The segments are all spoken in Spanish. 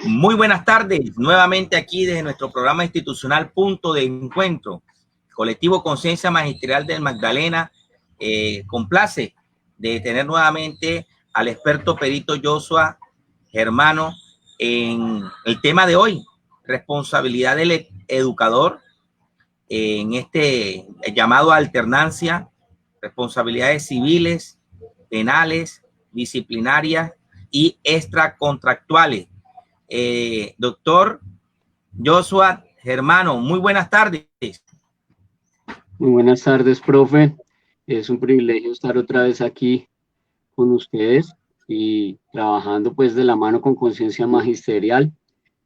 Muy buenas tardes, nuevamente aquí desde nuestro programa institucional Punto de Encuentro. Colectivo Conciencia Magisterial del Magdalena complace de tener nuevamente al experto perito Joshua Germano en el tema de hoy, responsabilidad del educador en este llamado a alternancia, responsabilidades civiles, penales, disciplinarias y extracontractuales. Doctor Joshua Germano, muy buenas tardes. Muy buenas tardes, profe. Es un privilegio estar otra vez aquí con ustedes y trabajando pues de la mano con Conciencia Magisterial.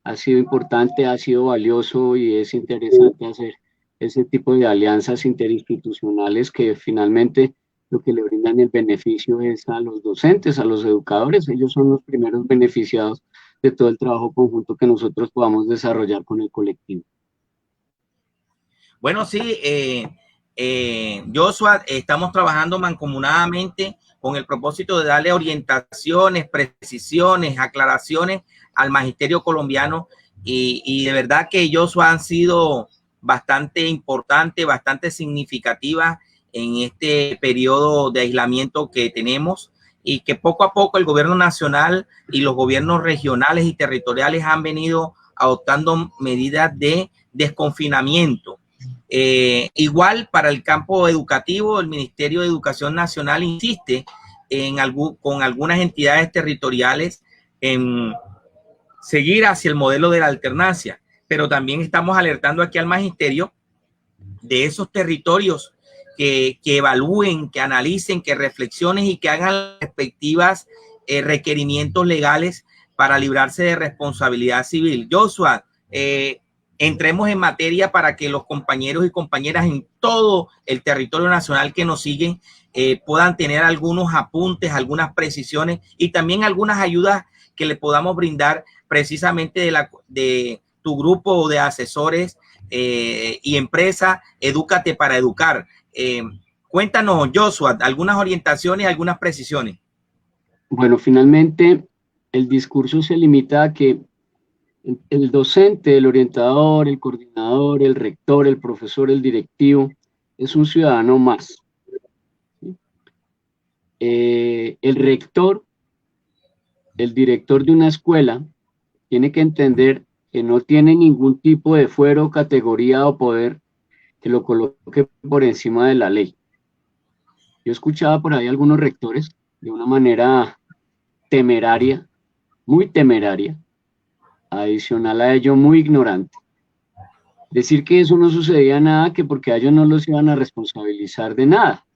Ha sido importante, ha sido valioso y es interesante hacer ese tipo de alianzas interinstitucionales que finalmente lo que le brindan el beneficio es a los docentes, a los educadores. Ellos son los primeros beneficiados de todo el trabajo conjunto que nosotros podamos desarrollar con el colectivo. Bueno, sí, Joshua, estamos trabajando mancomunadamente con el propósito de darle orientaciones, precisiones, aclaraciones al magisterio colombiano y de verdad que Joshua han sido bastante importantes, bastante significativas en este periodo de aislamiento que tenemos y que poco a poco el gobierno nacional y los gobiernos regionales y territoriales han venido adoptando medidas de desconfinamiento. Igual para el campo educativo, el Ministerio de Educación Nacional insiste con algunas entidades territoriales en seguir hacia el modelo de la alternancia, pero también estamos alertando aquí al magisterio de esos territorios que evalúen, que analicen, que reflexionen y que hagan respectivas requerimientos legales para librarse de responsabilidad civil. Joshua, entremos en materia para que los compañeros y compañeras en todo el territorio nacional que nos siguen puedan tener algunos apuntes, algunas precisiones y también algunas ayudas que le podamos brindar precisamente de tu grupo de asesores y empresa Edúcate para Educar. Cuéntanos, Joshua, algunas orientaciones, algunas precisiones. Bueno, finalmente el discurso se limita a que el docente, el orientador, el coordinador, el rector, el profesor, el directivo, es un ciudadano más. El rector, el director de una escuela, tiene que entender que no tiene ningún tipo de fuero, categoría o poder que lo coloque por encima de la ley. Yo escuchaba por ahí algunos rectores de una manera temeraria, muy temeraria, adicional a ello muy ignorante, decir que eso no sucedía nada, que porque a ellos no los iban a responsabilizar de nada,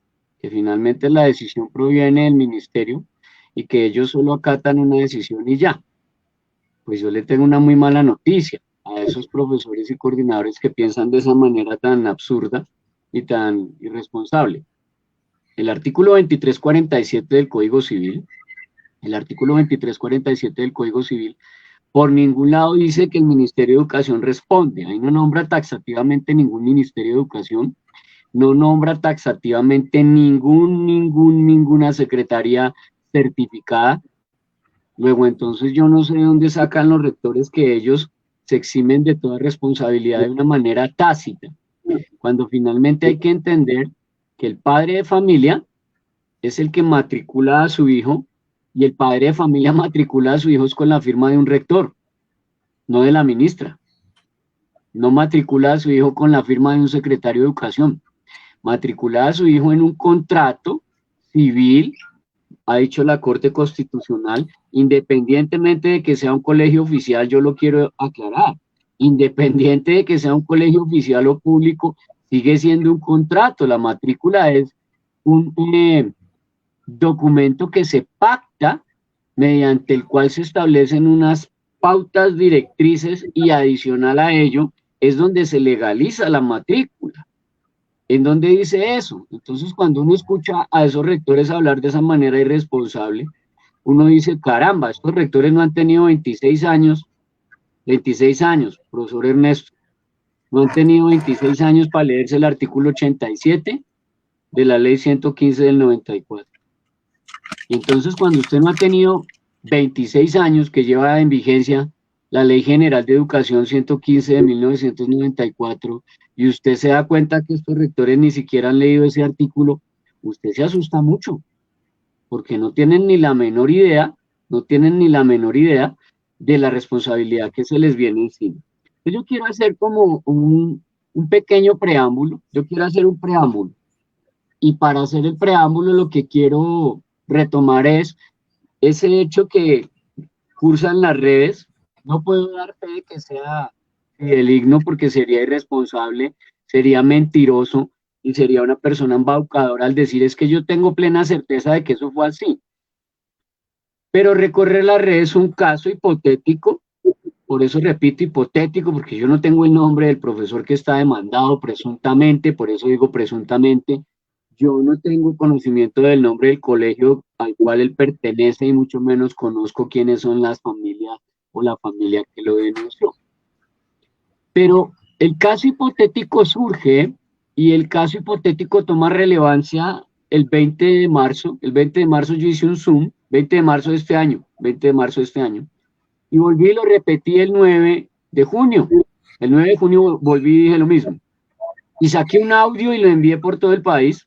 que finalmente la decisión proviene del ministerio y que ellos solo acatan una decisión y ya. Pues yo le tengo una muy mala noticia a esos profesores y coordinadores que piensan de esa manera tan absurda y tan irresponsable. El artículo 2347 del Código Civil, por ningún lado dice que el Ministerio de Educación responde. Ahí no nombra taxativamente ningún Ministerio de Educación, no nombra taxativamente ninguna secretaría certificada. Luego, entonces, yo no sé de dónde sacan los rectores que ellos se eximen de toda responsabilidad de una manera tácita, cuando finalmente hay que entender que el padre de familia es el que matricula a su hijo y el padre de familia matricula a su hijo con la firma de un rector, no de la ministra. No matricula a su hijo con la firma de un secretario de educación. Matricula a su hijo en un contrato civil, ha dicho la Corte Constitucional, independientemente de que sea un colegio oficial, yo lo quiero aclarar, independiente de que sea un colegio oficial o público, sigue siendo un contrato. La matrícula es un documento que se pacta mediante el cual se establecen unas pautas directrices y adicional a ello es donde se legaliza la matrícula. ¿En dónde dice eso? Entonces, cuando uno escucha a esos rectores hablar de esa manera irresponsable, uno dice, caramba, estos rectores no han tenido 26 años, profesor Ernesto, no han tenido 26 años para leerse el artículo 87 de la ley 115 del 94. Y entonces, cuando usted no ha tenido 26 años que lleva en vigencia la Ley General de Educación 115 de 1994, y usted se da cuenta que estos rectores ni siquiera han leído ese artículo, usted se asusta mucho, porque no tienen ni la menor idea, no tienen ni la menor idea de la responsabilidad que se les viene encima. Entonces yo quiero hacer como un pequeño preámbulo, yo quiero hacer un preámbulo, y para hacer el preámbulo lo que quiero retomar es ese hecho que cursan las redes. No puedo dar fe de que sea fidedigno porque sería irresponsable, sería mentiroso y sería una persona embaucadora al decir es que yo tengo plena certeza de que eso fue así. Pero recorrer las redes es un caso hipotético, por eso repito hipotético, porque yo no tengo el nombre del profesor que está demandado presuntamente, por eso digo presuntamente. Yo no tengo conocimiento del nombre del colegio al cual él pertenece y mucho menos conozco quiénes son las familias o la familia que lo denunció. Pero el caso hipotético surge y el caso hipotético toma relevancia el 20 de marzo. El 20 de marzo yo hice un Zoom, 20 de marzo de este año, y volví y lo repetí el 9 de junio. El 9 de junio volví y dije lo mismo. Y saqué un audio y lo envié por todo el país,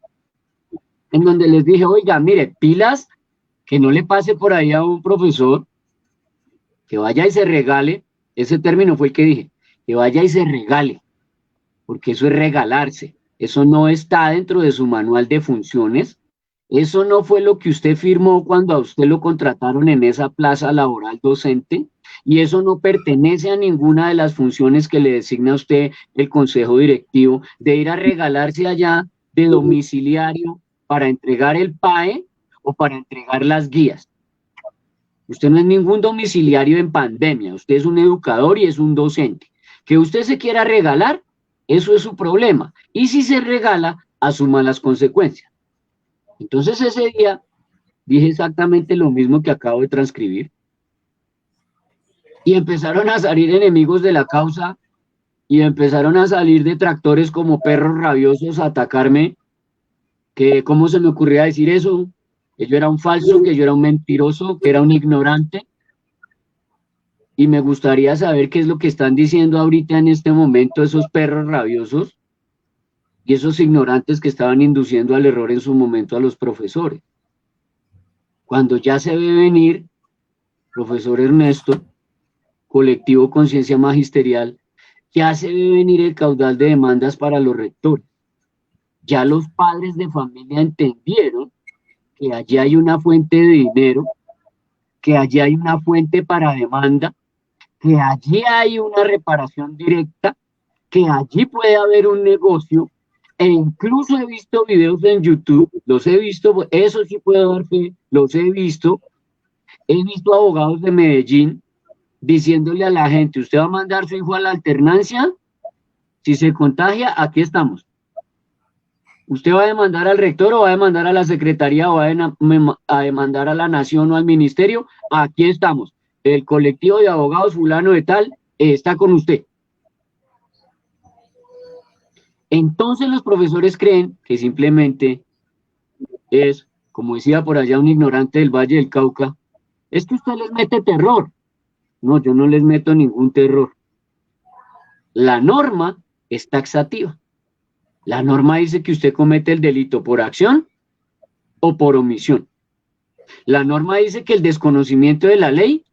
en donde les dije, oiga, mire, pilas, que no le pase por ahí a un profesor, que vaya y se regale, ese término fue el que dije, que vaya y se regale, porque eso es regalarse, eso no está dentro de su manual de funciones, eso no fue lo que usted firmó cuando a usted lo contrataron en esa plaza laboral docente, y eso no pertenece a ninguna de las funciones que le designa a usted el consejo directivo, de ir a regalarse allá de domiciliario para entregar el PAE o para entregar las guías. Usted no es ningún domiciliario en pandemia, usted es un educador y es un docente. Que usted se quiera regalar, eso es su problema. Y si se regala, asuma las consecuencias. Entonces ese día dije exactamente lo mismo que acabo de transcribir. Y empezaron a salir enemigos de la causa y empezaron a salir detractores como perros rabiosos a atacarme, que cómo se me ocurría decir eso, que yo era un falso, que yo era un mentiroso, que era un ignorante. Y me gustaría saber qué es lo que están diciendo ahorita en este momento esos perros rabiosos y esos ignorantes que estaban induciendo al error en su momento a los profesores. Cuando ya se ve venir, profesor Ernesto, colectivo Conciencia Magisterial, ya se ve venir el caudal de demandas para los rectores. Ya los padres de familia entendieron que allí hay una fuente de dinero, que allí hay una fuente para demanda, que allí hay una reparación directa, que allí puede haber un negocio, e incluso he visto videos en YouTube, los he visto, eso sí puedo dar fe, los he visto abogados de Medellín diciéndole a la gente, usted va a mandar su hijo a la alternancia, si se contagia, aquí estamos. ¿Usted va a demandar al rector o va a demandar a la secretaría o va a demandar a la nación o al ministerio? Aquí estamos. El colectivo de abogados fulano de tal está con usted. Entonces los profesores creen que simplemente es, como decía por allá un ignorante del Valle del Cauca, es que usted les mete terror. No, yo no les meto ningún terror. La norma es taxativa. La norma dice que usted comete el delito por acción o por omisión. La norma dice que el desconocimiento de la ley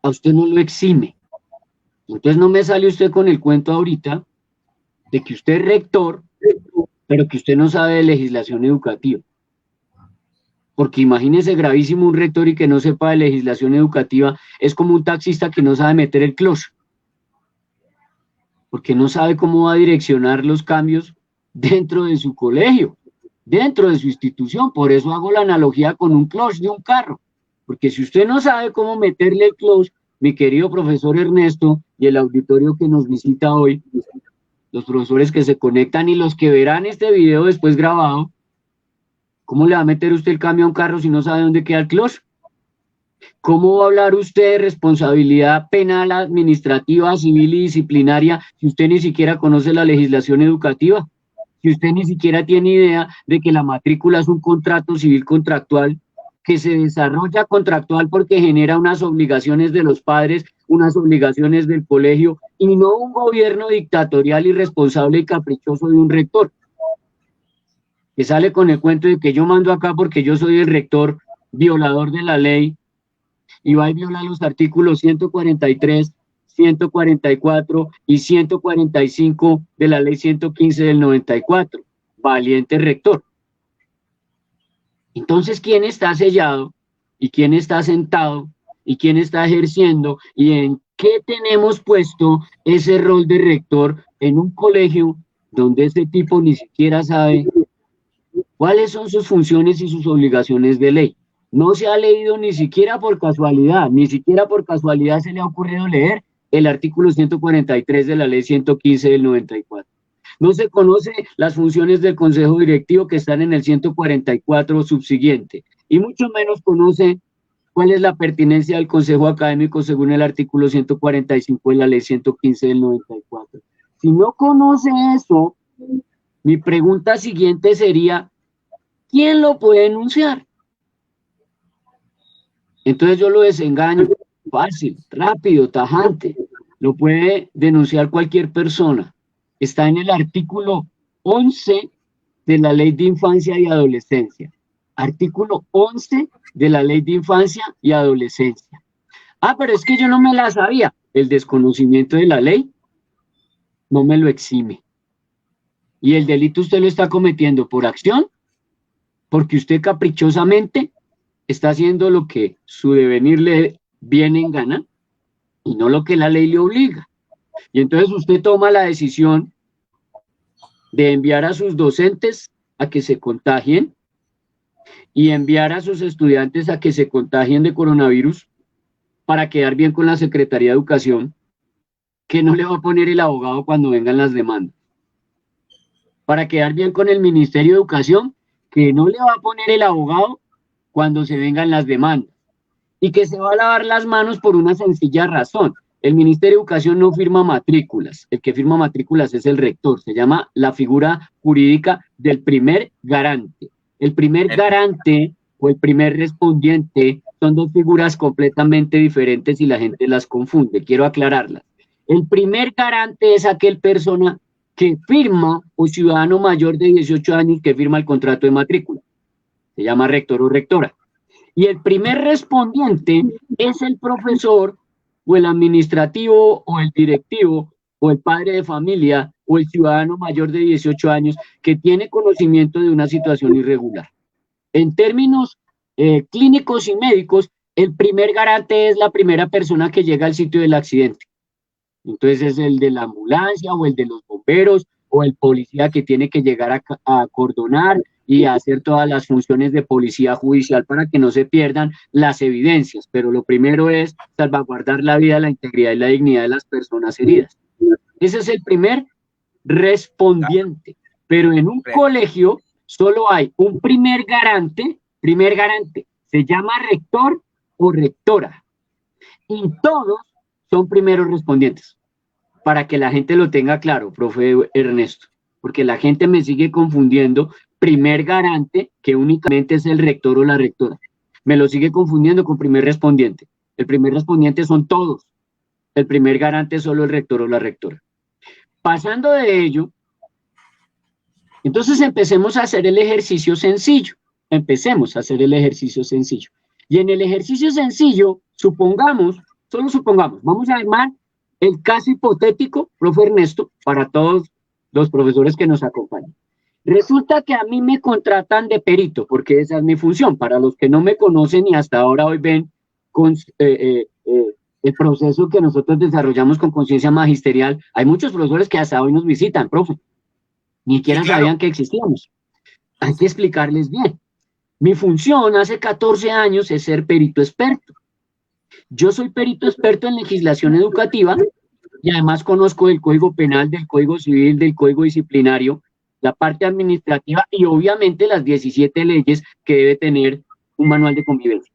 a usted no lo exime. Entonces no me sale usted con el cuento ahorita de que usted es rector, pero que usted no sabe de legislación educativa. Porque imagínese gravísimo un rector y que no sepa de legislación educativa, es como un taxista que no sabe meter el clutch. Porque no sabe cómo va a direccionar los cambios dentro de su colegio, dentro de su institución. Por eso hago la analogía con un clutch de un carro. Porque si usted no sabe cómo meterle el clutch, mi querido profesor Ernesto y el auditorio que nos visita hoy, los profesores que se conectan y los que verán este video después grabado, ¿cómo le va a meter usted el cambio a un carro si no sabe dónde queda el clutch? ¿Cómo va a hablar usted de responsabilidad penal, administrativa, civil y disciplinaria si usted ni siquiera conoce la legislación educativa? Si usted ni siquiera tiene idea de que la matrícula es un contrato civil contractual que se desarrolla contractual porque genera unas obligaciones de los padres, unas obligaciones del colegio, y no un gobierno dictatorial, irresponsable y caprichoso de un rector, que sale con el cuento de que yo mando acá porque yo soy el rector, violador de la ley, y va y viola los artículos 143, 144 y 145 de la ley 115 del 94. Valiente rector. Entonces, ¿quién está sellado y quién está sentado y quién está ejerciendo y en qué tenemos puesto ese rol de rector en un colegio donde ese tipo ni siquiera sabe cuáles son sus funciones y sus obligaciones de ley? No se ha leído ni siquiera por casualidad, ni siquiera por casualidad se le ha ocurrido leer el artículo 143 de la ley 115 del 94. No se conoce las funciones del consejo directivo que están en el 144 subsiguiente, y mucho menos conoce cuál es la pertinencia del consejo académico según el artículo 145 de la ley 115 del 94. Si no conoce eso, mi pregunta siguiente sería, ¿quién lo puede enunciar? Entonces yo lo desengaño, fácil, rápido, tajante, lo puede denunciar cualquier persona. Está en el artículo 11 de la Ley de Infancia y Adolescencia. Artículo 11 de la Ley de Infancia y Adolescencia. Ah, pero es que yo no me la sabía. El desconocimiento de la ley no me lo exime. Y el delito usted lo está cometiendo por acción, porque usted caprichosamente está haciendo lo que su devenir le viene en gana y no lo que la ley le obliga. Y entonces usted toma la decisión de enviar a sus docentes a que se contagien y enviar a sus estudiantes a que se contagien de coronavirus para quedar bien con la Secretaría de Educación, que no le va a poner el abogado cuando vengan las demandas. Para quedar bien con el Ministerio de Educación, que no le va a poner el abogado cuando se vengan las demandas. Y que se va a lavar las manos por una sencilla razón. El Ministerio de Educación no firma matrículas. El que firma matrículas es el rector. Se llama la figura jurídica del primer garante. El primer garante o el primer respondiente son dos figuras completamente diferentes y la gente las confunde. Quiero aclararlas. El primer garante es aquel persona que firma o ciudadano mayor de 18 años que firma el contrato de matrícula. Se llama rector o rectora. Y el primer respondiente es el profesor o el administrativo o el directivo o el padre de familia o el ciudadano mayor de 18 años que tiene conocimiento de una situación irregular. En términos clínicos y médicos, el primer garante es la primera persona que llega al sitio del accidente. Entonces es el de la ambulancia o el de los bomberos o el policía que tiene que llegar a acordonar y a hacer todas las funciones de policía judicial para que no se pierdan las evidencias. Pero lo primero es salvaguardar la vida, la integridad y la dignidad de las personas heridas. Ese es el primer respondiente. Pero en un colegio solo hay un primer garante, se llama rector o rectora. Y todos son primeros respondientes. Para que la gente lo tenga claro, profe Ernesto, porque la gente me sigue confundiendo primer garante, que únicamente es el rector o la rectora. Me lo sigue confundiendo con primer respondiente. El primer respondiente son todos. El primer garante es solo el rector o la rectora. Pasando de ello, entonces empecemos a hacer el ejercicio sencillo. Y en el ejercicio sencillo, solo supongamos, vamos a armar el caso hipotético, profe Ernesto, para todos los profesores que nos acompañan. Resulta que a mí me contratan de perito, porque esa es mi función. Para los que no me conocen y hasta ahora hoy ven con, el proceso que nosotros desarrollamos con conciencia magisterial, hay muchos profesores que hasta hoy nos visitan, profe. Ni siquiera sabían que existíamos. Hay que explicarles bien. Mi función hace 14 años es ser perito experto. Yo soy perito experto en legislación educativa y además conozco del Código Penal, del Código Civil, del Código Disciplinario, la parte administrativa y obviamente las 17 leyes que debe tener un manual de convivencia.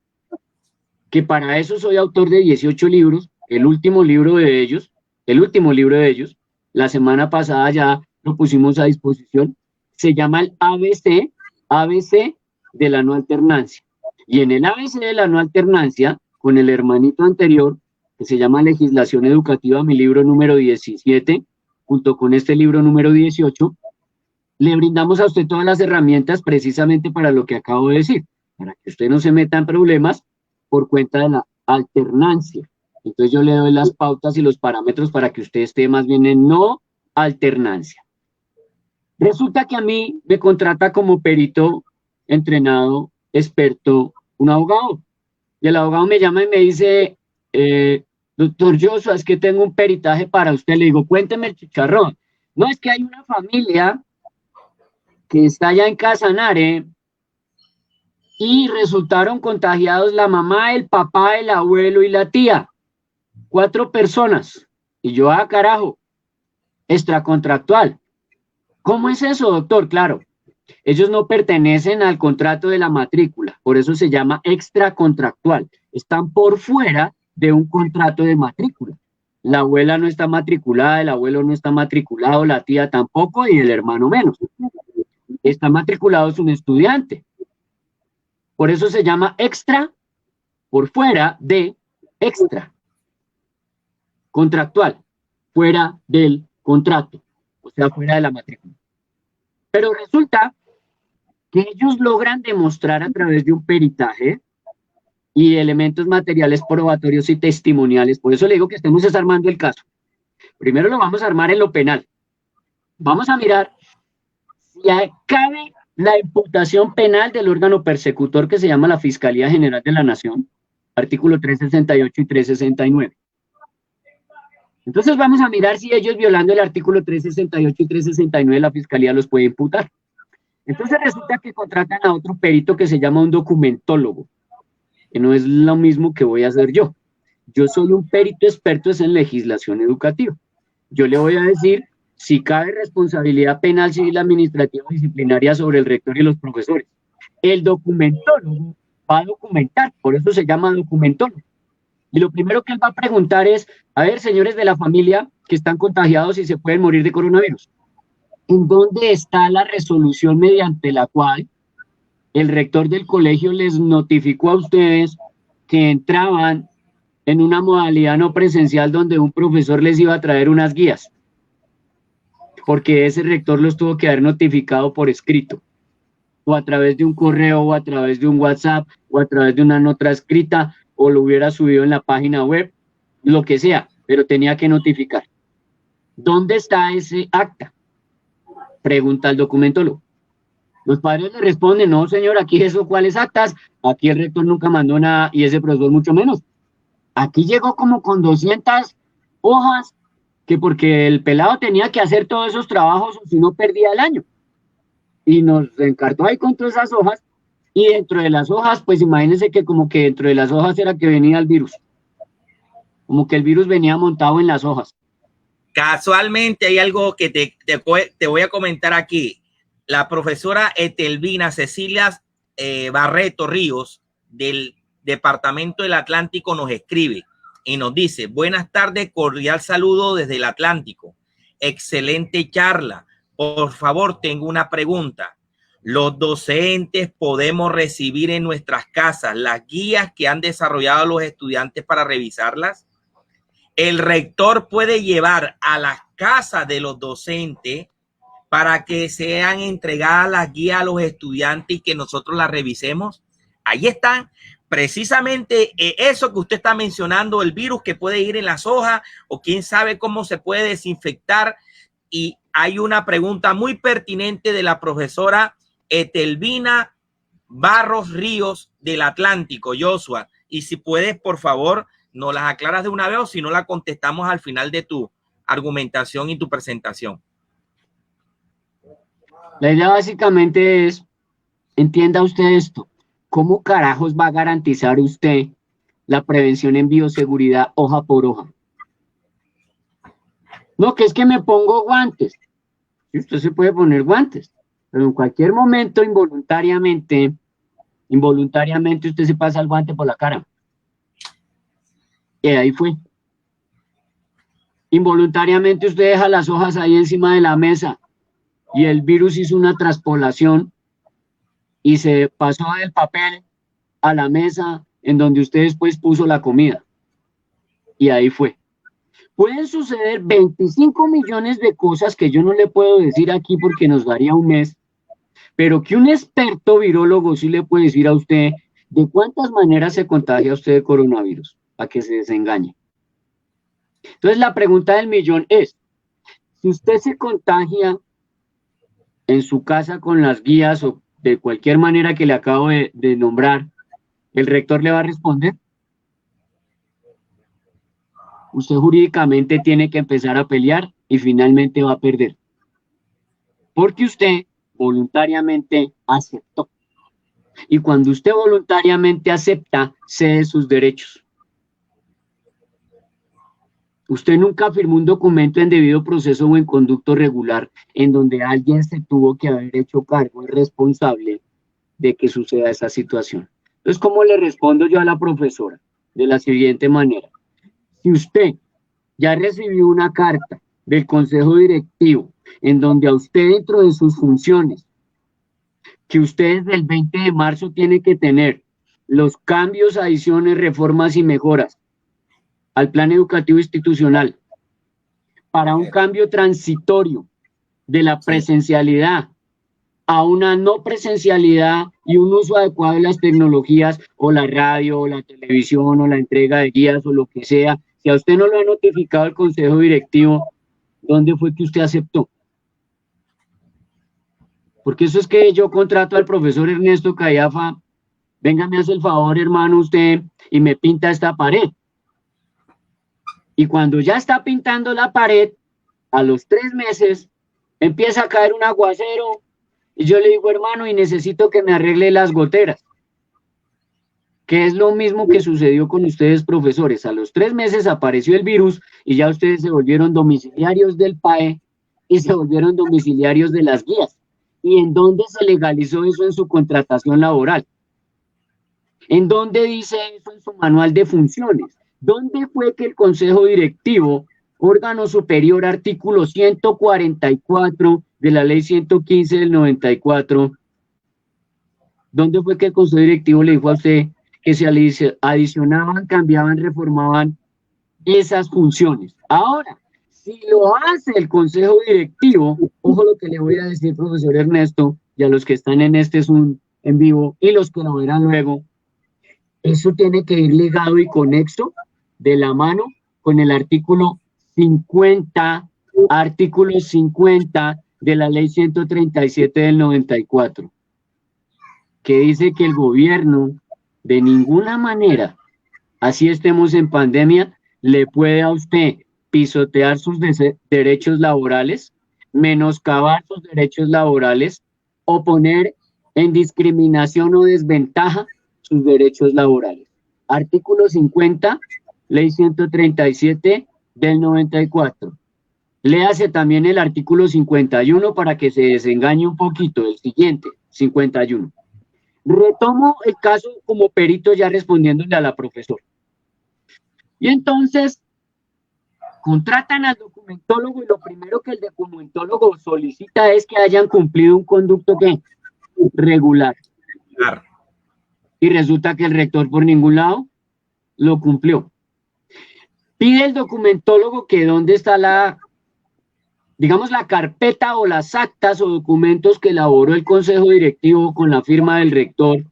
Que para eso soy autor de 18 libros, el último libro de ellos, la semana pasada ya lo pusimos a disposición, se llama el ABC de la no alternancia. Y en el ABC de la no alternancia, con el hermanito anterior, que se llama Legislación Educativa, mi libro número 17, junto con este libro número 18, le brindamos a usted todas las herramientas precisamente para lo que acabo de decir, para que usted no se meta en problemas por cuenta de la alternancia. Entonces yo le doy las pautas y los parámetros para que usted esté más bien en no alternancia. Resulta que a mí me contrata como perito entrenado, experto, un abogado. Y el abogado me llama y me dice, doctor Joshua, es que tengo un peritaje para usted. Le digo, cuénteme el chicharrón. No, es que hay una familia que está allá en Casanare y resultaron contagiados la mamá, el papá, el abuelo y la tía. 4 personas. Y yo, carajo, extracontractual. ¿Cómo es eso, doctor? Claro, ellos no pertenecen al contrato de la matrícula, por eso se llama extracontractual. Están por fuera de un contrato de matrícula. La abuela no está matriculada, el abuelo no está matriculado, la tía tampoco y el hermano menos. Está matriculado es un estudiante. Por eso se llama extra, por fuera de extra. Contractual, fuera del contrato, o sea, fuera de la matrícula. Pero resulta que ellos logran demostrar a través de un peritaje y elementos materiales probatorios y testimoniales. Por eso le digo que estemos desarmando el caso. Primero lo vamos a armar en lo penal. Vamos a mirar si cabe la imputación penal del órgano persecutor que se llama la Fiscalía General de la Nación, artículo 368 y 369. Entonces vamos a mirar si ellos, violando el artículo 368 y 369, la Fiscalía los puede imputar. Entonces resulta que contratan a otro perito que se llama un documentólogo, que no es lo mismo que voy a hacer yo. Yo soy un perito experto en legislación educativa. Yo le voy a decir si cabe responsabilidad penal, civil, administrativa o disciplinaria sobre el rector y los profesores. El documentólogo va a documentar, por eso se llama documentólogo. Y lo primero que él va a preguntar es, a ver, señores de la familia que están contagiados y se pueden morir de coronavirus, ¿en dónde está la resolución mediante la cual el rector del colegio les notificó a ustedes que entraban en una modalidad no presencial donde un profesor les iba a traer unas guías? Porque ese rector los tuvo que haber notificado por escrito, o a través de un correo, o a través de un WhatsApp, o a través de una nota escrita, o lo hubiera subido en la página web, lo que sea, pero tenía que notificar. ¿Dónde está ese acta? Pregunta el documentólogo. Los padres le responden, no señor, aquí eso, ¿cuáles actas? Aquí el rector nunca mandó nada y ese profesor mucho menos. Aquí llegó como con 200 hojas, que porque el pelado tenía que hacer todos esos trabajos o si no perdía el año. Y nos encartó ahí con todas esas hojas. Y dentro de las hojas, pues imagínense que como que dentro de las hojas era que venía el virus. Como que el virus venía montado en las hojas. Casualmente hay algo que te voy a comentar aquí. La profesora Etelvina Cecilia Barreto Ríos del Departamento del Atlántico nos escribe y nos dice, buenas tardes, cordial saludo desde el Atlántico. Excelente charla. Por favor, tengo una pregunta. Los docentes podemos recibir en nuestras casas las guías que han desarrollado los estudiantes para revisarlas. El rector puede llevar a las casas de los docentes para que sean entregadas las guías a los estudiantes y que nosotros las revisemos. Ahí están precisamente eso que usted está mencionando, el virus que puede ir en las hojas o quién sabe cómo se puede desinfectar. Y hay una pregunta muy pertinente de la profesora Etelvina Barros Ríos del Atlántico, Joshua. Y si puedes, por favor, nos las aclaras de una vez o si no la contestamos al final de tu argumentación y tu presentación. La idea básicamente es, entienda usted esto, ¿cómo carajos va a garantizar usted la prevención en bioseguridad hoja por hoja? No, que es que me pongo guantes. Usted se puede poner guantes, pero en cualquier momento involuntariamente usted se pasa el guante por la cara. Y ahí fue. Involuntariamente usted deja las hojas ahí encima de la mesa y el virus hizo una traspolación y se pasó del papel a la mesa en donde usted después puso la comida. Y ahí fue. Pueden suceder 25 millones de cosas que yo no le puedo decir aquí porque nos daría un mes, pero que un experto virólogo sí le puede decir a usted de cuántas maneras se contagia usted de coronavirus, a que se desengañe. Entonces la pregunta del millón es, si usted se contagia en su casa con las guías o de cualquier manera que le acabo de nombrar, ¿el rector le va a responder? Usted jurídicamente tiene que empezar a pelear y finalmente va a perder. Porque usted voluntariamente aceptó. Y cuando usted voluntariamente acepta, cede sus derechos. Usted nunca firmó un documento en debido proceso o en conducto regular en donde alguien se tuvo que haber hecho cargo y responsable de que suceda esa situación. Entonces, ¿cómo le respondo yo a la profesora? De la siguiente manera. Si usted ya recibió una carta del Consejo Directivo en donde a usted dentro de sus funciones, que usted desde el 20 de marzo tiene que tener los cambios, adiciones, reformas y mejoras al plan educativo institucional para un cambio transitorio de la presencialidad a una no presencialidad y un uso adecuado de las tecnologías o la radio o la televisión o la entrega de guías o lo que sea. Si a usted no lo ha notificado el Consejo Directivo, ¿dónde fue que usted aceptó? Porque eso es que yo contrato al profesor Ernesto Callafa, venga, me hace el favor, hermano, usted, y me pinta esta pared. Y cuando ya está pintando la pared, a los 3 meses, empieza a caer un aguacero, y yo le digo, hermano, y necesito que me arregle las goteras. Que es lo mismo que sucedió con ustedes, profesores. A los 3 meses apareció el virus y ya ustedes se volvieron domiciliarios del PAE y se volvieron domiciliarios de las guías. ¿Y en dónde se legalizó eso en su contratación laboral? ¿En dónde dice eso en su manual de funciones? ¿Dónde fue que el Consejo Directivo, órgano superior, artículo 144 de la ley 115 del 94, dónde fue que el Consejo Directivo le dijo a usted que se adicionaban, cambiaban, reformaban esas funciones? Ahora, si lo hace el Consejo Directivo, ojo lo que le voy a decir, profesor Ernesto, y a los que están en este Zoom en vivo y los que lo verán luego, eso tiene que ir ligado y conexo de la mano con el artículo 50 de la ley 137 del 94, que dice que el gobierno de ninguna manera, así estemos en pandemia, le puede a usted pisotear sus derechos laborales, menoscabar sus derechos laborales o poner en discriminación o desventaja sus derechos laborales. Artículo 50, ley 137 del 94. Léase también el artículo 51 para que se desengañe un poquito, el siguiente, 51. Retomo el caso como perito ya respondiéndole a la profesora. Y entonces contratan al documentólogo y lo primero que el documentólogo solicita es que hayan cumplido un conducto ¿qué? Regular. Claro. Y resulta que el rector por ningún lado lo cumplió. Pide el documentólogo que dónde está la, digamos, la carpeta o las actas o documentos que elaboró el Consejo Directivo con la firma del rector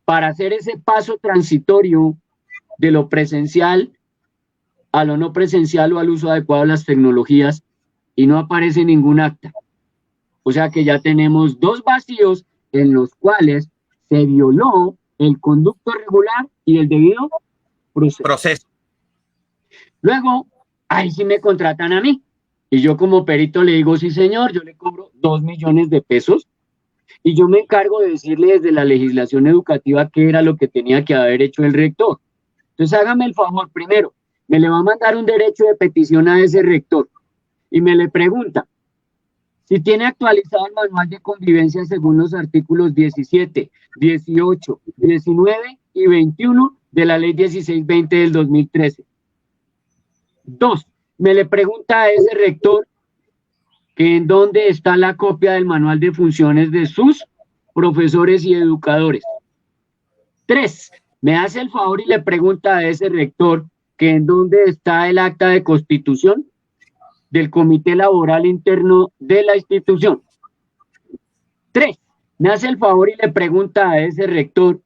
para hacer ese paso transitorio de lo presencial a lo no presencial o al uso adecuado de las tecnologías, y no aparece ningún acta. O sea que ya tenemos 2 vacíos en los cuales se violó el conducto regular y el debido proceso. Luego, ahí sí me contratan a mí. Y yo como perito le digo, sí señor, yo le cobro 2 millones de pesos y yo me encargo de decirle desde la legislación educativa qué era lo que tenía que haber hecho el rector. Entonces hágame el favor, primero, me le va a mandar un derecho de petición a ese rector y me le pregunta si tiene actualizado el manual de convivencia según los artículos 17, 18, 19 y 21 de la ley 1620 del 2013. 2, me le pregunta a ese rector que en dónde está la copia del manual de funciones de sus profesores y educadores. 3, me hace el favor y le pregunta a ese rector que en dónde está el acta de constitución del comité laboral interno de la institución. 3, me hace el favor y le pregunta a ese rector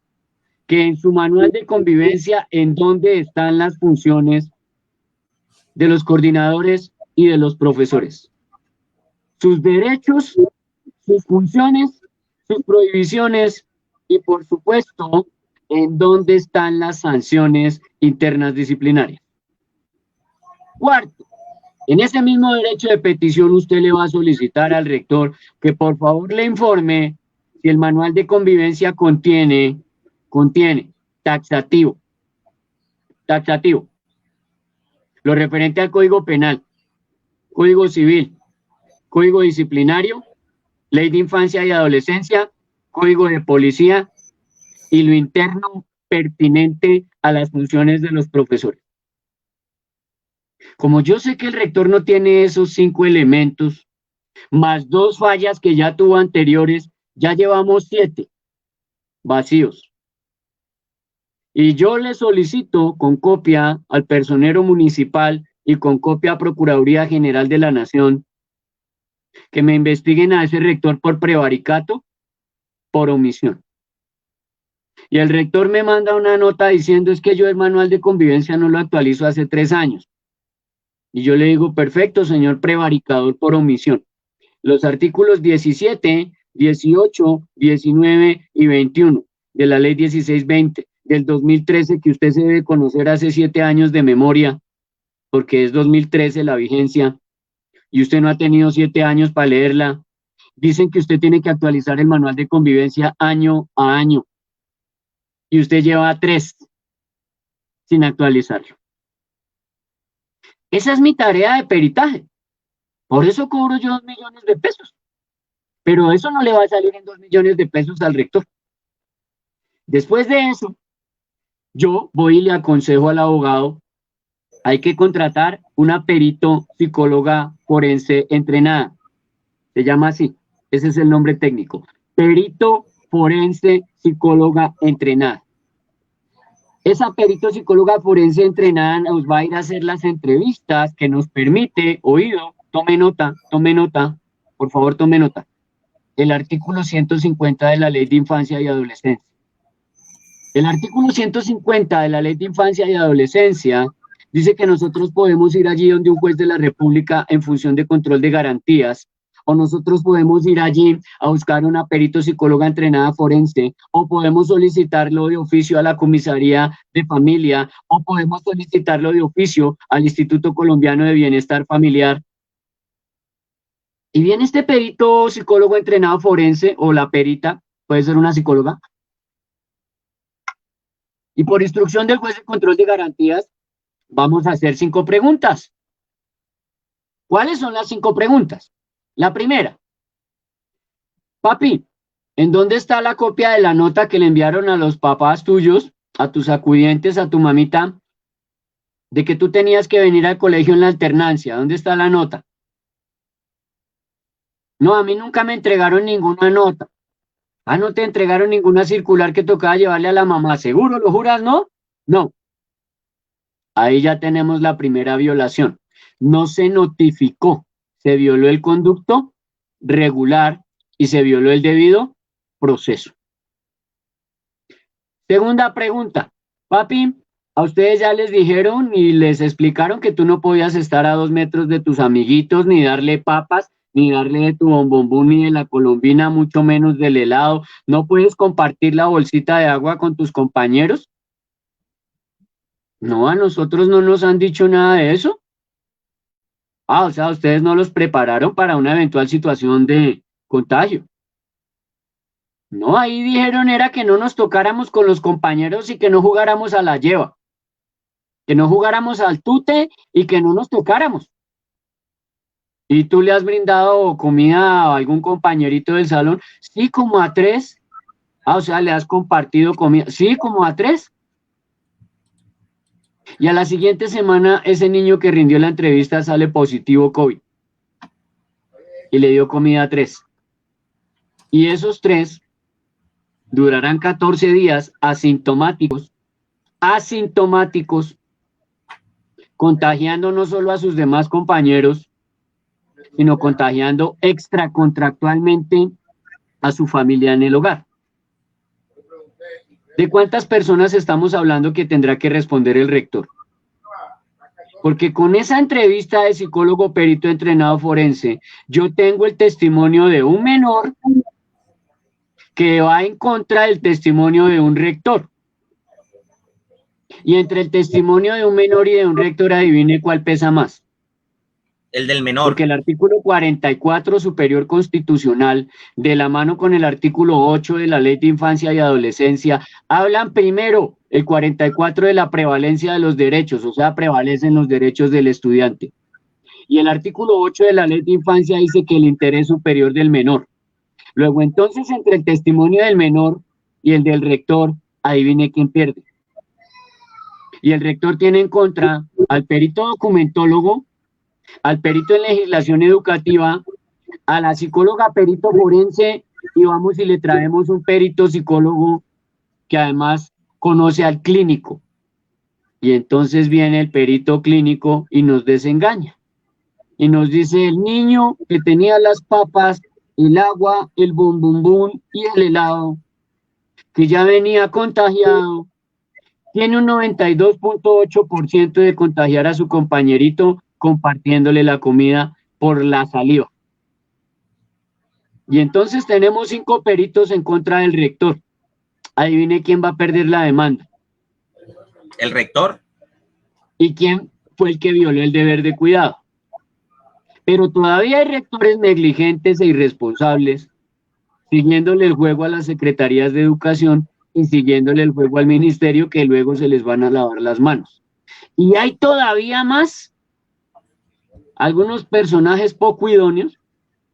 que en su manual de convivencia en dónde están las funciones de los coordinadores y de los profesores. Sus derechos, sus funciones, sus prohibiciones y, por supuesto, en dónde están las sanciones internas disciplinarias. 4, en ese mismo derecho de petición usted le va a solicitar al rector que por favor le informe si el manual de convivencia contiene taxativo, lo referente al Código Penal, Código Civil, Código Disciplinario, Ley de Infancia y Adolescencia, Código de Policía y lo interno pertinente a las funciones de los profesores. Como yo sé que el rector no tiene esos 5 elementos, más 2 fallas que ya tuvo anteriores, ya llevamos 7 vacíos. Y yo le solicito con copia al personero municipal y con copia a Procuraduría General de la Nación que me investiguen a ese rector por prevaricato, por omisión. Y el rector me manda una nota diciendo es que yo el manual de convivencia no lo actualizo hace 3 años. Y yo le digo, perfecto, señor prevaricador por omisión. Los artículos 17, 18, 19 y 21 de la ley 1620 del 2013, que usted se debe conocer hace 7 años de memoria, porque es 2013 la vigencia, y usted no ha tenido 7 años para leerla, dicen que usted tiene que actualizar el manual de convivencia año a año, y usted lleva 3 sin actualizarlo. Esa es mi tarea de peritaje. Por eso cobro yo 2 millones de pesos. Pero eso no le va a salir en 2 millones de pesos al rector. Después de eso, yo voy y le aconsejo al abogado, hay que contratar una perito psicóloga forense entrenada. Se llama así, ese es el nombre técnico. Perito forense psicóloga entrenada. Esa perito psicóloga forense entrenada nos va a ir a hacer las entrevistas que nos permite, oído, tome nota, por favor tome nota, el artículo 150 de la Ley de Infancia y Adolescencia. El artículo 150 de la Ley de Infancia y Adolescencia dice que nosotros podemos ir allí donde un juez de la República en función de control de garantías, o nosotros podemos ir allí a buscar una perito psicóloga entrenada forense, o podemos solicitarlo de oficio a la comisaría de familia, o podemos solicitarlo de oficio al Instituto Colombiano de Bienestar Familiar. Y viene este perito psicólogo entrenado forense, o la perita, puede ser una psicóloga, y por instrucción del juez de control de garantías, vamos a hacer 5 preguntas. ¿Cuáles son las 5 preguntas? La primera, papi, ¿en dónde está la copia de la nota que le enviaron a los papás tuyos, a tus acudientes, a tu mamita, de que tú tenías que venir al colegio en la alternancia? ¿Dónde está la nota? No, a mí nunca me entregaron ninguna nota. Ah, ¿no te entregaron ninguna circular que tocaba llevarle a la mamá? ¿Seguro? ¿Lo juras, no? No. Ahí ya tenemos la primera violación. No se notificó. Se violó el conducto regular y se violó el debido proceso. Segunda pregunta. Papi, ¿a ustedes ya les dijeron y les explicaron que tú no podías estar a 2 metros de tus amiguitos, ni darle papas, ni darle de tu bombombón, ni de la colombina, mucho menos del helado? ¿No puedes compartir la bolsita de agua con tus compañeros? No, a nosotros no nos han dicho nada de eso. Ah, o sea, ustedes no los prepararon para una eventual situación de contagio. No, ahí dijeron era que no nos tocáramos con los compañeros y que no jugáramos a la lleva. Que no jugáramos al tute y que no nos tocáramos. ¿Y tú le has brindado comida a algún compañerito del salón? Sí, como a 3. Ah, o sea, le has compartido comida. Sí, como a 3. Y a la siguiente semana ese niño que rindió la entrevista sale positivo COVID. Y le dio comida a 3. Y esos 3 durarán 14 días asintomáticos, contagiando no solo a sus demás compañeros, sino contagiando extracontractualmente a su familia en el hogar. ¿De cuántas personas estamos hablando que tendrá que responder el rector? Porque con esa entrevista de psicólogo perito entrenado forense, yo tengo el testimonio de un menor que va en contra del testimonio de un rector. Y entre el testimonio de un menor y de un rector, adivine cuál pesa más. El del menor. Porque el artículo 44 superior constitucional, de la mano con el artículo 8 de la Ley de Infancia y Adolescencia, hablan primero, el 44, de la prevalencia de los derechos, o sea, prevalecen los derechos del estudiante. Y el artículo 8 de la Ley de Infancia dice que el interés superior del menor. Luego, entonces, entre el testimonio del menor y el del rector, adivine quién pierde. Y el rector tiene en contra al perito documentólogo, al perito en legislación educativa, a la psicóloga perito forense, y vamos y le traemos un perito psicólogo que además conoce al clínico. Y entonces viene el perito clínico y nos desengaña. Y nos dice: el niño que tenía las papas, el agua, el bum y el helado, que ya venía contagiado, tiene un 92.8% de contagiar a su compañerito compartiéndole la comida por la saliva. Y entonces tenemos 5 peritos en contra del rector. Adivine quién va a perder la demanda. El rector. ¿Y quién fue el que violó el deber de cuidado? Pero todavía hay rectores negligentes e irresponsables, siguiéndole el juego a las secretarías de educación y siguiéndole el juego al ministerio, que luego se les van a lavar las manos. Y hay todavía más, algunos personajes poco idóneos,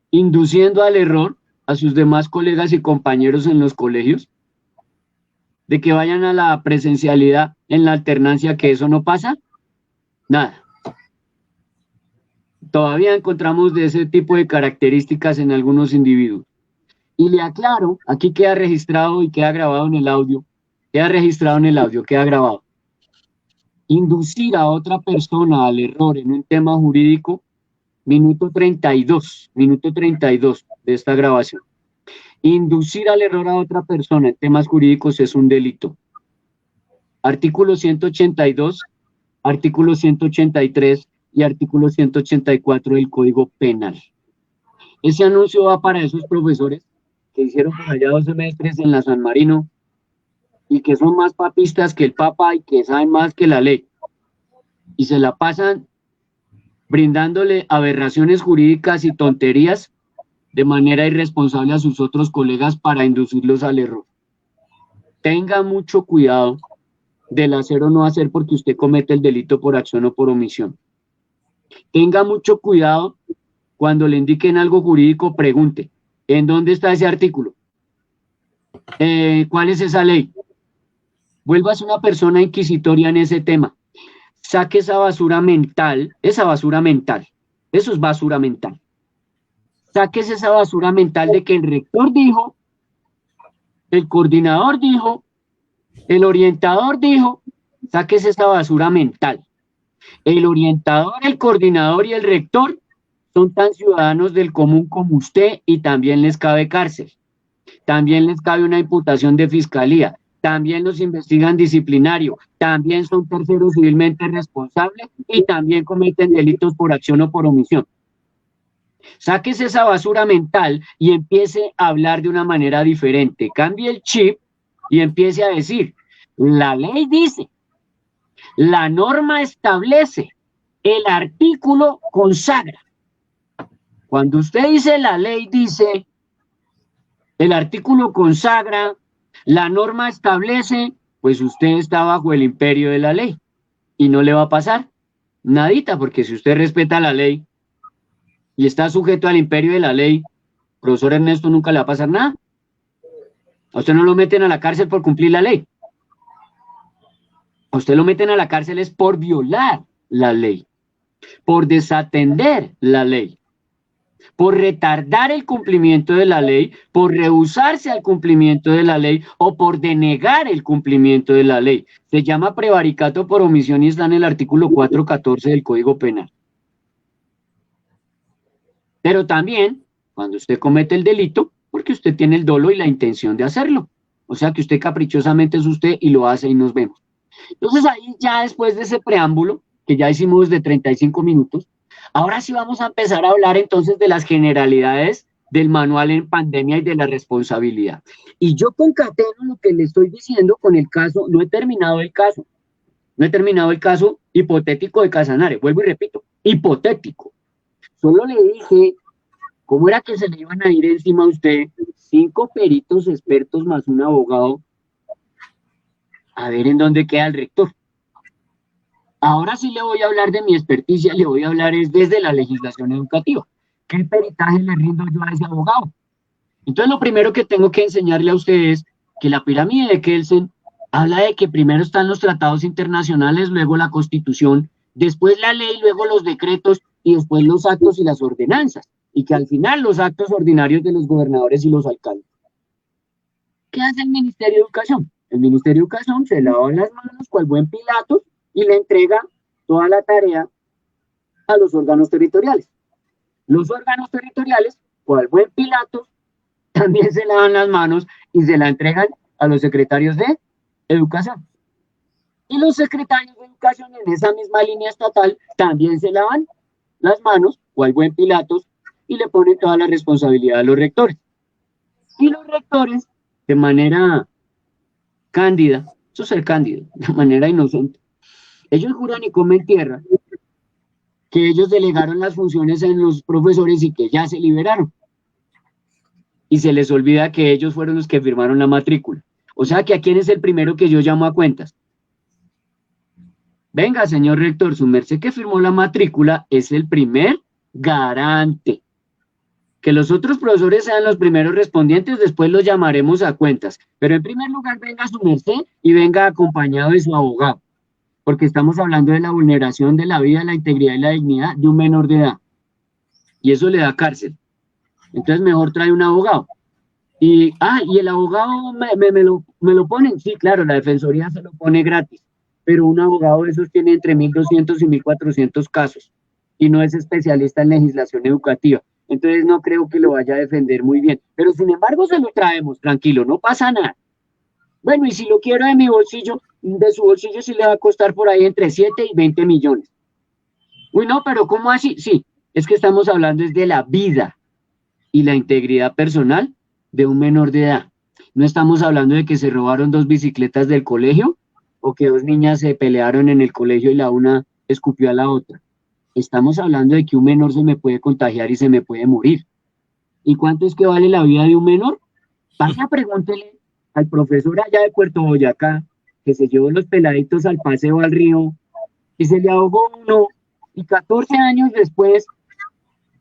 induciendo al error a sus demás colegas y compañeros en los colegios, de que vayan a la presencialidad en la alternancia, que eso no pasa, nada. Todavía encontramos de ese tipo de características en algunos individuos. Y le aclaro, aquí queda registrado y queda grabado en el audio, queda grabado. Inducir a otra persona al error en un tema jurídico, minuto 32 de esta grabación. Inducir al error a otra persona en temas jurídicos es un delito. Artículo 182, artículo 183 y artículo 184 del Código Penal. Ese anuncio va para esos profesores que hicieron por allá 2 semestres en la San Marino y que son más papistas que el Papa y que saben más que la ley. Y se la pasan brindándole aberraciones jurídicas y tonterías de manera irresponsable a sus otros colegas para inducirlos al error. Tenga mucho cuidado del hacer o no hacer, porque usted comete el delito por acción o por omisión. Tenga mucho cuidado cuando le indiquen algo jurídico, pregunte: ¿en dónde está ese artículo? ¿Cuál es esa ley? Vuélvase una persona inquisitoria en ese tema. Saque esa basura mental, eso es basura mental. Sáquese esa basura mental de que el rector dijo, el coordinador dijo, el orientador dijo. Sáquese esa basura mental. El orientador, el coordinador y el rector son tan ciudadanos del común como usted, y también les cabe cárcel. También les cabe una imputación de fiscalía. También los investigan disciplinario. También son terceros civilmente responsables y también cometen delitos por acción o por omisión. Sáquese esa basura mental y empiece a hablar de una manera diferente. Cambie el chip y empiece a decir: la ley dice, la norma establece, el artículo consagra. Cuando usted dice la ley dice, el artículo consagra, la norma establece, pues usted está bajo el imperio de la ley y no le va a pasar nadita, porque si usted respeta la ley y está sujeto al imperio de la ley, profesor Ernesto, nunca le va a pasar nada. A usted no lo meten a la cárcel por cumplir la ley. A usted lo meten a la cárcel es por violar la ley, por desatender la ley. por retardar el cumplimiento de la ley, por rehusarse al cumplimiento de la ley o por denegar el cumplimiento de la ley. Se llama prevaricato por omisión y está en el artículo 414 del Código Penal. Pero también, cuando usted comete el delito, porque usted tiene el dolo y la intención de hacerlo. O sea que usted caprichosamente es usted y lo hace y nos vemos. Entonces ahí ya después de ese preámbulo, que ya hicimos de 35 minutos, ahora sí vamos a empezar a hablar entonces de las generalidades del manual en pandemia y de la responsabilidad. Y yo concateno lo que le estoy diciendo con el caso, no he terminado el caso hipotético de Casanare, vuelvo y repito, hipotético. Solo le dije, ¿cómo era que se le iban a ir encima a usted 5 peritos expertos más un abogado? A ver en dónde queda el rector. Ahora sí le voy a hablar de mi experticia, le voy a hablar es desde la legislación educativa. ¿Qué peritaje le rindo yo a ese abogado? Entonces lo primero que tengo que enseñarle a ustedes es que la pirámide de Kelsen habla de que primero están los tratados internacionales, luego la Constitución, después la ley, luego los decretos y después los actos y las ordenanzas. Y que al final los actos ordinarios de los gobernadores y los alcaldes. ¿Qué hace el Ministerio de Educación? El Ministerio de Educación se lava las manos cual buen Pilatos y le entrega toda la tarea a los órganos territoriales. Los órganos territoriales, cual buen Pilatos, también se lavan las manos y se la entregan a los secretarios de Educación. Y los secretarios de Educación en esa misma línea estatal también se lavan las manos, cual buen Pilatos, y le ponen toda la responsabilidad a los rectores. Y los rectores, de manera cándida, eso es ser cándido, de manera inocente, ellos juran y comen tierra que ellos delegaron las funciones en los profesores y que ya se liberaron. Y se les olvida que ellos fueron los que firmaron la matrícula. O sea que ¿a quién es el primero que yo llamo a cuentas? Venga, señor rector, su merced que firmó la matrícula es el primer garante. Que los otros profesores sean los primeros respondientes, después los llamaremos a cuentas. Pero en primer lugar, venga su merced y venga acompañado de su abogado. Porque estamos hablando de la vulneración de la vida, la integridad y la dignidad de un menor de edad. Y eso le da cárcel. Entonces mejor trae un abogado. Y el abogado me lo ponen. Sí, claro, la defensoría se lo pone gratis. Pero un abogado de esos tiene entre 1.200 y 1.400 casos. Y no es especialista en legislación educativa. Entonces no creo que lo vaya a defender muy bien. Pero sin embargo se lo traemos, tranquilo, no pasa nada. Bueno, y si lo quiero de mi bolsillo, de su bolsillo sí le va a costar por ahí entre 7 y 20 millones. Uy, no, pero ¿cómo así? Sí, es que estamos hablando es de la vida y la integridad personal de un menor de edad. No estamos hablando de que se robaron 2 bicicletas del colegio o que 2 niñas se pelearon en el colegio y la una escupió a la otra. Estamos hablando de que un menor se me puede contagiar y se me puede morir. ¿Y cuánto es que vale la vida de un menor? Vaya, pregúntele al profesor allá de Puerto Boyacá, que se llevó los peladitos al paseo al río, y se le ahogó uno, y 14 años después,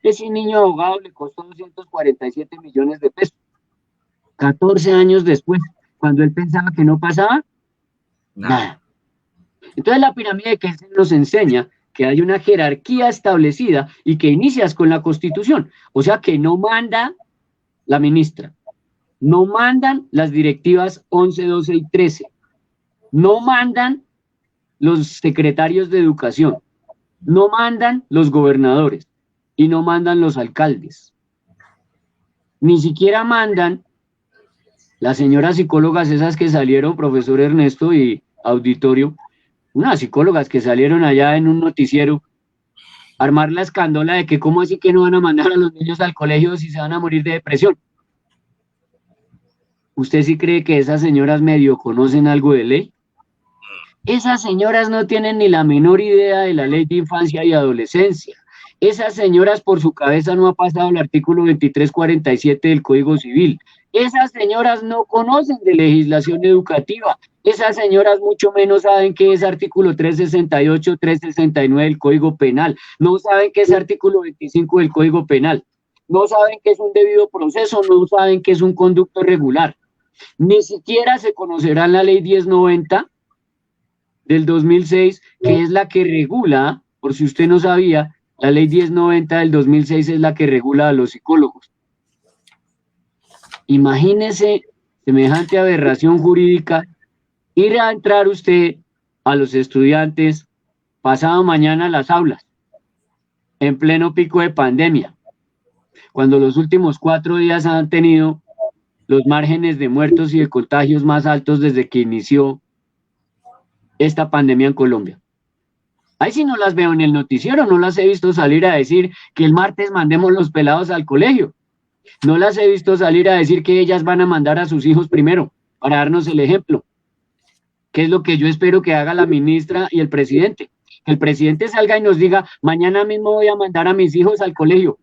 ese niño ahogado le costó 247 millones de pesos. 14 años después, cuando él pensaba que no pasaba, nada. Entonces la pirámide que nos enseña que hay una jerarquía establecida y que inicias con la Constitución. O sea que no manda la ministra, no mandan las directivas 11, 12 y 13, no mandan los secretarios de educación, no mandan los gobernadores y no mandan los alcaldes. Ni siquiera mandan las señoras psicólogas esas que salieron, profesor Ernesto y auditorio, unas psicólogas que salieron allá en un noticiero, armar la escándola de que cómo así que no van a mandar a los niños al colegio si se van a morir de depresión. ¿Usted sí cree que esas señoras medio conocen algo de ley? Esas señoras no tienen ni la menor idea de la ley de infancia y adolescencia. Esas señoras por su cabeza no ha pasado el artículo 2347 del Código Civil. Esas señoras no conocen de legislación educativa. Esas señoras mucho menos saben qué es artículo 368, 369 del Código Penal. No saben qué es artículo 25 del Código Penal. No saben qué es un debido proceso, no saben qué es un conducto regular. Ni siquiera se conocerá la ley 1090 del 2006, que es la que regula, por si usted no sabía, La ley 1090 del 2006 es la que regula a los psicólogos. Imagínese semejante aberración jurídica, ir a entrar usted a los estudiantes pasado mañana a las aulas, en pleno pico de pandemia, cuando los últimos 4 días han tenido los márgenes de muertos y de contagios más altos desde que inició esta pandemia en Colombia. Ahí sí no las veo en el noticiero, no las he visto salir a decir que el martes mandemos los pelados al colegio. No las he visto salir a decir que ellas van a mandar a sus hijos primero, para darnos el ejemplo. ¿Qué es lo que yo espero que haga la ministra y el presidente? Que el presidente salga y nos diga, mañana mismo voy a mandar a mis hijos al colegio.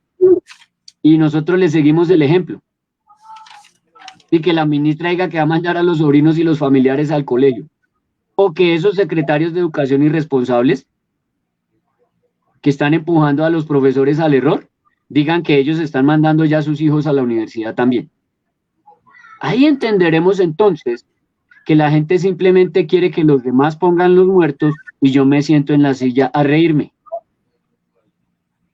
Y nosotros le seguimos el ejemplo. Y que la ministra diga que va a mandar a los sobrinos y los familiares al colegio. O que esos secretarios de educación irresponsables que están empujando a los profesores al error, digan que ellos están mandando ya a sus hijos a la universidad también. Ahí entenderemos entonces que la gente simplemente quiere que los demás pongan los muertos y yo me siento en la silla a reírme.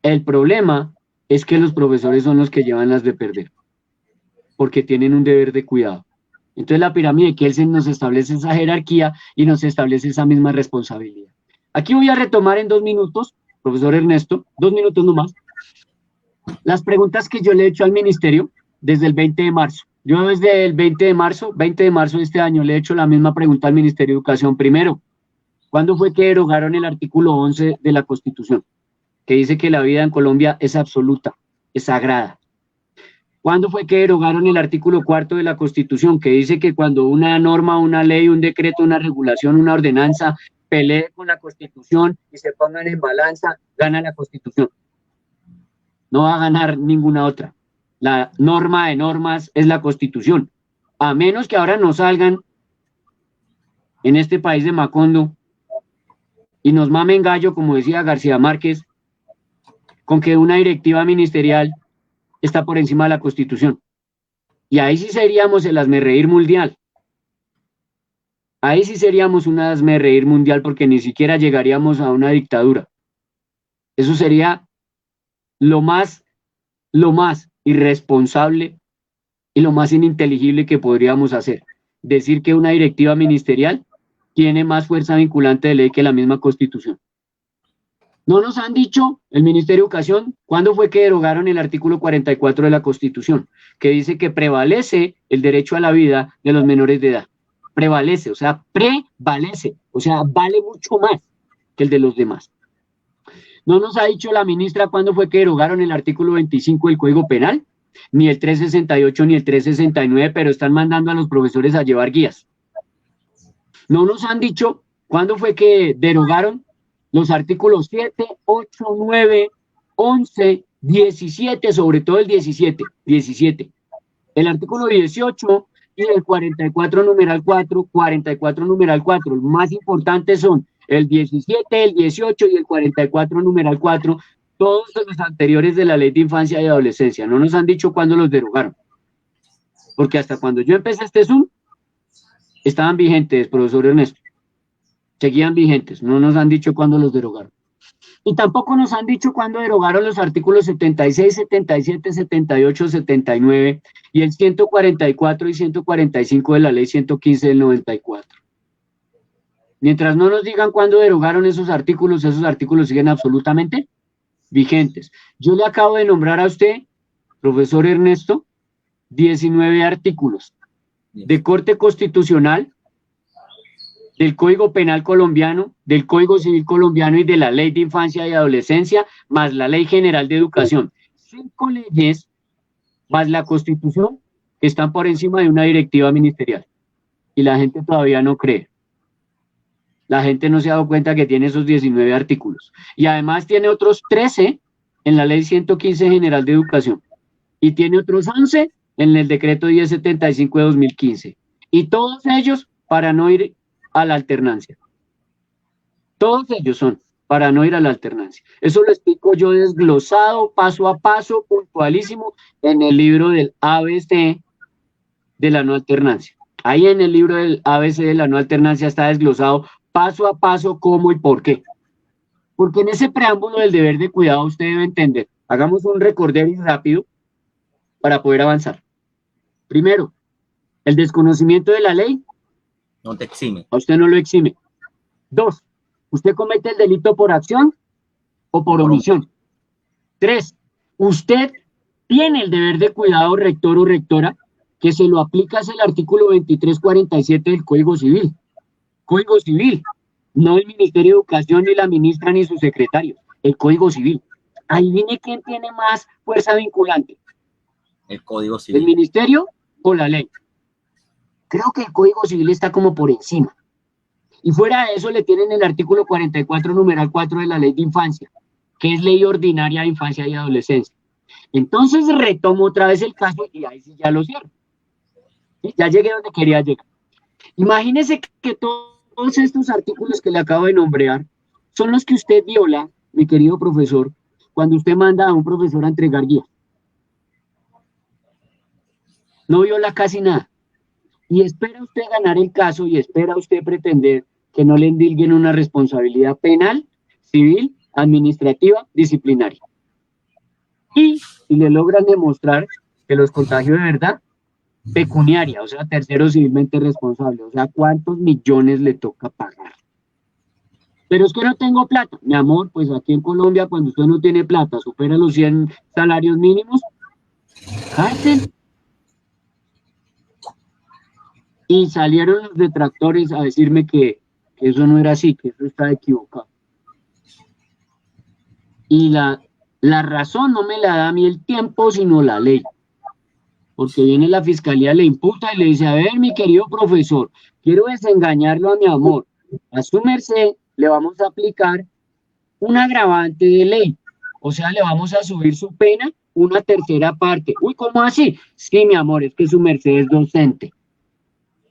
El problema es que los profesores son los que llevan las de perder, porque tienen un deber de cuidado. Entonces la pirámide de Kelsen nos establece esa jerarquía y nos establece esa misma responsabilidad. Aquí voy a retomar en 2 minutos, profesor Ernesto, 2 minutos nomás, las preguntas que yo le he hecho al ministerio desde el 20 de marzo. Yo desde el 20 de marzo de este año, le he hecho la misma pregunta al Ministerio de Educación. Primero, ¿cuándo fue que derogaron el artículo 11 de la Constitución? Que dice que la vida en Colombia es absoluta, es sagrada. ¿Cuándo fue que derogaron el artículo 4 de la Constitución? Que dice que cuando una norma, una ley, un decreto, una regulación, una ordenanza pelee con la Constitución y se pongan en balanza, gana la Constitución. No va a ganar ninguna otra. La norma de normas es la Constitución. A menos que ahora nos salgan en este país de Macondo y nos mamen gallo, como decía García Márquez, con que una directiva ministerial está por encima de la Constitución. Y ahí sí seríamos el hazmerreír mundial. Ahí sí seríamos un hazmerreír mundial porque ni siquiera llegaríamos a una dictadura. Eso sería lo más irresponsable y lo más ininteligible que podríamos hacer. Decir que una directiva ministerial tiene más fuerza vinculante de ley que la misma Constitución. No nos han dicho, el Ministerio de Educación, cuándo fue que derogaron el artículo 44 de la Constitución, que dice que prevalece el derecho a la vida de los menores de edad. Prevalece, o sea, prevalece, o sea, vale mucho más que el de los demás. No nos ha dicho la ministra cuándo fue que derogaron el artículo 25 del Código Penal, ni el 368 ni el 369, pero están mandando a los profesores a llevar guías. No nos han dicho cuándo fue que derogaron los artículos 7, 8, 9, 11, 17, sobre todo el 17. El artículo 18 y el 44 numeral 4, 44 numeral 4. Los más importantes son el 17, el 18 y el 44 numeral 4, todos los anteriores de la Ley de Infancia y Adolescencia. No nos han dicho cuándo los derogaron. Porque hasta cuando yo empecé este Zoom, estaban vigentes, profesor Ernesto. Seguían vigentes, no nos han dicho cuándo los derogaron. Y tampoco nos han dicho cuándo derogaron los artículos 76, 77, 78, 79 y el 144 y 145 de la Ley 115 del 94. Mientras no nos digan cuándo derogaron esos artículos siguen absolutamente vigentes. Yo le acabo de nombrar a usted, profesor Ernesto, 19 artículos de corte constitucional, del Código Penal colombiano, del Código Civil colombiano y de la Ley de Infancia y Adolescencia, más la Ley General de Educación. 5 leyes más la Constitución que están por encima de una directiva ministerial. Y la gente todavía no cree. La gente no se ha dado cuenta que tiene esos 19 artículos. Y además tiene otros 13 en la Ley 115 General de Educación. Y tiene otros 11 en el Decreto 1075 de 2015. Y todos ellos para no ir a la alternancia. Todos ellos son para no ir a la alternancia. Eso lo explico yo desglosado, paso a paso, puntualísimo, en el libro del ABC de la no alternancia. Ahí en el libro del ABC de la no alternancia está desglosado paso a paso cómo y por qué. Porque en ese preámbulo del deber de cuidado usted debe entender. Hagamos un recorderis rápido para poder avanzar. Primero, el desconocimiento de la ley no te exime. A usted no lo exime. 2, usted comete el delito por acción o por omisión. 3, usted tiene el deber de cuidado, rector o rectora, que se lo aplica es el artículo 2347 del Código Civil. Código Civil, no el Ministerio de Educación, ni la ministra, ni su secretario. El Código Civil. Ahí viene quién tiene más fuerza vinculante. El Código Civil. ¿El Ministerio o la ley? Creo que el Código Civil está como por encima. Y fuera de eso le tienen el artículo 44, numeral 4 de la Ley de Infancia, que es Ley Ordinaria de Infancia y Adolescencia. Entonces retomo otra vez el caso y ahí sí ya lo cierro. ¿Sí? Ya llegué donde quería llegar. Imagínese que todos estos artículos que le acabo de nombrar son los que usted viola, mi querido profesor, cuando usted manda a un profesor a entregar guía. No viola casi nada. Y espera usted ganar el caso y espera usted pretender que no le endilguen una responsabilidad penal, civil, administrativa, disciplinaria. Y si le logran demostrar que los contagió de verdad, pecuniaria, o sea, tercero civilmente responsable, o sea, ¿cuántos millones le toca pagar? Pero es que no tengo plata. Mi amor, pues aquí en Colombia, cuando usted no tiene plata, supera los 100 salarios mínimos, cárcel. Y salieron los detractores a decirme que eso no era así, que eso está equivocado. Y la razón no me la da a mí el tiempo, sino la ley. Porque viene la fiscalía, le imputa y le dice, a ver, mi querido profesor, quiero desengañarlo a mi amor. A su merced le vamos a aplicar un agravante de ley. O sea, le vamos a subir su pena una tercera parte. Uy, ¿cómo así? Sí, mi amor, es que su merced es docente.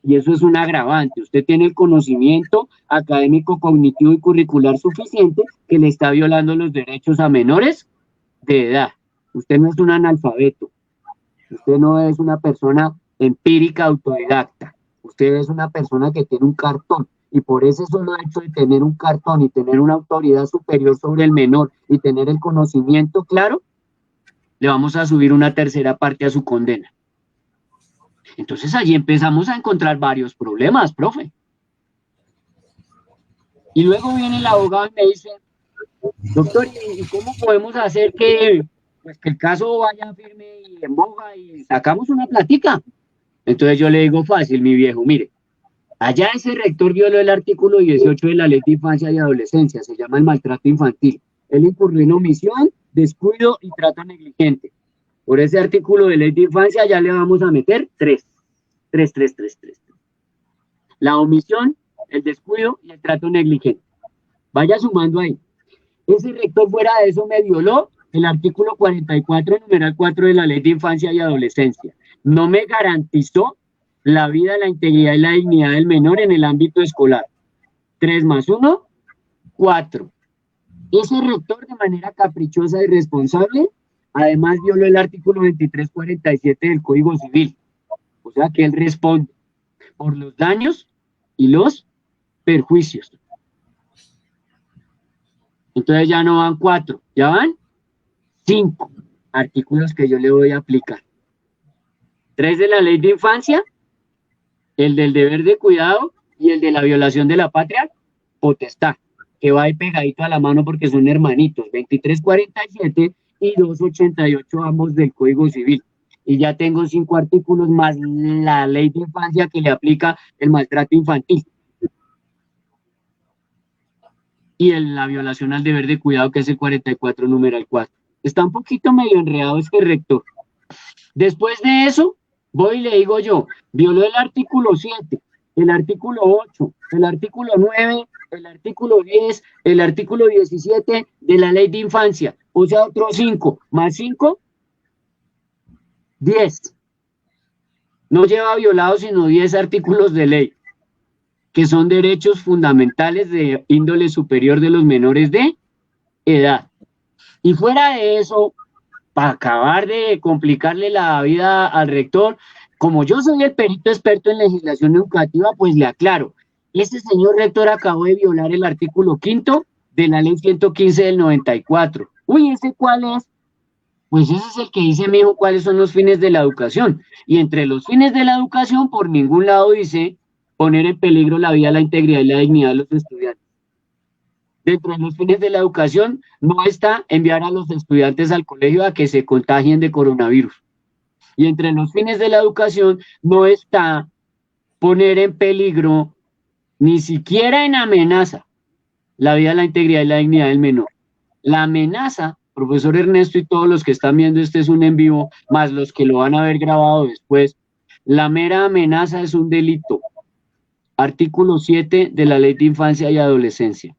Y eso es un agravante. Usted tiene el conocimiento académico, cognitivo y curricular suficiente que le está violando los derechos a menores de edad. Usted no es un analfabeto. Usted no es una persona empírica, autodidacta. Usted es una persona que tiene un cartón. Y por ese solo hecho de tener un cartón y tener una autoridad superior sobre el menor y tener el conocimiento claro, le vamos a subir una tercera parte a su condena. Entonces allí empezamos a encontrar varios problemas, profe. Y luego viene el abogado y me dice, doctor, ¿y cómo podemos hacer que el caso vaya firme y en boga y sacamos una platica? Entonces yo le digo fácil, mi viejo, mire, allá ese rector violó el artículo 18 de la Ley de Infancia y Adolescencia, se llama el maltrato infantil. Él incurrió en omisión, descuido y trato negligente. Por ese artículo de Ley de Infancia ya le vamos a meter 3. La omisión, el descuido y el trato negligente. Vaya sumando ahí. Ese rector fuera de eso me violó el artículo 44, numeral 4 de la Ley de Infancia y Adolescencia. No me garantizó la vida, la integridad y la dignidad del menor en el ámbito escolar. 3 más 1, 4. Ese rector de manera caprichosa y irresponsable, además violó el artículo 2347 del Código Civil. O sea que él responde por los daños y los perjuicios. Entonces ya no van 4, ya van 5 artículos que yo le voy a aplicar. 3 de la Ley de Infancia, el del deber de cuidado y el de la violación de la patria potestad, que va ahí pegadito a la mano porque son hermanitos, 2347 y 288 ambos del Código Civil. Y ya tengo 5 artículos más la Ley de Infancia que le aplica el maltrato infantil. Y la violación al deber de cuidado, que es el 44, numeral 4. Está un poquito medio enredado este rector. Después de eso, voy y le digo yo, violó el artículo 7, el artículo 8, el artículo 9, el artículo 10, el artículo 17 de la Ley de Infancia. O sea, otros 5, más 5, 10. No lleva violados sino 10 artículos de ley, que son derechos fundamentales de índole superior de los menores de edad. Y fuera de eso, para acabar de complicarle la vida al rector, como yo soy el perito experto en legislación educativa, pues le aclaro, este señor rector acabó de violar el artículo 5 de la ley 115 del 94. Uy, ¿ese cuál es? Pues ese es el que dice, mijo, cuáles son los fines de la educación. Y entre los fines de la educación, por ningún lado dice poner en peligro la vida, la integridad y la dignidad de los estudiantes. Dentro de los fines de la educación no está enviar a los estudiantes al colegio a que se contagien de coronavirus. Y entre los fines de la educación no está poner en peligro, ni siquiera en amenaza, la vida, la integridad y la dignidad del menor. La amenaza, profesor Ernesto y todos los que están viendo este es un en vivo, más los que lo van a ver grabado después, la mera amenaza es un delito. Artículo 7 de la Ley de Infancia y Adolescencia.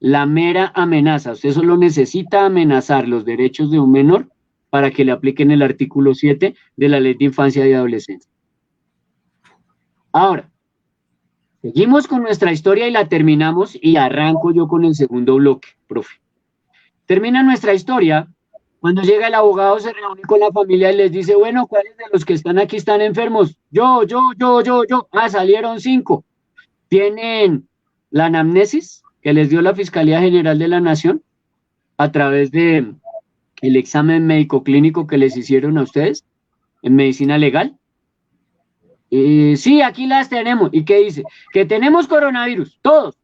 La mera amenaza, usted solo necesita amenazar los derechos de un menor para que le apliquen el artículo 7 de la Ley de Infancia y Adolescencia. Ahora, seguimos con nuestra historia y la terminamos y arranco yo con el segundo bloque, profe. Termina nuestra historia, cuando llega el abogado se reúne con la familia y les dice, bueno, ¿cuáles de los que están aquí están enfermos? Yo. Ah, salieron 5. ¿Tienen la anamnesis que les dio la Fiscalía General de la Nación a través de el examen médico clínico que les hicieron a ustedes en medicina legal? Sí, aquí las tenemos. ¿Y qué dice? Que tenemos coronavirus, todos.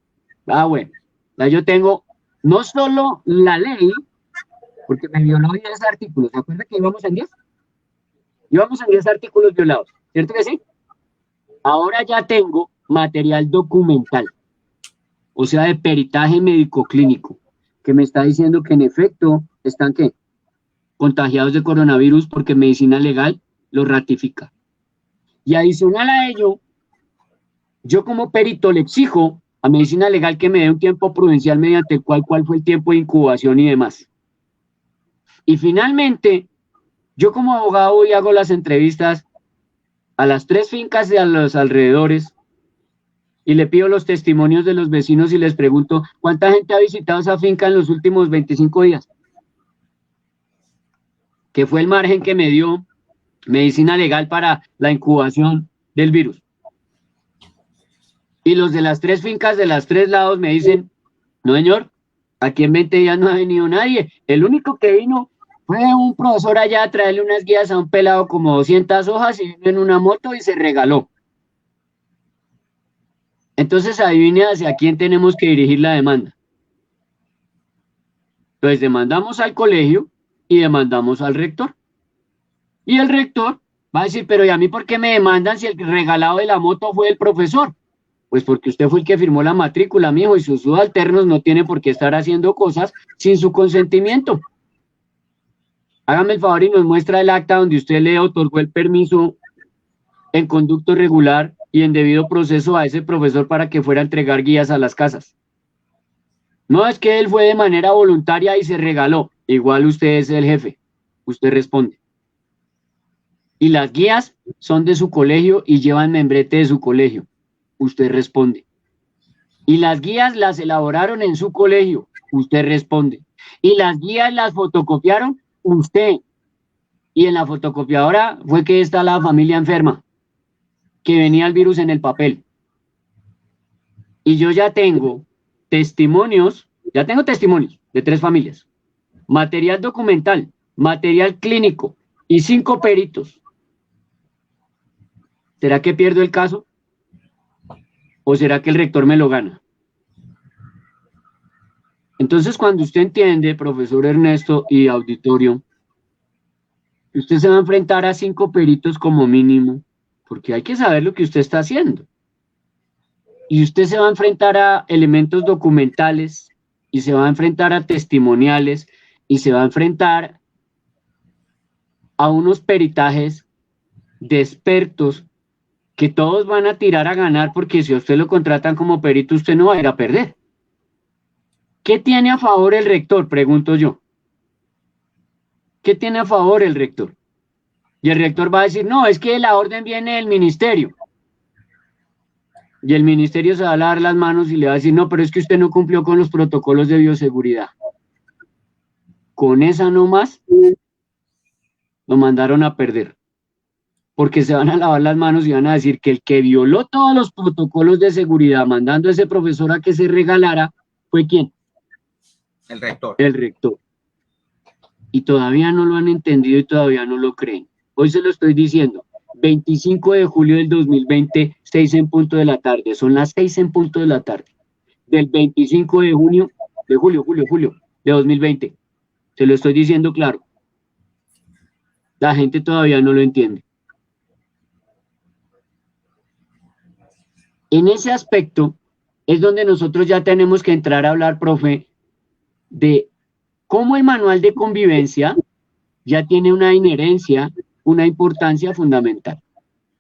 Ah, bueno, ya yo tengo no solo la ley, porque me violó 10 artículos. ¿Se acuerda que íbamos en 10? Íbamos en 10 artículos violados, ¿cierto que sí? Ahora ya tengo material documental, o sea, de peritaje médico-clínico, que me está diciendo que en efecto están, ¿qué? Contagiados de coronavirus porque medicina legal lo ratifica. Y adicional a ello, yo como perito le exijo a medicina legal que me dé un tiempo prudencial mediante el cuál fue el tiempo de incubación y demás. Y finalmente, yo como abogado voy y hago las entrevistas a las 3 fincas y a los alrededores y le pido los testimonios de los vecinos y les pregunto, ¿cuánta gente ha visitado esa finca en los últimos 25 días? ¿Qué fue el margen que me dio medicina legal para la incubación del virus? Y los de las 3 fincas de las 3 lados me dicen, no señor, aquí en 20 días no ha venido nadie, el único que vino fue un profesor allá a traerle unas guías a un pelado como 200 hojas y vino en una moto y se regaló. Entonces adivine hacia quién tenemos que dirigir la demanda. Entonces demandamos al colegio y demandamos al rector. Y el rector va a decir, pero ¿y a mí por qué me demandan si el regalado de la moto fue el profesor? Pues porque usted fue el que firmó la matrícula, mijo, y sus subalternos no tienen por qué estar haciendo cosas sin su consentimiento. Hágame el favor y nos muestra el acta donde usted le otorgó el permiso en conducto regular y en debido proceso a ese profesor para que fuera a entregar guías a las casas. No es que él fue de manera voluntaria y se regaló. Igual usted es el jefe. Usted responde. Y las guías son de su colegio y llevan membrete de su colegio. Usted responde. Y las guías las elaboraron en su colegio. Usted responde. Y las guías las fotocopiaron usted. Y en la fotocopiadora fue que está la familia enferma, que venía el virus en el papel. Y yo ya tengo testimonios de 3 familias. Material documental, material clínico y 5 peritos. ¿Será que pierdo el caso? ¿O será que el rector me lo gana? Entonces, cuando usted entiende, profesor Ernesto y auditorio, usted se va a enfrentar a 5 peritos como mínimo, porque hay que saber lo que usted está haciendo. Y usted se va a enfrentar a elementos documentales, y se va a enfrentar a testimoniales, y se va a enfrentar a unos peritajes de expertos que todos van a tirar a ganar, porque si a usted lo contratan como perito, usted no va a ir a perder. ¿Qué tiene a favor el rector? Pregunto yo. ¿Qué tiene a favor el rector? Y el rector va a decir, no, es que la orden viene del ministerio. Y el ministerio se va a lavar las manos y le va a decir, no, pero es que usted no cumplió con los protocolos de bioseguridad. Con esa nomás lo mandaron a perder. Porque se van a lavar las manos y van a decir que el que violó todos los protocolos de seguridad mandando a ese profesor a que se regalara, ¿fue quién? El rector. El rector. Y todavía no lo han entendido y todavía no lo creen. Hoy se lo estoy diciendo. 25 de julio del 2020, 6 en punto de la tarde. Son las 6 en punto de la tarde. Del 25 de julio de 2020. Se lo estoy diciendo claro. La gente todavía no lo entiende. En ese aspecto es donde nosotros ya tenemos que entrar a hablar, profe, de cómo el manual de convivencia ya tiene una inherencia, una importancia fundamental.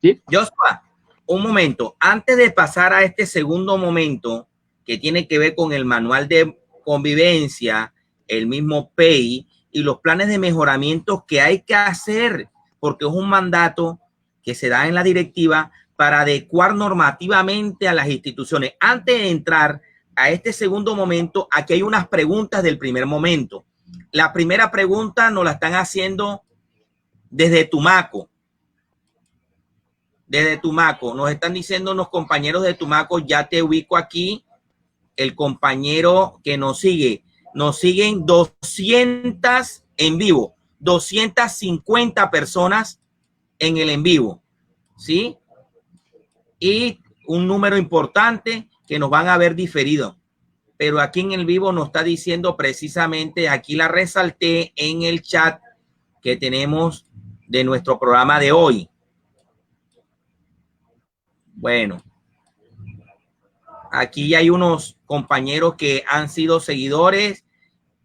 ¿Sí? Joshua, un momento, antes de pasar a este segundo momento que tiene que ver con el manual de convivencia, el mismo PEI y los planes de mejoramiento que hay que hacer, porque es un mandato que se da en la directiva para adecuar normativamente a las instituciones. Antes de entrar a este segundo momento, aquí hay unas preguntas del primer momento. La primera pregunta nos la están haciendo desde Tumaco. Desde Tumaco. Nos están diciendo unos compañeros de Tumaco, ya te ubico aquí, el compañero que nos sigue. Nos siguen 200 en vivo, 250 personas en el en vivo, ¿sí? Y un número importante que nos van a ver diferido. Pero aquí en el vivo nos está diciendo precisamente, aquí la resalté en el chat que tenemos de nuestro programa de hoy. Bueno, aquí hay unos compañeros que han sido seguidores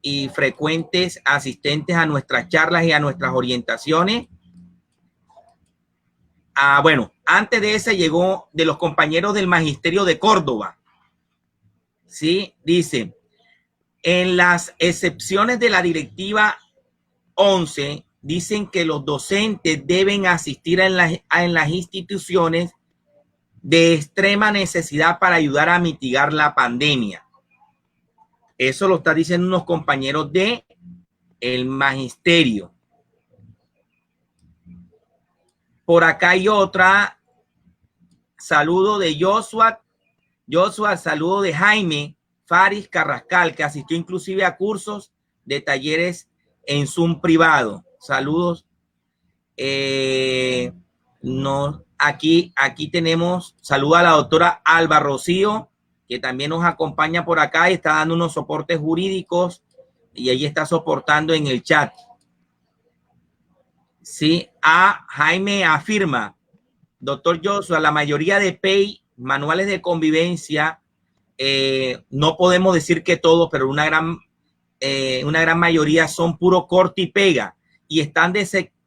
y frecuentes asistentes a nuestras charlas y a nuestras orientaciones. Bueno, antes de ese llegó de los compañeros del Magisterio de Córdoba. Sí, dice, en las excepciones de la directiva 11, dicen que los docentes deben asistir en las instituciones de extrema necesidad para ayudar a mitigar la pandemia. Eso lo está diciendo unos compañeros de el magisterio. Por acá hay otra. Saludo de Joshua. Joshua, saludo de Jaime Faris Carrascal, que asistió inclusive a cursos de talleres en Zoom privado. Saludos. Aquí tenemos, saluda a la doctora Alba Rocío, que también nos acompaña por acá y está dando unos soportes jurídicos y ella está soportando en el chat. Sí, Jaime afirma, doctor Joshua, la mayoría de PEI, manuales de convivencia, no podemos decir que todos, pero una gran mayoría son puro corte y pega y están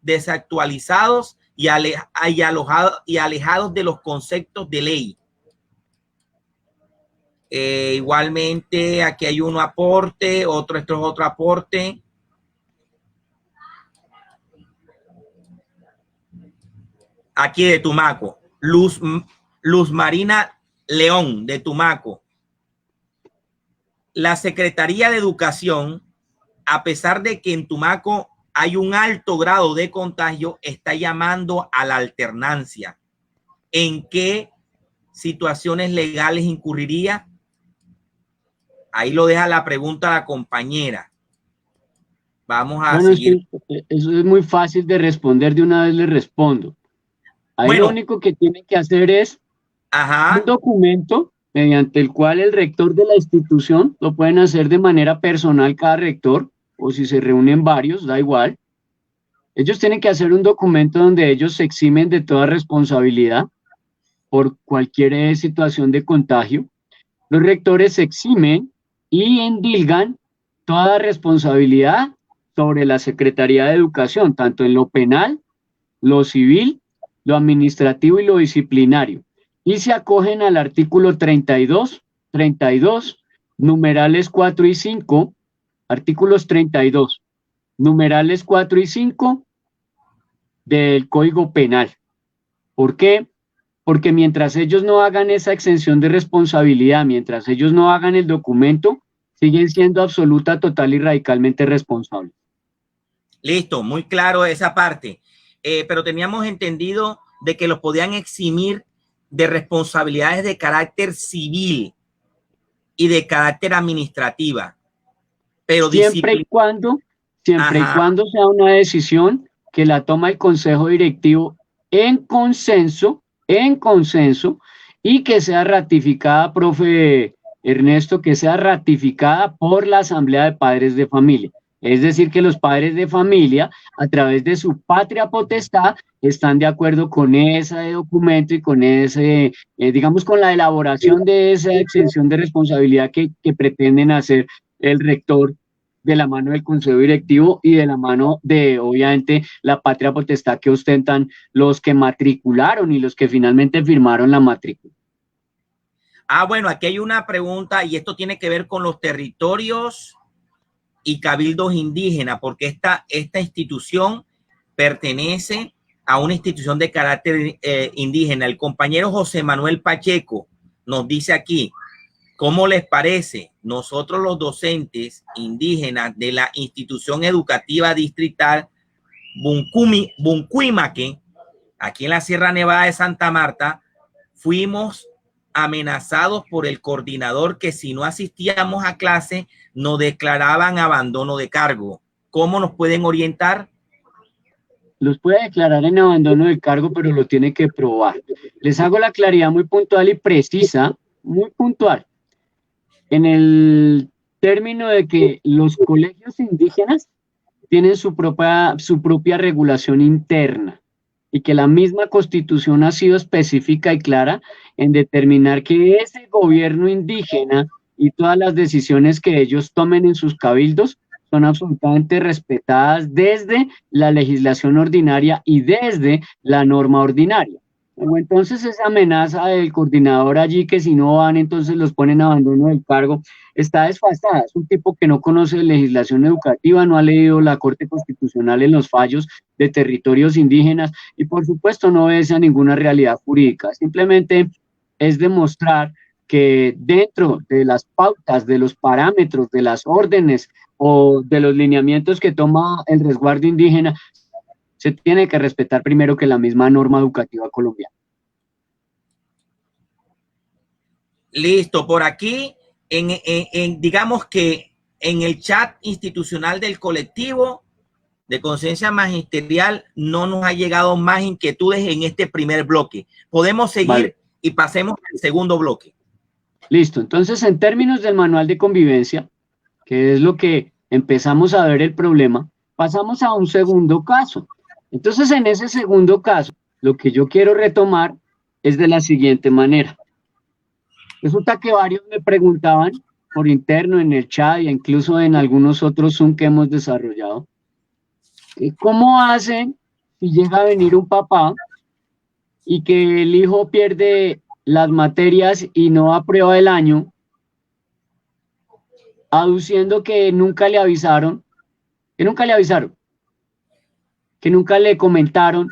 desactualizados y alejados de los conceptos de ley. Igualmente, aquí hay un aporte, esto es otro aporte. Aquí de Tumaco, Luz Marina León de Tumaco. La Secretaría de Educación, a pesar de que en Tumaco hay un alto grado de contagio, está llamando a la alternancia. ¿En qué situaciones legales incurriría? Ahí lo deja la pregunta la compañera. Vamos a seguir. Eso es muy fácil de responder, de una vez le respondo. Ahí lo único que tiene que hacer es un documento mediante el cual el rector de la institución, lo pueden hacer de manera personal cada rector, o si se reúnen varios, da igual. Ellos tienen que hacer un documento donde ellos se eximen de toda responsabilidad por cualquier situación de contagio. Los rectores se eximen y endilgan toda responsabilidad sobre la Secretaría de Educación, tanto en lo penal, lo civil, lo administrativo y lo disciplinario. Y se acogen al artículo 32, numerales 4 y 5, artículos 32, numerales 4 y 5 del Código Penal. ¿Por qué? Porque mientras ellos no hagan esa exención de responsabilidad, mientras ellos no hagan el documento, siguen siendo absoluta, total y radicalmente responsables. Listo, muy claro esa parte. Pero teníamos entendido de que los podían eximir de responsabilidades de carácter civil y de carácter administrativa. pero siempre y cuando sea una decisión que la toma el Consejo Directivo en consenso, y que sea ratificada, profe Ernesto, que sea ratificada por la Asamblea de Padres de Familia. Es decir, que los padres de familia, a través de su patria potestad, están de acuerdo con ese documento y con ese, digamos, con la elaboración de esa exención de responsabilidad que pretenden hacer el rector, de la mano del Consejo Directivo y de la mano de, obviamente, la patria potestad que ostentan los que matricularon y los que finalmente firmaron la matrícula. Bueno, aquí hay una pregunta y esto tiene que ver con los territorios y cabildos indígenas, porque esta institución pertenece a una institución de carácter indígena. El compañero José Manuel Pacheco nos dice aquí, ¿cómo les parece? Nosotros los docentes indígenas de la institución educativa distrital Buncuimaque, aquí en la Sierra Nevada de Santa Marta, fuimos amenazados por el coordinador que si no asistíamos a clase nos declaraban abandono de cargo. ¿Cómo nos pueden orientar? Los puede declarar en abandono de cargo, pero lo tiene que probar. Les hago la claridad muy puntual y precisa, muy puntual, en el término de que los colegios indígenas tienen su propia regulación interna y que la misma Constitución ha sido específica y clara en determinar que ese gobierno indígena y todas las decisiones que ellos tomen en sus cabildos son absolutamente respetadas desde la legislación ordinaria y desde la norma ordinaria. Entonces esa amenaza del coordinador allí que si no van entonces los ponen a abandono del cargo está desfasada. Es un tipo que no conoce legislación educativa, no ha leído la Corte Constitucional en los fallos de territorios indígenas y por supuesto no obedece a ninguna realidad jurídica. Simplemente es demostrar que dentro de las pautas, de los parámetros, de las órdenes o de los lineamientos que toma el resguardo indígena, se tiene que respetar primero que la misma norma educativa colombiana. Listo, por aquí, digamos que en el chat institucional del colectivo de conciencia magisterial no nos ha llegado más inquietudes en este primer bloque. Podemos seguir y pasemos al segundo bloque. Listo, entonces en términos del manual de convivencia, que es lo que empezamos a ver el problema, pasamos a un segundo caso. Entonces, en ese segundo caso, lo que yo quiero retomar es de la siguiente manera. Resulta que varios me preguntaban por interno en el chat e incluso en algunos otros Zoom que hemos desarrollado, ¿cómo hacen si llega a venir un papá y que el hijo pierde las materias y no aprueba el año, aduciendo que nunca le avisaron, que nunca le comentaron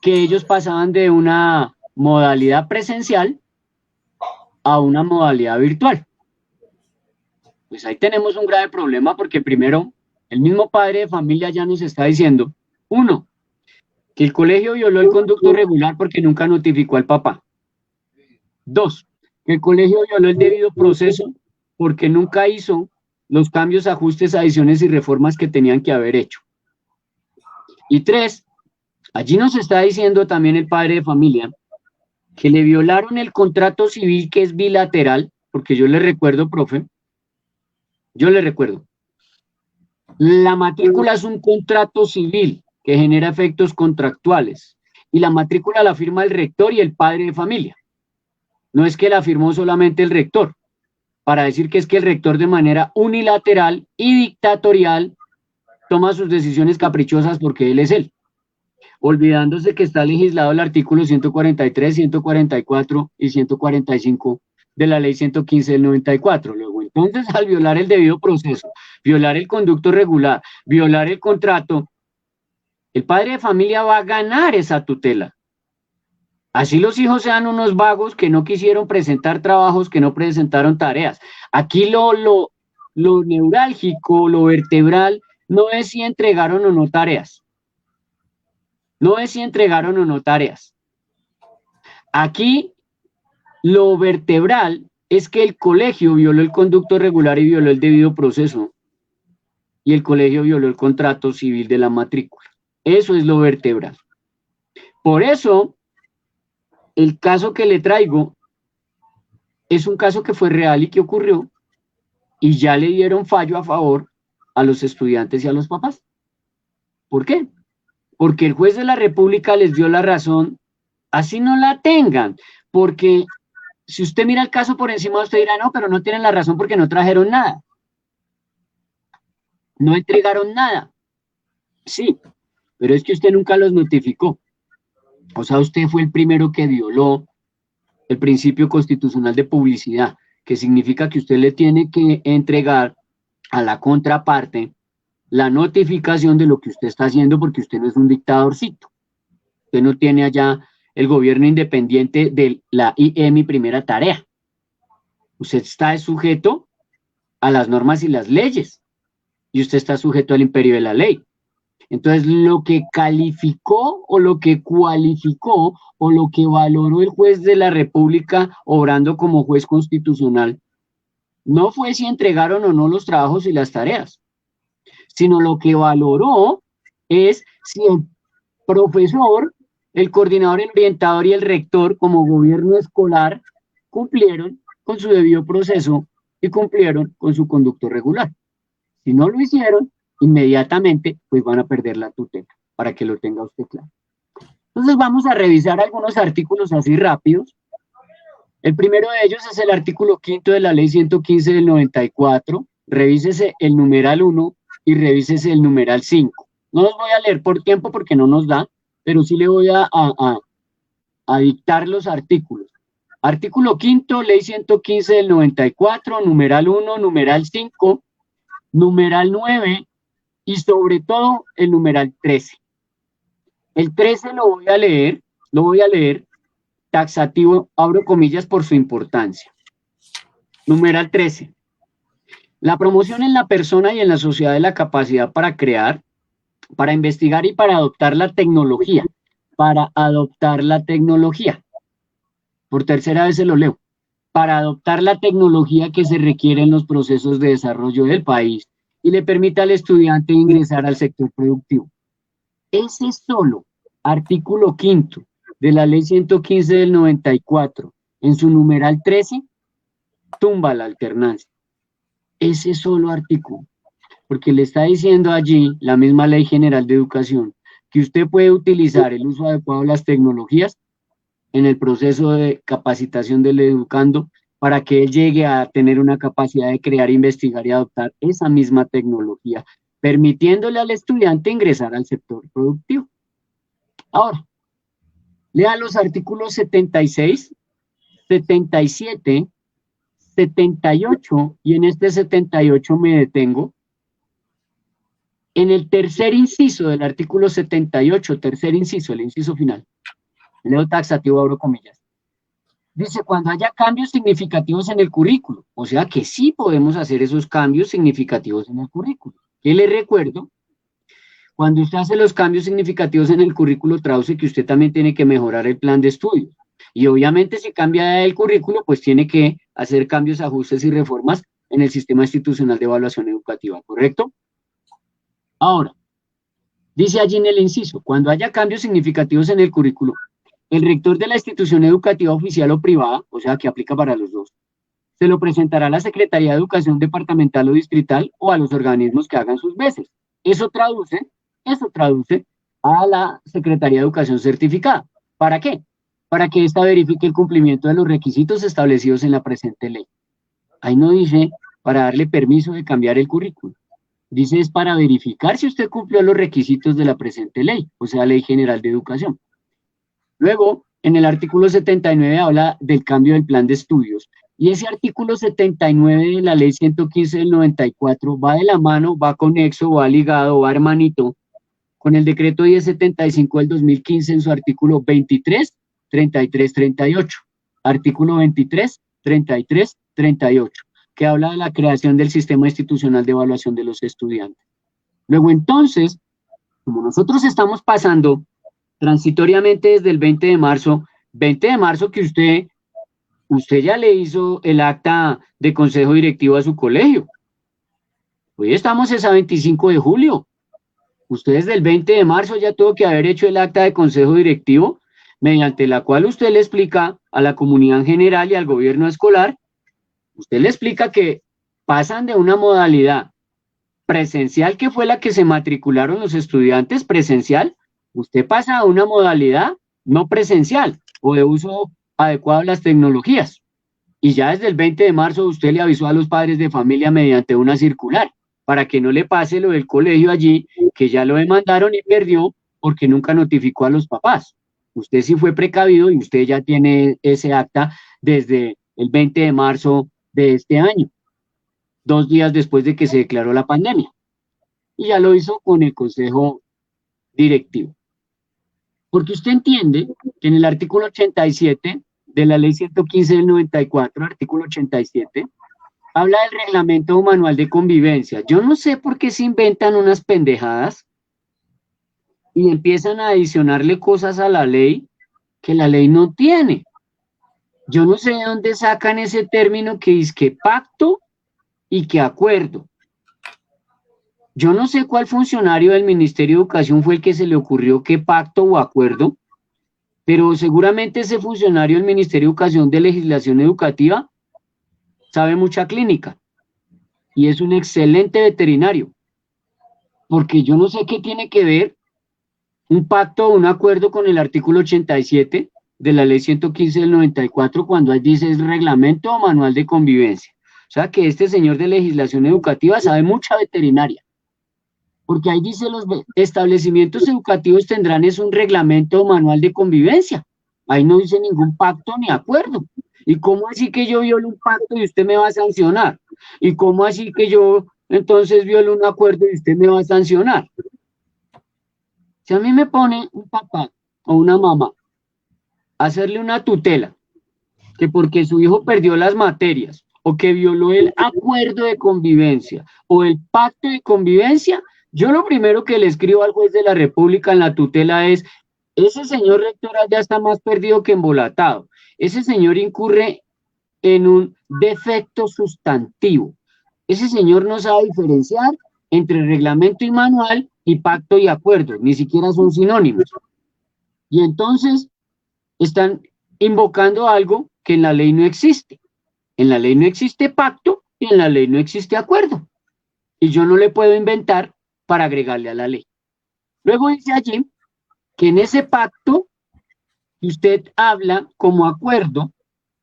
que ellos pasaban de una modalidad presencial a una modalidad virtual? Pues ahí tenemos un grave problema porque primero, el mismo padre de familia ya nos está diciendo, uno, que el colegio violó el conducto regular porque nunca notificó al papá. Dos, que el colegio violó el debido proceso porque nunca hizo los cambios, ajustes, adiciones y reformas que tenían que haber hecho. Y tres, allí nos está diciendo también el padre de familia que le violaron el contrato civil que es bilateral, porque yo le recuerdo, profe, la matrícula es un contrato civil que genera efectos contractuales y la matrícula la firma el rector y el padre de familia. No es que la firmó solamente el rector, para decir que es que el rector de manera unilateral y dictatorial toma sus decisiones caprichosas porque él es él, olvidándose que está legislado el artículo 143, 144 y 145 de la ley 115 del 94. Luego, entonces, al violar el debido proceso, violar el conducto regular, violar el contrato, el padre de familia va a ganar esa tutela. Así los hijos sean unos vagos que no quisieron presentar trabajos, que no presentaron tareas. Aquí lo neurálgico, lo vertebral, no es si entregaron o no tareas. No es si entregaron o no tareas. Aquí lo vertebral es que el colegio violó el conducto regular y violó el debido proceso, y el colegio violó el contrato civil de la matrícula. Eso es lo vertebral. Por eso, el caso que le traigo es un caso que fue real y que ocurrió, y ya le dieron fallo a favor a los estudiantes y a los papás. ¿Por qué? Porque el juez de la República les dio la razón, así no la tengan, porque si usted mira el caso por encima, usted dirá, no, pero no tienen la razón porque no trajeron nada. No entregaron nada. Sí, pero es que usted nunca los notificó. O sea, usted fue el primero que violó el principio constitucional de publicidad, que significa que usted le tiene que entregar a la contraparte la notificación de lo que usted está haciendo, porque usted no es un dictadorcito. Usted no tiene allá el gobierno independiente de la IEM, primera tarea. Usted está sujeto a las normas y las leyes, y usted está sujeto al imperio de la ley. Entonces, lo que calificó o lo que cualificó o lo que valoró el juez de la República obrando como juez constitucional no fue si entregaron o no los trabajos y las tareas, sino lo que valoró es si el profesor, el coordinador, el orientador y el rector como gobierno escolar cumplieron con su debido proceso y cumplieron con su conducto regular. Si no lo hicieron, inmediatamente pues van a perder la tutela, para que lo tenga usted claro. Entonces vamos a revisar algunos artículos así rápidos. El primero de ellos es el artículo 5 de la ley 115 del 94. Revísese el numeral 1 y revísese el numeral 5. No los voy a leer por tiempo porque no nos da, pero sí le voy a dictar los artículos. Artículo 5, ley 115 del 94, numeral 1, numeral 5, numeral 9 y sobre todo el numeral 13. El 13 lo voy a leer taxativo, abro comillas por su importancia. Numeral 13. La promoción en la persona y en la sociedad de la capacidad para crear, para investigar y para adoptar la tecnología. Para adoptar la tecnología. Por tercera vez se lo leo. Para adoptar la tecnología que se requiere en los procesos de desarrollo del país y le permita al estudiante ingresar al sector productivo. Ese solo artículo 5 de la ley 115 del 94, en su numeral 13, tumba la alternancia. Ese solo artículo, porque le está diciendo allí la misma Ley General de Educación, que usted puede utilizar el uso adecuado de las tecnologías en el proceso de capacitación del educando para que él llegue a tener una capacidad de crear, investigar y adoptar esa misma tecnología, permitiéndole al estudiante ingresar al sector productivo. Ahora, lea los artículos 76, 77, 78, y en este 78 me detengo. En el tercer inciso del artículo 78, tercer inciso, el inciso final, leo taxativo, abro comillas. Dice, cuando haya cambios significativos en el currículo, o sea que sí podemos hacer esos cambios significativos en el currículo. ¿Qué le recuerdo? Cuando usted hace los cambios significativos en el currículo, traduce que usted también tiene que mejorar el plan de estudios. Y obviamente si cambia el currículo, pues tiene que hacer cambios, ajustes y reformas en el sistema institucional de evaluación educativa, ¿correcto? Ahora, dice allí en el inciso, cuando haya cambios significativos en el currículo, el rector de la institución educativa oficial o privada, o sea que aplica para los dos, se lo presentará a la Secretaría de Educación departamental o distrital o a los organismos que hagan sus veces. Eso traduce a la Secretaría de Educación certificada. ¿Para qué? Para que ésta verifique el cumplimiento de los requisitos establecidos en la presente ley. Ahí no dice para darle permiso de cambiar el currículo. Dice es para verificar si usted cumplió los requisitos de la presente ley, o sea, Ley General de Educación. Luego, en el artículo 79 habla del cambio del plan de estudios. Y ese artículo 79 de la ley 115 del 94 va de la mano, va conexo, va ligado, va hermanito, con el decreto 1075 del 2015 en su artículo 23, 33, 38. Artículo 23, 33, 38, que habla de la creación del sistema institucional de evaluación de los estudiantes. Luego entonces, como nosotros estamos pasando transitoriamente desde el 20 de marzo que usted usted ya le hizo el acta de consejo directivo a su colegio. Hoy estamos a 25 de julio. Usted desde el 20 de marzo ya tuvo que haber hecho el acta de consejo directivo, mediante la cual usted le explica a la comunidad en general y al gobierno escolar, usted le explica que pasan de una modalidad presencial, que fue la que se matricularon los estudiantes, presencial, usted pasa a una modalidad no presencial o de uso adecuado de las tecnologías. Y ya desde el 20 de marzo usted le avisó a los padres de familia mediante una circular, para que no le pase lo del colegio allí, que ya lo demandaron y perdió porque nunca notificó a los papás. Usted sí fue precavido y usted ya tiene ese acta desde el 20 de marzo de este año, 2 días después de que se declaró la pandemia. Y ya lo hizo con el consejo directivo. Porque usted entiende que en el artículo 87 de la ley 115 del 94, artículo 87, habla del reglamento o manual de convivencia. Yo no sé por qué se inventan unas pendejadas y empiezan a adicionarle cosas a la ley que la ley no tiene. Yo no sé de dónde sacan ese término que dice que pacto y que acuerdo. Yo no sé cuál funcionario del Ministerio de Educación fue el que se le ocurrió que pacto o acuerdo, pero seguramente ese funcionario del Ministerio de Educación de Legislación Educativa sabe mucha clínica y es un excelente veterinario, porque yo no sé qué tiene que ver un pacto o un acuerdo con el artículo 87 de la ley 115 del 94 cuando ahí dice es reglamento o manual de convivencia. O sea que este señor de legislación educativa sabe mucha veterinaria, porque ahí dice los establecimientos educativos tendrán es un reglamento o manual de convivencia. Ahí no dice ningún pacto ni acuerdo. ¿Y cómo así que yo violo un pacto y usted me va a sancionar? ¿Y cómo así que yo entonces violo un acuerdo y usted me va a sancionar? Si a mí me pone un papá o una mamá a hacerle una tutela, que porque su hijo perdió las materias, o que violó el acuerdo de convivencia, o el pacto de convivencia, yo lo primero que le escribo al juez de la República en la tutela es, ese señor rector ya está más perdido que embolatado. Ese señor incurre en un defecto sustantivo. Ese señor no sabe diferenciar entre reglamento y manual y pacto y acuerdo, ni siquiera son sinónimos. Y entonces están invocando algo que en la ley no existe. En la ley no existe pacto y en la ley no existe acuerdo. Y yo no le puedo inventar para agregarle a la ley. Luego dice allí que en ese pacto que usted habla como acuerdo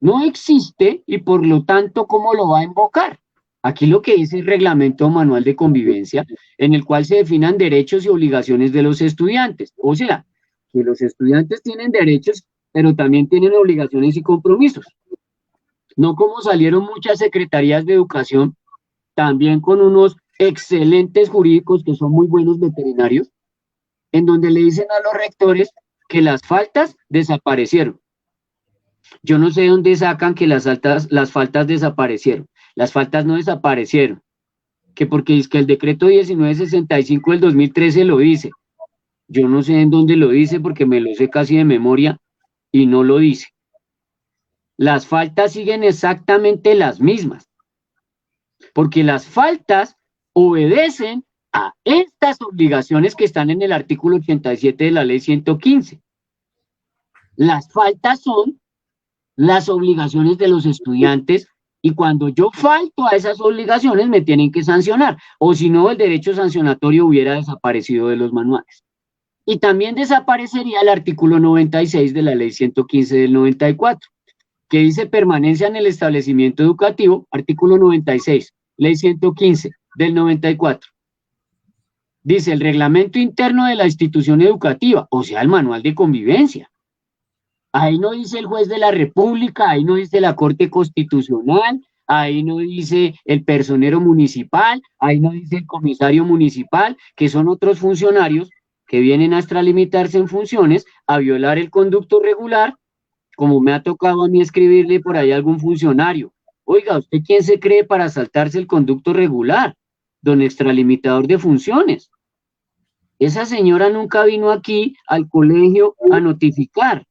no existe y por lo tanto, ¿cómo lo va a invocar? Aquí lo que dice el reglamento o manual de convivencia, en el cual se definan derechos y obligaciones de los estudiantes. O sea, que los estudiantes tienen derechos, pero también tienen obligaciones y compromisos. No como salieron muchas secretarías de educación, también con unos excelentes jurídicos que son muy buenos veterinarios, en donde le dicen a los rectores que las faltas desaparecieron. Yo no sé de dónde sacan que las faltas desaparecieron. Las faltas no desaparecieron. Que porque es que el decreto 1965 del 2013 lo dice. Yo no sé en dónde lo dice porque me lo sé casi de memoria y no lo dice. Las faltas siguen exactamente las mismas. Porque las faltas obedecen a estas obligaciones que están en el artículo 87 de la ley 115. Las faltas son las obligaciones de los estudiantes y cuando yo falto a esas obligaciones me tienen que sancionar, o si no el derecho sancionatorio hubiera desaparecido de los manuales. Y también desaparecería el artículo 96 de la ley 115 del 94, que dice permanencia en el establecimiento educativo, artículo 96, ley 115 del 94. Dice el reglamento interno de la institución educativa, o sea, el manual de convivencia. Ahí no dice el juez de la República, ahí no dice la Corte Constitucional, ahí no dice el personero municipal, ahí no dice el comisario municipal, que son otros funcionarios que vienen a extralimitarse en funciones, a violar el conducto regular, como me ha tocado a mí escribirle por ahí a algún funcionario. Oiga, ¿usted quién se cree para saltarse el conducto regular? Don extralimitador de funciones. Esa señora nunca vino aquí al colegio a notificar.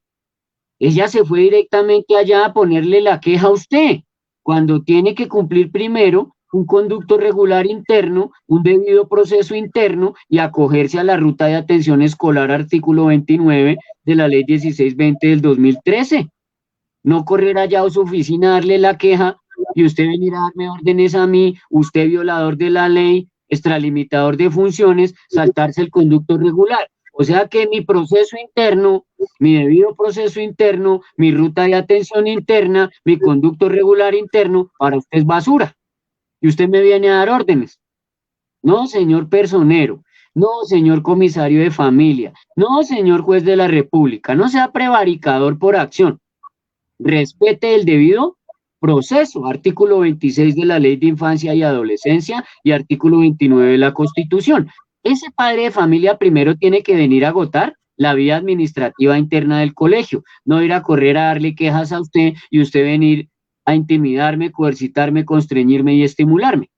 Ella se fue directamente allá a ponerle la queja a usted, cuando tiene que cumplir primero un conducto regular interno, un debido proceso interno y acogerse a la ruta de atención escolar artículo 29 de la ley 1620 del 2013. No correr allá a su oficina a darle la queja y usted venir a darme órdenes a mí, usted violador de la ley, extralimitador de funciones, saltarse el conducto regular. O sea que mi proceso interno, mi debido proceso interno, mi ruta de atención interna, mi conducto regular interno, para usted es basura. Y usted me viene a dar órdenes. No, señor personero. No, señor comisario de familia. No, señor juez de la República. No sea prevaricador por acción. Respete el debido proceso, artículo 26 de la Ley de Infancia y Adolescencia y artículo 29 de la Constitución. Ese padre de familia primero tiene que venir a agotar la vía administrativa interna del colegio, no ir a correr a darle quejas a usted y usted venir a intimidarme, coercitarme, constreñirme y estimularme.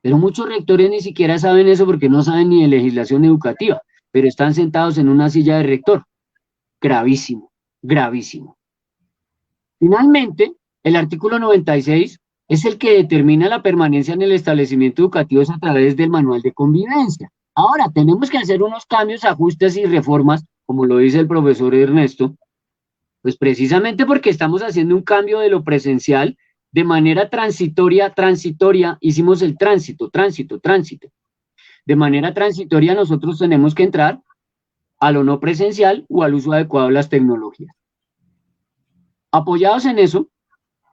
Pero muchos rectores ni siquiera saben eso porque no saben ni de legislación educativa, pero están sentados en una silla de rector. Gravísimo, gravísimo. Finalmente, el artículo 96 es el que determina la permanencia en el establecimiento educativo a través del manual de convivencia. Ahora, tenemos que hacer unos cambios, ajustes y reformas, como lo dice el profesor Ernesto, pues precisamente porque estamos haciendo un cambio de lo presencial de manera transitoria, hicimos el tránsito. De manera transitoria nosotros tenemos que entrar a lo no presencial o al uso adecuado de las tecnologías. Apoyados en eso,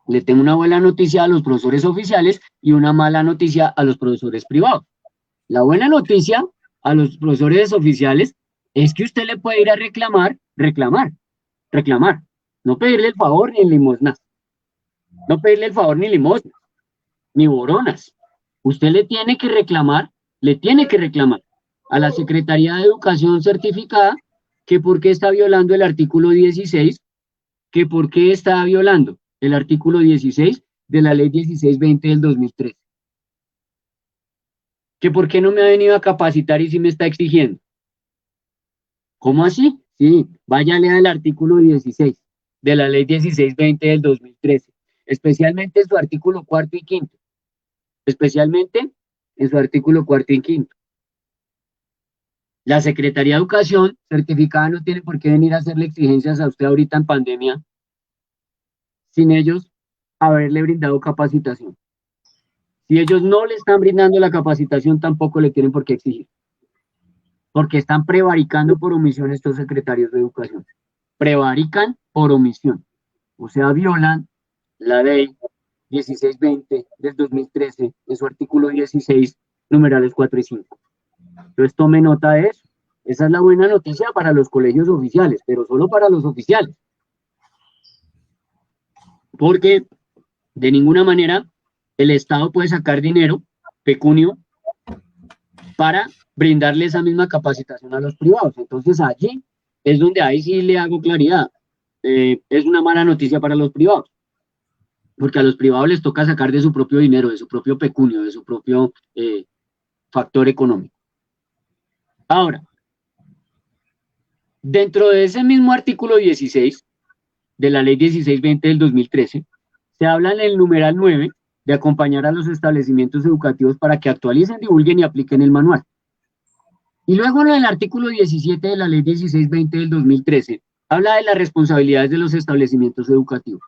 le tengo una buena noticia a los profesores oficiales y una mala noticia a los profesores privados. La buena noticia a los profesores oficiales es que usted le puede ir a reclamar, no pedirle el favor ni limosnas, no pedirle el favor ni limosnas, ni boronas. Usted le tiene que reclamar a la Secretaría de Educación certificada que por qué está violando el artículo 16, que por qué está violando el artículo 16 de la ley 1620 del 2013. Que por qué no me ha venido a capacitar y sí me está exigiendo. ¿Cómo así? Sí, váyale al artículo 16 de la ley 1620 del 2013, especialmente en su artículo 4º y 5º. Especialmente en su artículo 4º y 5º. La Secretaría de Educación certificada no tiene por qué venir a hacerle exigencias a usted ahorita en pandemia sin ellos haberle brindado capacitación. Si ellos no le están brindando la capacitación, tampoco le tienen por qué exigir. Porque están prevaricando por omisión estos secretarios de educación. Prevarican por omisión. O sea, violan la ley 1620 del 2013 en su artículo 16, numerales 4 y 5. Entonces tome nota de eso. Esa es la buena noticia para los colegios oficiales, pero solo para los oficiales. Porque de ninguna manera el Estado puede sacar dinero, pecunio, para brindarle esa misma capacitación a los privados. Entonces allí es donde ahí sí le hago claridad. Es una mala noticia para los privados. Porque a los privados les toca sacar de su propio dinero, de su propio pecunio, de su propio factor económico. Ahora, dentro de ese mismo artículo 16 de la ley 1620 del 2013, se habla en el numeral 9 de acompañar a los establecimientos educativos para que actualicen, divulguen y apliquen el manual. Y luego en el artículo 17 de la ley 1620 del 2013, habla de las responsabilidades de los establecimientos educativos.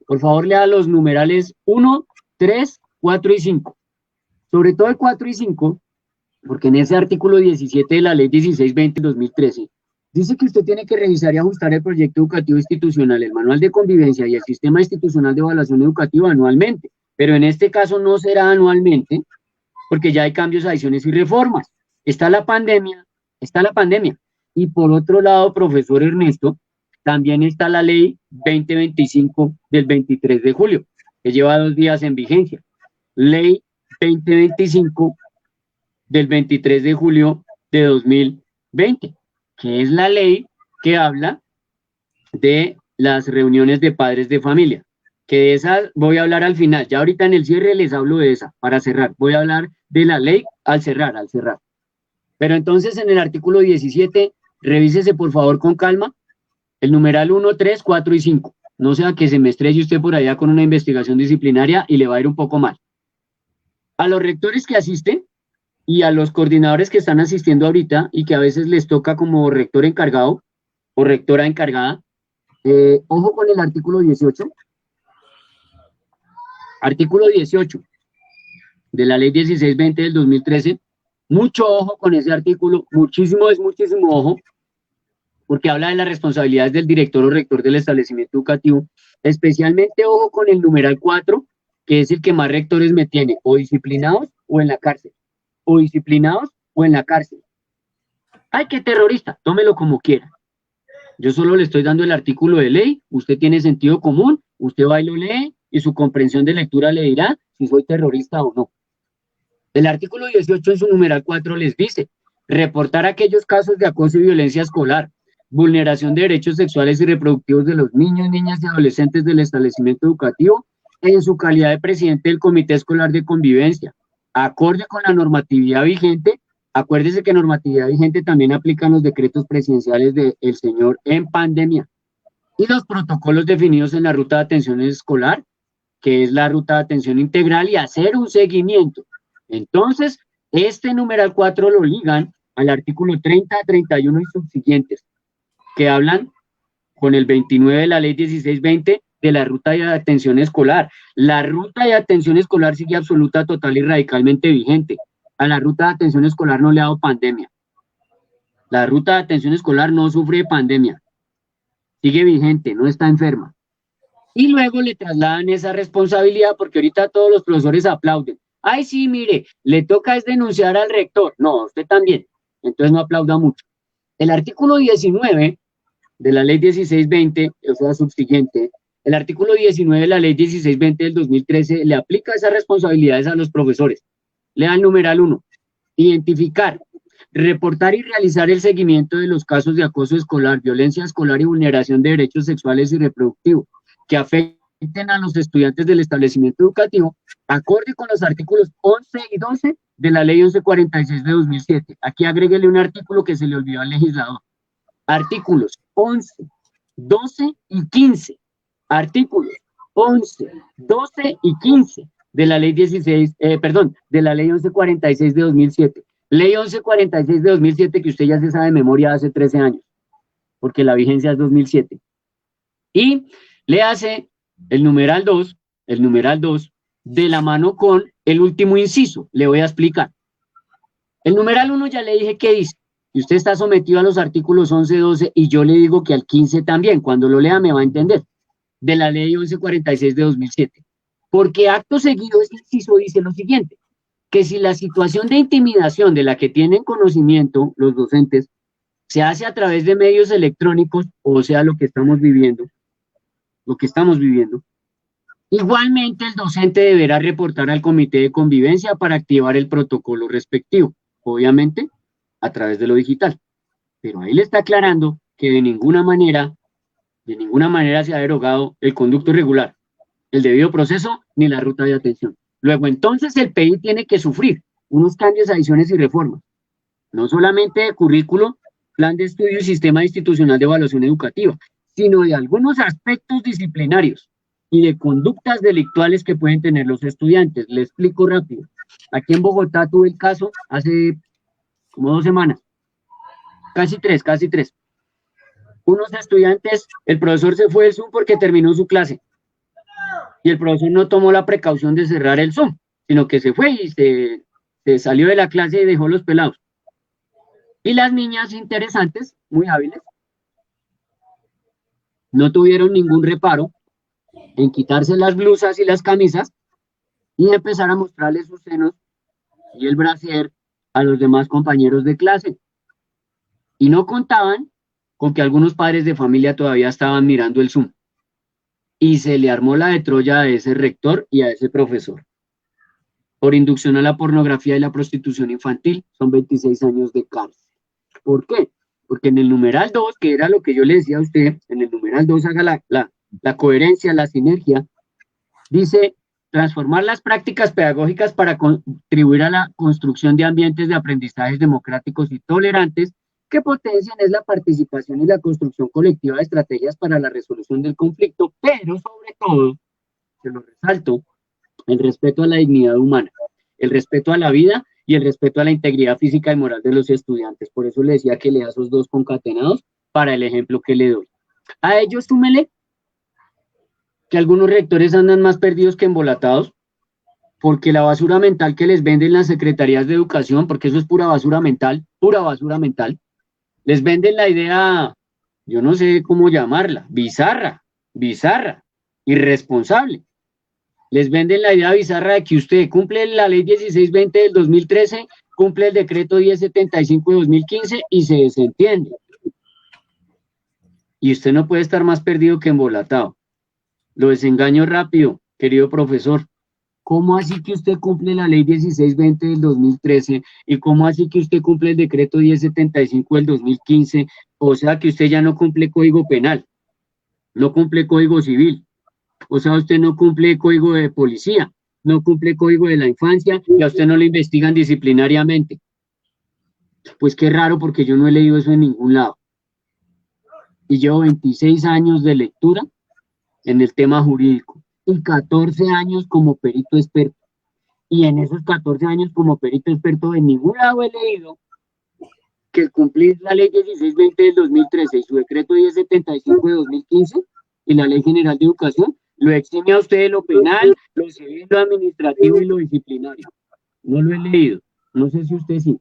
Por favor, lea los numerales 1, 3, 4 y 5. Sobre todo el 4 y 5, porque en ese artículo 17 de la ley 1620 del 2013, dice que usted tiene que revisar y ajustar el proyecto educativo institucional, el manual de convivencia y el sistema institucional de evaluación educativa anualmente. Pero en este caso no será anualmente, porque ya hay cambios, adiciones y reformas. Está la pandemia. Y por otro lado, profesor Ernesto, también está la ley 2025 del 23 de julio, que lleva 2 días en vigencia. Ley 2025 del 23 de julio de 2020, que es la ley que habla de las reuniones de padres de familia. Que de esa voy a hablar al final. Ya ahorita en el cierre les hablo de esa, para cerrar. Voy a hablar de la ley al cerrar. Pero entonces en el artículo 17, revísese por favor con calma, El numeral 1, 3, 4 y 5. No sea que se me estrelle usted por allá con una investigación disciplinaria y le va a ir un poco mal. A los rectores que asisten y a los coordinadores que están asistiendo ahorita y que a veces les toca como rector encargado o rectora encargada, ojo con el artículo 18. Artículo 18 de la ley 1620 del 2013. Mucho ojo con ese artículo, muchísimo ojo, porque habla de las responsabilidades del director o rector del establecimiento educativo. Especialmente ojo con el numeral 4, que es el que más rectores me tiene, o disciplinados o en la cárcel. O disciplinados o en la cárcel. ¡Ay, qué terrorista! Tómelo como quiera. Yo solo le estoy dando el artículo de ley, usted tiene sentido común, usted va y lo lee y su comprensión de lectura le dirá si soy terrorista o no. El artículo 18 en su numeral 4 les dice, reportar aquellos casos de acoso y violencia escolar, vulneración de derechos sexuales y reproductivos de los niños, niñas y adolescentes del establecimiento educativo en su calidad de presidente del Comité Escolar de Convivencia, acorde con la normatividad vigente. Acuérdese que normatividad vigente también aplican los decretos presidenciales del señor en pandemia y los protocolos definidos en la ruta de atención escolar, que es la ruta de atención integral, y hacer un seguimiento. Entonces, este numeral 4 lo ligan al artículo 30, 31 y subsiguientes, que hablan con el 29 de la ley 1620 de la ruta de atención escolar. La ruta de atención escolar sigue absoluta, total y radicalmente vigente. A la ruta de atención escolar no le ha dado pandemia. La ruta de atención escolar no sufre de pandemia. Sigue vigente, no está enferma. Y luego le trasladan esa responsabilidad porque ahorita todos los profesores aplauden. Ay, sí, mire, le toca es denunciar al rector. No, usted también. Entonces no aplauda mucho. El artículo 19 de la ley 1620, o sea, subsiguiente, el artículo 19 de la ley 1620 del 2013 le aplica esas responsabilidades a los profesores. Lea el numeral 1. Identificar, reportar y realizar el seguimiento de los casos de acoso escolar, violencia escolar y vulneración de derechos sexuales y reproductivos que afecten a los estudiantes del establecimiento educativo, acorde con los artículos 11 y 12 de la ley 1146 de 2007. Aquí agréguele un artículo que se le olvidó al legislador. Artículos 11, 12 y 15. Artículos 11, 12 y 15 de la ley de la ley 1146 de 2007. Ley 1146 de 2007 que usted ya se sabe de memoria hace 13 años, porque la vigencia es 2007. Y le hace el numeral 2 de la mano con el último inciso. Le voy a explicar. El numeral 1 ya le dije qué dice. Y usted está sometido a los artículos 11, 12 y yo le digo que al 15 también. Cuando lo lea me va a entender. De la ley 1146 de 2007. Porque acto seguido este inciso dice lo siguiente, que si la situación de intimidación de la que tienen conocimiento los docentes se hace a través de medios electrónicos, o sea, lo que estamos viviendo, igualmente el docente deberá reportar al comité de convivencia para activar el protocolo respectivo, obviamente a través de lo digital. Pero ahí le está aclarando que de ninguna manera se ha derogado el conducto irregular, el debido proceso ni la ruta de atención. Luego, entonces, el PI tiene que sufrir unos cambios, adiciones y reformas, no solamente de currículo, plan de estudio y sistema institucional de evaluación educativa, sino de algunos aspectos disciplinarios y de conductas delictuales que pueden tener los estudiantes. Le explico rápido. Aquí en Bogotá tuve el caso hace como 2 semanas, casi tres. Unos estudiantes, el profesor se fue del Zoom porque terminó su clase y el profesor no tomó la precaución de cerrar el Zoom, sino que se fue y se salió de la clase y dejó los pelados. Y las niñas interesantes, muy hábiles, no tuvieron ningún reparo en quitarse las blusas y las camisas y empezar a mostrarles sus senos y el brasier a los demás compañeros de clase. Y no contaban con que algunos padres de familia todavía estaban mirando el Zoom. Y se le armó la de Troya a ese rector y a ese profesor. Por inducción a la pornografía y la prostitución infantil, son 26 años de cárcel. ¿Por qué? Porque en el numeral 2, que era lo que yo le decía a usted, en el numeral 2 haga la coherencia, la sinergia, dice transformar las prácticas pedagógicas para contribuir a la construcción de ambientes de aprendizajes democráticos y tolerantes que potencian es la participación y la construcción colectiva de estrategias para la resolución del conflicto, pero sobre todo, se lo resalto, el respeto a la dignidad humana, el respeto a la vida y el respeto a la integridad física y moral de los estudiantes. Por eso le decía que lea esos dos concatenados para el ejemplo que le doy. A ellos súmele que algunos rectores andan más perdidos que embolatados, porque la basura mental que les venden las secretarías de educación, porque eso es pura basura mental, les venden la idea, yo no sé cómo llamarla, bizarra, irresponsable. Les venden la idea bizarra de que usted cumple la ley 1620 del 2013, cumple el decreto 1075 de 2015 y se desentiende. Y usted no puede estar más perdido que embolatado. Lo desengaño rápido, querido profesor. ¿Cómo así que usted cumple la ley 1620 del 2013? ¿Y cómo así que usted cumple el decreto 1075 del 2015? O sea que usted ya no cumple código penal, no cumple código civil. O sea, usted no cumple código de policía, no cumple código de la infancia y a usted no lo investigan disciplinariamente. Pues qué raro, porque yo no he leído eso en ningún lado. Y llevo 26 años de lectura en el tema jurídico y 14 años como perito experto. Y en esos 14 años como perito experto en ningún lado he leído que cumplir la ley 1620 del 2013 y su decreto 1075 de 2015 y la ley general de educación lo exime a usted de lo penal, lo civil, lo administrativo y lo disciplinario. No lo he leído, no sé si usted sí.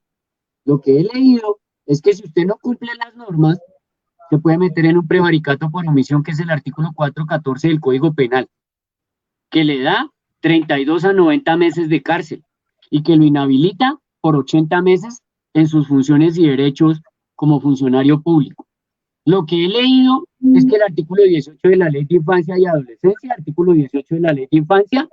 Lo que he leído es que si usted no cumple las normas, se puede meter en un prevaricato por omisión, que es el artículo 414 del Código Penal, que le da 32 a 90 meses de cárcel y que lo inhabilita por 80 meses en sus funciones y derechos como funcionario público. Lo que he leído es que el artículo 18 de la Ley de Infancia y Adolescencia, artículo 18 de la Ley de Infancia,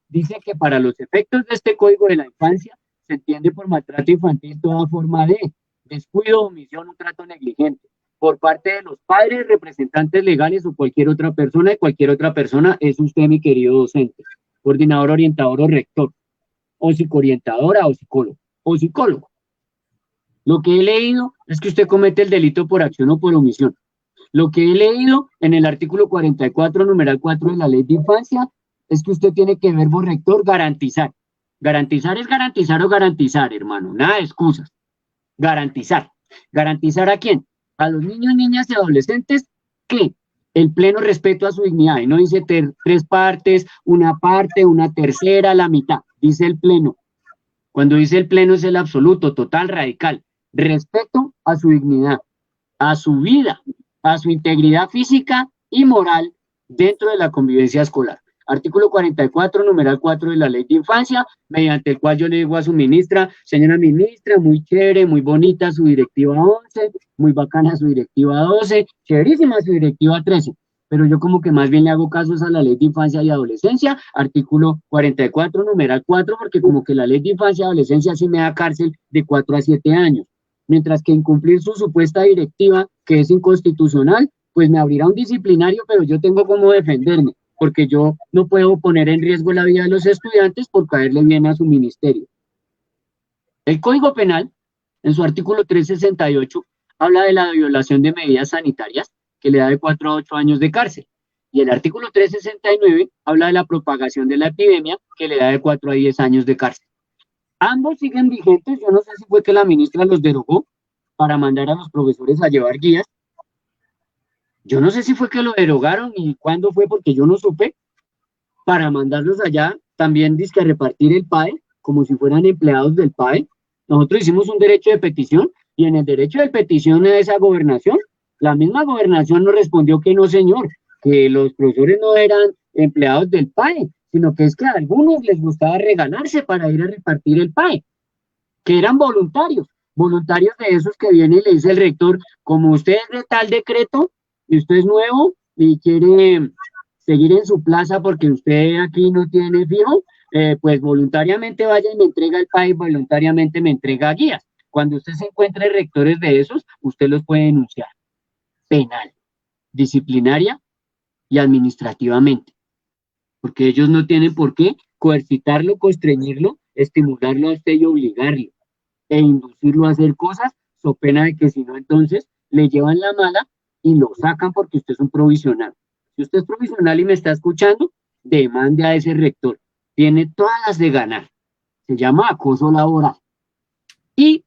dice que para los efectos de este Código de la Infancia se entiende por maltrato infantil toda forma de descuido, omisión o trato negligente por parte de los padres, representantes legales o cualquier otra persona, y cualquier otra persona es usted, mi querido docente, coordinador, orientador o rector, o psicoorientadora o psicólogo. Lo que he leído es que usted comete el delito por acción o por omisión. Lo que he leído en el artículo 44, numeral 4 de la Ley de Infancia, es que usted tiene que, verbo rector, garantizar. Garantizar es garantizar o garantizar, hermano, nada de excusas. Garantizar. ¿Garantizar a quién? A los niños, niñas y adolescentes que el pleno respeto a su dignidad. Y no dice tres partes, una parte, una tercera, la mitad. Dice el pleno. Cuando dice el pleno es el absoluto, total, radical. Respeto a su dignidad, a su vida, a su integridad física y moral dentro de la convivencia escolar. Artículo 44, numeral 4 de la Ley de Infancia, mediante el cual yo le digo a su ministra, señora ministra, muy chévere, muy bonita su directiva 11, muy bacana su directiva 12, chéverísima su directiva 13, pero yo como que más bien le hago casos a la Ley de Infancia y Adolescencia, artículo 44, numeral 4, porque como que la Ley de Infancia y Adolescencia sí me da cárcel de 4 a 7 años, mientras que incumplir su supuesta directiva, que es inconstitucional, pues me abrirá un disciplinario, pero yo tengo cómo defenderme, porque yo no puedo poner en riesgo la vida de los estudiantes por caerle bien a su ministerio. El Código Penal, en su artículo 368, habla de la violación de medidas sanitarias, que le da de 4 a 8 años de cárcel. Y el artículo 369 habla de la propagación de la epidemia, que le da de 4 a 10 años de cárcel. Ambos siguen vigentes. Yo no sé si fue que la ministra los derogó para mandar a los profesores a llevar guías. Yo no sé si fue que lo derogaron y cuándo fue, porque yo no supe, para mandarlos allá, también dizque a repartir el PAE, como si fueran empleados del PAE. Nosotros hicimos un derecho de petición, y en el derecho de petición de esa gobernación, la misma gobernación nos respondió que no, señor, que los profesores no eran empleados del PAE, sino que es que a algunos les gustaba regalarse para ir a repartir el PAE, que eran voluntarios de esos que viene y le dice el rector, como usted es de tal decreto, y usted es nuevo y quiere seguir en su plaza porque usted aquí no tiene fijo, pues voluntariamente vaya y me entrega el PAE, voluntariamente me entrega guías. Cuando usted se encuentre rectores de esos, usted los puede denunciar penal, disciplinaria y administrativamente, porque ellos no tienen por qué coercitarlo, constreñirlo, estimularlo a usted y obligarlo, e inducirlo a hacer cosas so pena de que si no, entonces le llevan la mala y lo sacan porque usted es un provisional. Si usted es provisional y me está escuchando, demande a ese rector. Tiene todas las de ganar. Se llama acoso laboral. Y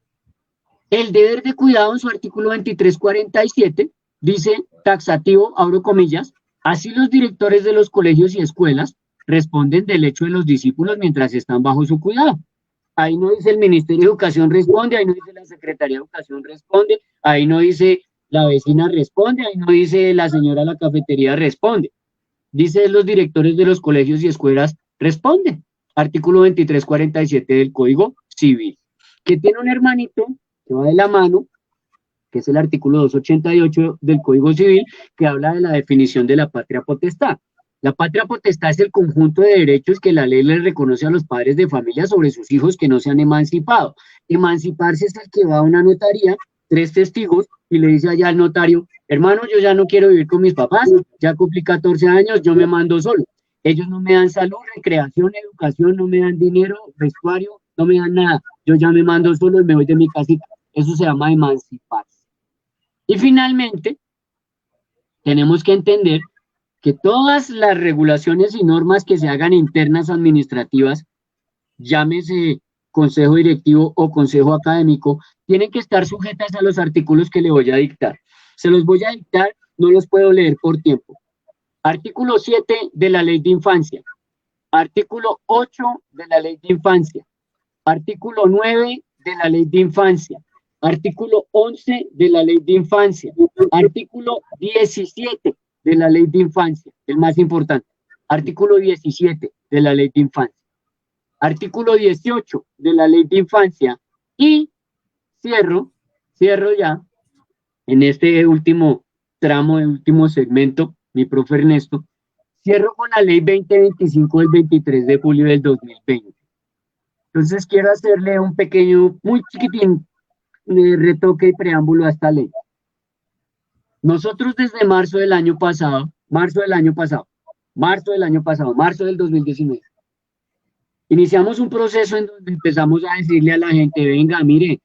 el deber de cuidado en su artículo 2347 dice taxativo, abro comillas, así los directores de los colegios y escuelas responden del hecho de los discípulos mientras están bajo su cuidado. Ahí no dice el Ministerio de Educación responde, ahí no dice la Secretaría de Educación responde, ahí no dice la vecina responde, ahí no dice la señora de la cafetería responde. Dice los directores de los colegios y escuelas responden. Artículo 2347 del Código Civil. Que tiene un hermanito que va de la mano, que es el artículo 288 del Código Civil, que habla de la definición de la patria potestad. La patria potestad es el conjunto de derechos que la ley le reconoce a los padres de familia sobre sus hijos que no se han emancipado. Emanciparse es el que va a una notaría, 3 testigos, y le dice allá al notario, hermano, yo ya no quiero vivir con mis papás, ya cumplí 14 años, yo me mando solo. Ellos no me dan salud, recreación, educación, no me dan dinero, vestuario, no me dan nada. Yo ya me mando solo y me voy de mi casita. Eso se llama emanciparse. Y finalmente, tenemos que entender que todas las regulaciones y normas que se hagan internas administrativas, llámese consejo directivo o consejo académico, tienen que estar sujetas a los artículos que le voy a dictar. Se los voy a dictar, no los puedo leer por tiempo. Artículo 7 de la Ley de Infancia. Artículo 8 de la Ley de Infancia. Artículo 9 de la Ley de Infancia. Artículo 11 de la Ley de Infancia. Artículo 17 de la Ley de Infancia, el más importante. Artículo 17 de la Ley de Infancia. Artículo 18 de la Ley de Infancia. Y cierro ya en este último tramo, el último segmento, mi profe Ernesto, cierro con la Ley 2025 del 23 de julio del 2020. Entonces quiero hacerle un pequeño, muy chiquitín, retoque y preámbulo a esta ley. Nosotros desde marzo del 2019, iniciamos un proceso en donde empezamos a decirle a la gente, venga, mire,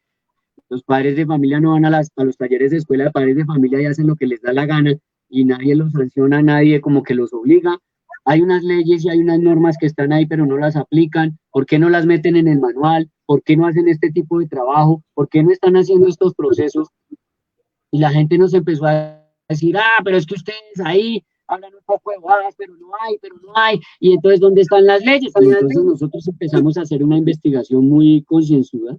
los padres de familia no van a los talleres de escuela de padres de familia y hacen lo que les da la gana y nadie los sanciona, nadie como que los obliga. Hay unas leyes y hay unas normas que están ahí pero no las aplican. ¿Por qué no las meten en el manual? ¿Por qué no hacen este tipo de trabajo? ¿Por qué no están haciendo estos procesos? Y la gente nos empezó a decir, pero es que ustedes ahí hablan un poco de bobadas, pero no hay. Y entonces, ¿dónde están las leyes? Y entonces nosotros empezamos a hacer una investigación muy concienzuda.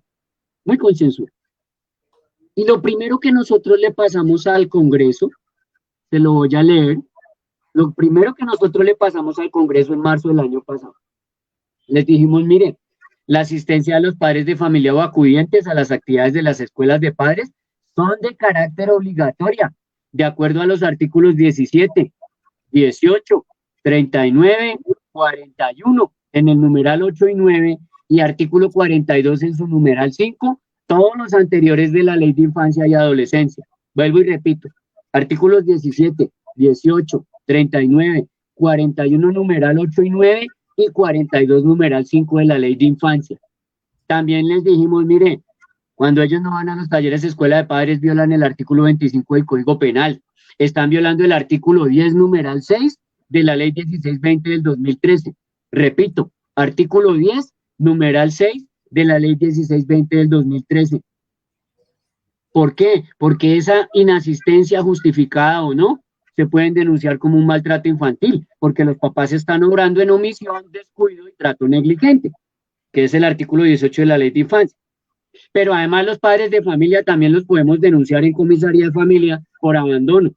Y lo primero que nosotros le pasamos al Congreso, se lo voy a leer, lo primero que nosotros le pasamos al Congreso en marzo del año pasado, les dijimos, miren, la asistencia de los padres de familia o acudientes a las actividades de las escuelas de padres son de carácter obligatoria, de acuerdo a los artículos 17, 18, 39, 41, en el numeral 8 y 9, y artículo 42 en su numeral 5, todos los anteriores de la Ley de Infancia y Adolescencia. Vuelvo y repito, artículos 17, 18, 39, 41 numeral 8 y 9 y 42 numeral 5 de la Ley de Infancia. También les dijimos, mire, cuando ellos no van a los talleres de escuela de padres violan el artículo 25 del Código Penal, están violando el artículo 10 numeral 6 de la Ley 1620 del 2013. Repito, artículo 10 numeral 6 de la Ley 1620 del 2013. ¿Por qué? Porque esa inasistencia justificada o no, se pueden denunciar como un maltrato infantil, porque los papás están obrando en omisión, descuido y trato negligente, que es el artículo 18 de la Ley de Infancia. Pero además los padres de familia también los podemos denunciar en comisaría de familia por abandono.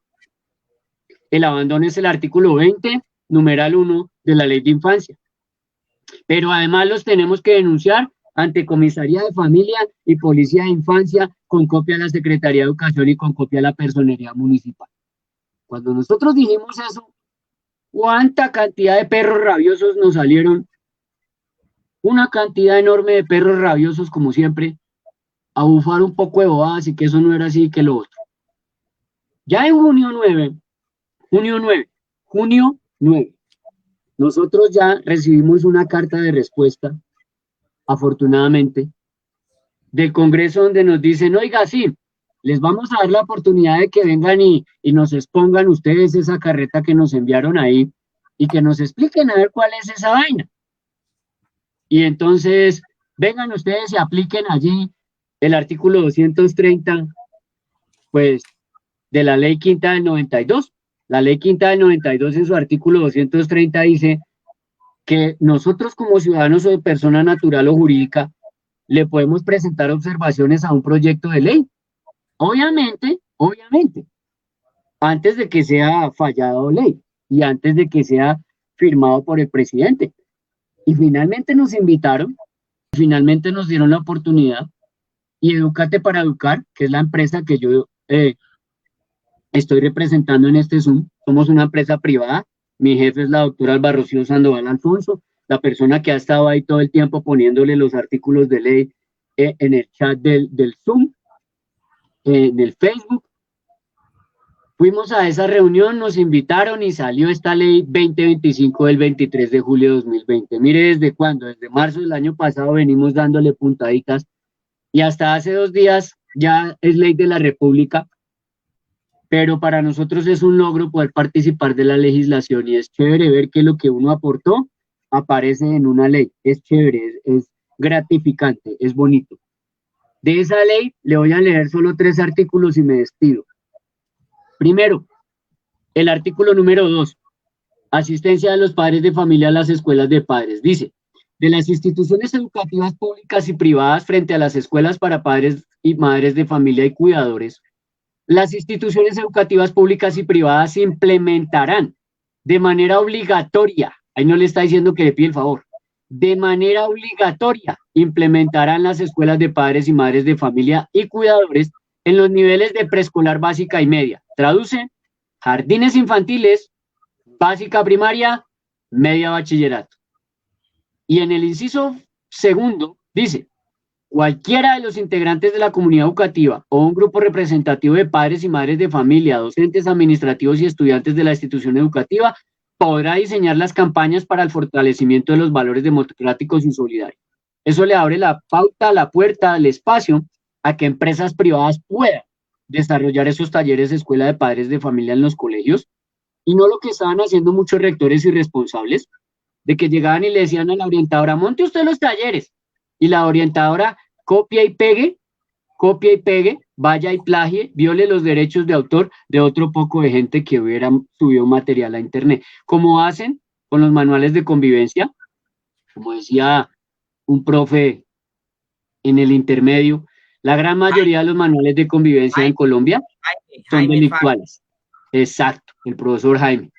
El abandono es el artículo 20, numeral 1 de la Ley de Infancia. Pero además los tenemos que denunciar ante comisaría de familia y policía de infancia con copia a la Secretaría de Educación y con copia a la personería municipal. Cuando nosotros dijimos eso, ¿cuánta cantidad de perros rabiosos nos salieron? Una cantidad enorme de perros rabiosos, como siempre, a bufar un poco de bobadas y que eso no era así y que lo otro. Ya en junio 9, nosotros ya recibimos una carta de respuesta, afortunadamente, del Congreso donde nos dicen, oiga, sí, les vamos a dar la oportunidad de que vengan y nos expongan ustedes esa carreta que nos enviaron ahí y que nos expliquen a ver cuál es esa vaina. Y entonces, vengan ustedes y apliquen allí el artículo 230, pues, de la ley quinta del 92. La ley quinta del 92 en su artículo 230 dice que nosotros como ciudadanos o persona natural o jurídica le podemos presentar observaciones a un proyecto de ley. Obviamente, antes de que sea fallado ley y antes de que sea firmado por el presidente. Y finalmente nos invitaron, finalmente nos dieron la oportunidad, y Edúcate para Educar, que es la empresa que yo estoy representando en este Zoom, somos una empresa privada, mi jefe es la doctora Alba Rocío Sandoval Alfonso, la persona que ha estado ahí todo el tiempo poniéndole los artículos de ley en el chat del Zoom, en el Facebook. Fuimos a esa reunión, nos invitaron y salió esta ley 2025 del 23 de julio de 2020. Mire, ¿desde cuándo? Desde marzo del año pasado venimos dándole puntaditas y hasta hace 2 días ya es ley de la República, pero para nosotros es un logro poder participar de la legislación y es chévere ver que lo que uno aportó aparece en una ley. Es chévere, es gratificante, es bonito. De esa ley le voy a leer solo 3 artículos y me despido. Primero, el artículo número 2, asistencia de los padres de familia a las escuelas de padres. Dice, de las instituciones educativas públicas y privadas frente a las escuelas para padres y madres de familia y cuidadores, las instituciones educativas públicas y privadas implementarán de manera obligatoria, ahí no le está diciendo que le pide el favor, de manera obligatoria implementarán las escuelas de padres y madres de familia y cuidadores en los niveles de preescolar básica y media. Traduce, jardines infantiles, básica primaria, media bachillerato. Y en el inciso segundo dice, cualquiera de los integrantes de la comunidad educativa o un grupo representativo de padres y madres de familia, docentes, administrativos y estudiantes de la institución educativa podrá diseñar las campañas para el fortalecimiento de los valores democráticos y solidarios. Eso le abre la pauta, la puerta, el espacio a que empresas privadas puedan desarrollar esos talleres de escuela de padres de familia en los colegios, y no lo que estaban haciendo muchos rectores irresponsables, de que llegaban y le decían a la orientadora, monte usted los talleres, y la orientadora copia y pegue, vaya y plagie, viole los derechos de autor de otro poco de gente que hubiera subido material a internet, como hacen con los manuales de convivencia, como decía un profe en el intermedio, la gran mayoría de los manuales de convivencia en Colombia son delictuales. Exacto, el profesor Jaime.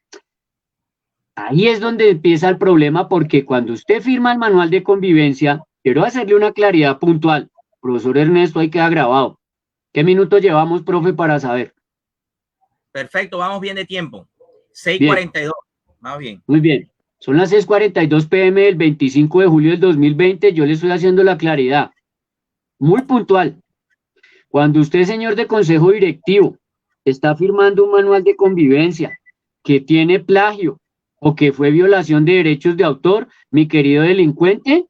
Ahí es donde empieza el problema, porque cuando usted firma el manual de convivencia, quiero hacerle una claridad puntual. Profesor Ernesto, ahí queda grabado. ¿Qué minuto llevamos, profe, para saber? Perfecto, vamos bien de tiempo. 6:42, vamos bien. Muy bien. Son las 6:42 p.m. del 25 de julio del 2020. Yo le estoy haciendo la claridad. Muy puntual. Cuando usted, señor de consejo directivo, está firmando un manual de convivencia que tiene plagio o que fue violación de derechos de autor, mi querido delincuente,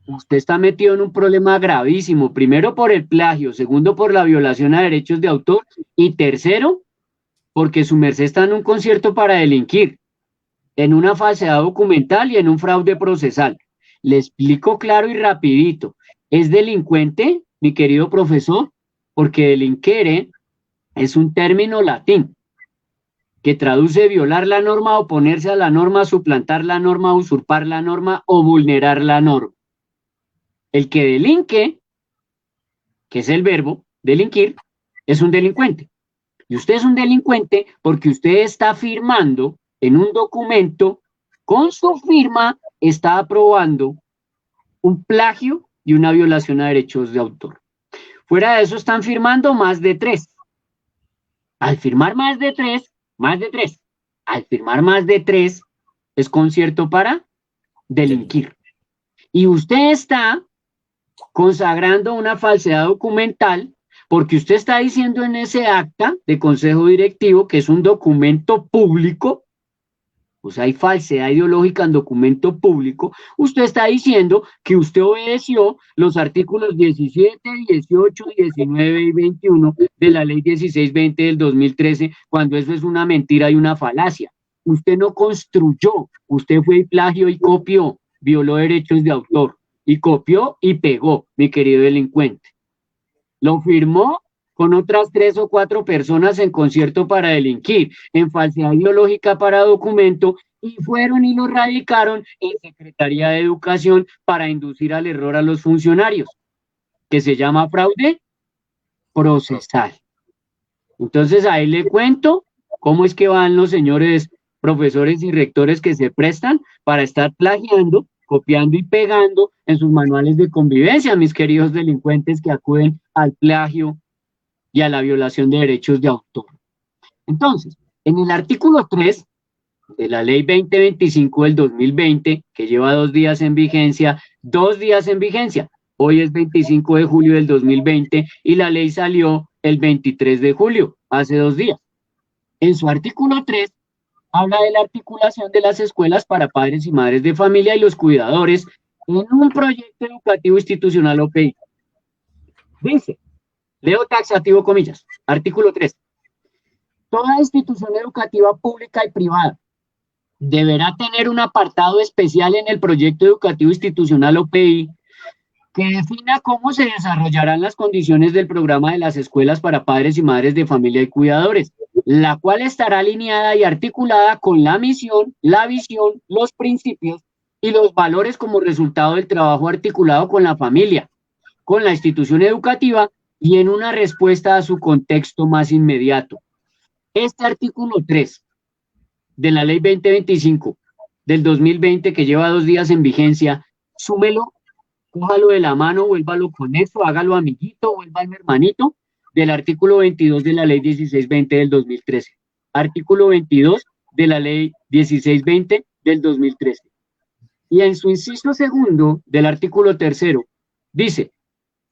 usted está metido en un problema gravísimo. Primero por el plagio, segundo por la violación a derechos de autor y tercero porque su merced está en un concierto para delinquir, en una falsedad documental y en un fraude procesal. Le explico claro y rapidito. Es delincuente, mi querido profesor, porque delinquere es un término latín que traduce violar la norma, oponerse a la norma, suplantar la norma, usurpar la norma o vulnerar la norma. El que delinque, que es el verbo delinquir, es un delincuente. Y usted es un delincuente porque usted está firmando en un documento, con su firma está aprobando un plagio y una violación a derechos de autor. Fuera de eso están firmando más de 3. Al firmar más de 3, al firmar más de 3 es concierto para delinquir. Y usted está consagrando una falsedad documental porque usted está diciendo en ese acta de consejo directivo, que es un documento público, o sea, hay falsedad ideológica en documento público, usted está diciendo que usted obedeció los artículos 17, 18, 19 y 21 de la ley 1620 del 2013, cuando eso es una mentira y una falacia. Usted no construyó, usted fue y plagio y copió, violó derechos de autor y copió y pegó, mi querido delincuente. Lo firmó con otras 3 o 4 personas en concierto para delinquir, en falsedad ideológica para documento, y fueron y lo radicaron en Secretaría de Educación para inducir al error a los funcionarios, que se llama fraude procesal. Entonces ahí le cuento cómo es que van los señores profesores y rectores que se prestan para estar plagiando, copiando y pegando en sus manuales de convivencia, mis queridos delincuentes que acuden al plagio y a la violación de derechos de autor. Entonces, en el artículo 3 de la ley 2025 del 2020, que lleva 2 días en vigencia, hoy es 25 de julio del 2020 y la ley salió el 23 de julio, hace 2 días. En su artículo 3, habla de la articulación de las escuelas para padres y madres de familia y los cuidadores en un proyecto educativo institucional OPI. Dice, leo taxativo comillas, artículo 3. Toda institución educativa pública y privada deberá tener un apartado especial en el proyecto educativo institucional OPI que defina cómo se desarrollarán las condiciones del programa de las escuelas para padres y madres de familia y cuidadores, la cual estará alineada y articulada con la misión, la visión, los principios y los valores como resultado del trabajo articulado con la familia, con la institución educativa y en una respuesta a su contexto más inmediato. Este artículo 3 de la ley 2025 del 2020, que lleva 2 días en vigencia, súmelo, cójalo de la mano, vuélvalo con eso, hágalo amiguito, vuélvalo hermanito, del artículo 22 de la ley 1620 del 2013. Artículo 22 de la ley 1620 del 2013. Y en su inciso segundo del artículo tercero, dice,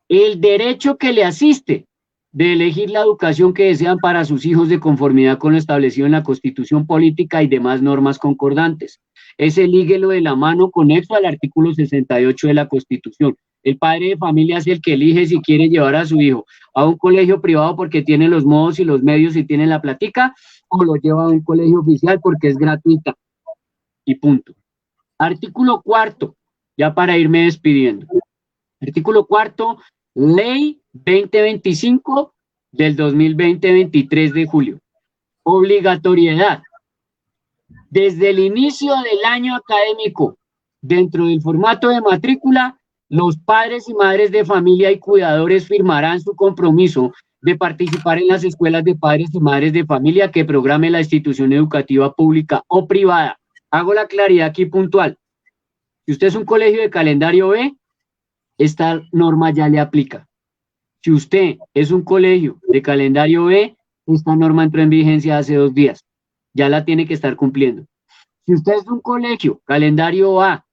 el derecho que le asiste de elegir la educación que desean para sus hijos de conformidad con lo establecido en la Constitución Política y demás normas concordantes. Ese líguelo de la mano conexo al artículo 68 de la Constitución. El padre de familia es el que elige si quiere llevar a su hijo a un colegio privado porque tiene los modos y los medios y tiene la platica, o lo lleva a un colegio oficial porque es gratuita. Y punto. Artículo 4, ya para irme despidiendo. Artículo 4, Ley 2025 del 2020, 23 de julio. Obligatoriedad. Desde el inicio del año académico, dentro del formato de matrícula, los padres y madres de familia y cuidadores firmarán su compromiso de participar en las escuelas de padres y madres de familia que programe la institución educativa pública o privada. Hago la claridad aquí puntual. Si usted es un colegio de calendario B, esta norma ya le aplica. Si usted es un colegio de calendario B, esta norma entró en vigencia hace 2 días. Ya la tiene que estar cumpliendo. Si usted es un colegio calendario A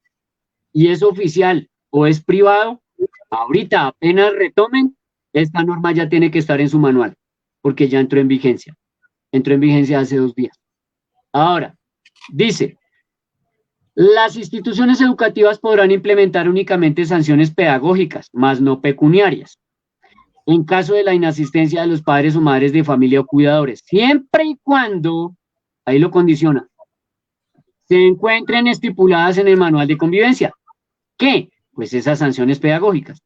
y es oficial o es privado, ahorita apenas retomen, esta norma ya tiene que estar en su manual, porque ya entró en vigencia. Entró en vigencia hace 2 días. Ahora, dice, las instituciones educativas podrán implementar únicamente sanciones pedagógicas, más no pecuniarias, en caso de la inasistencia de los padres o madres de familia o cuidadores, siempre y cuando, ahí lo condiciona, se encuentren estipuladas en el manual de convivencia. ¿Qué? Pues esas sanciones pedagógicas.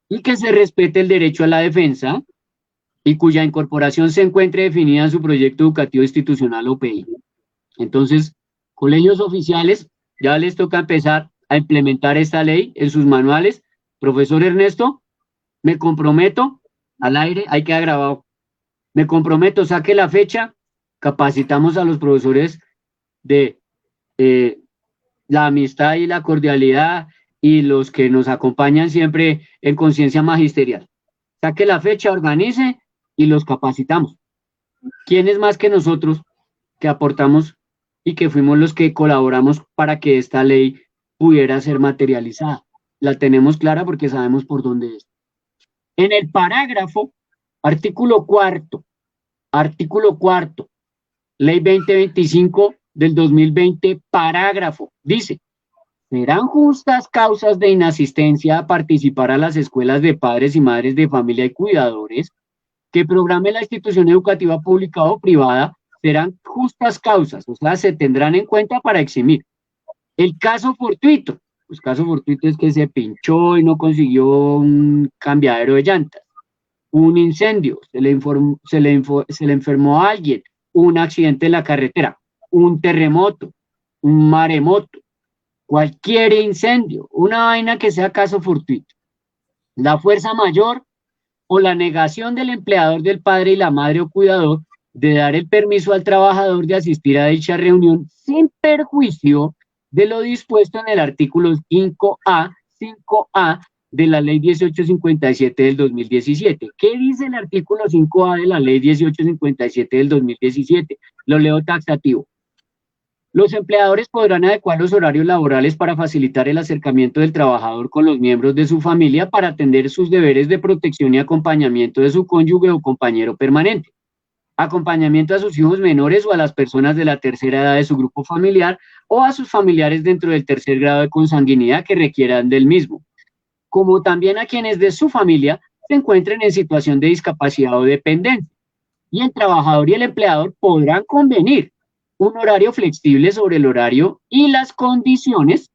Y que se respete el derecho a la defensa y cuya incorporación se encuentre definida en su proyecto educativo institucional OPI. Entonces, colegios oficiales, ya les toca empezar a implementar esta ley en sus manuales. Profesor Ernesto, me comprometo, al aire, hay que haber grabado. Me comprometo, saque la fecha, capacitamos a los profesores de la amistad y la cordialidad y los que nos acompañan siempre en conciencia magisterial. Saque la fecha, organice y los capacitamos. ¿Quién es más que nosotros que aportamos y que fuimos los que colaboramos para que esta ley pudiera ser materializada? La tenemos clara porque sabemos por dónde es. En el parágrafo, artículo cuarto, Ley 2025 del 2020, parágrafo, dice: serán justas causas de inasistencia a participar a las escuelas de padres y madres de familia y cuidadores que programe la institución educativa pública o privada. Serán justas causas, o sea, se tendrán en cuenta para eximir. El caso fortuito, pues caso fortuito es que se pinchó y no consiguió un cambiadero de llantas, un incendio, se le enfermó a alguien, un accidente en la carretera, un terremoto, un maremoto, cualquier incendio, una vaina que sea caso fortuito. La fuerza mayor o la negación del empleador, del padre y la madre o cuidador de dar el permiso al trabajador de asistir a dicha reunión sin perjuicio de lo dispuesto en el artículo 5A de la Ley 1857 del 2017. ¿Qué dice el artículo 5A de la Ley 1857 del 2017? Lo leo taxativo. Los empleadores podrán adecuar los horarios laborales para facilitar el acercamiento del trabajador con los miembros de su familia para atender sus deberes de protección y acompañamiento de su cónyuge o compañero permanente, acompañamiento a sus hijos menores o a las personas de la tercera edad de su grupo familiar o a sus familiares dentro del tercer grado de consanguinidad que requieran del mismo, como también a quienes de su familia se encuentren en situación de discapacidad o dependencia. Y el trabajador y el empleador podrán convenir un horario flexible sobre el horario y las condiciones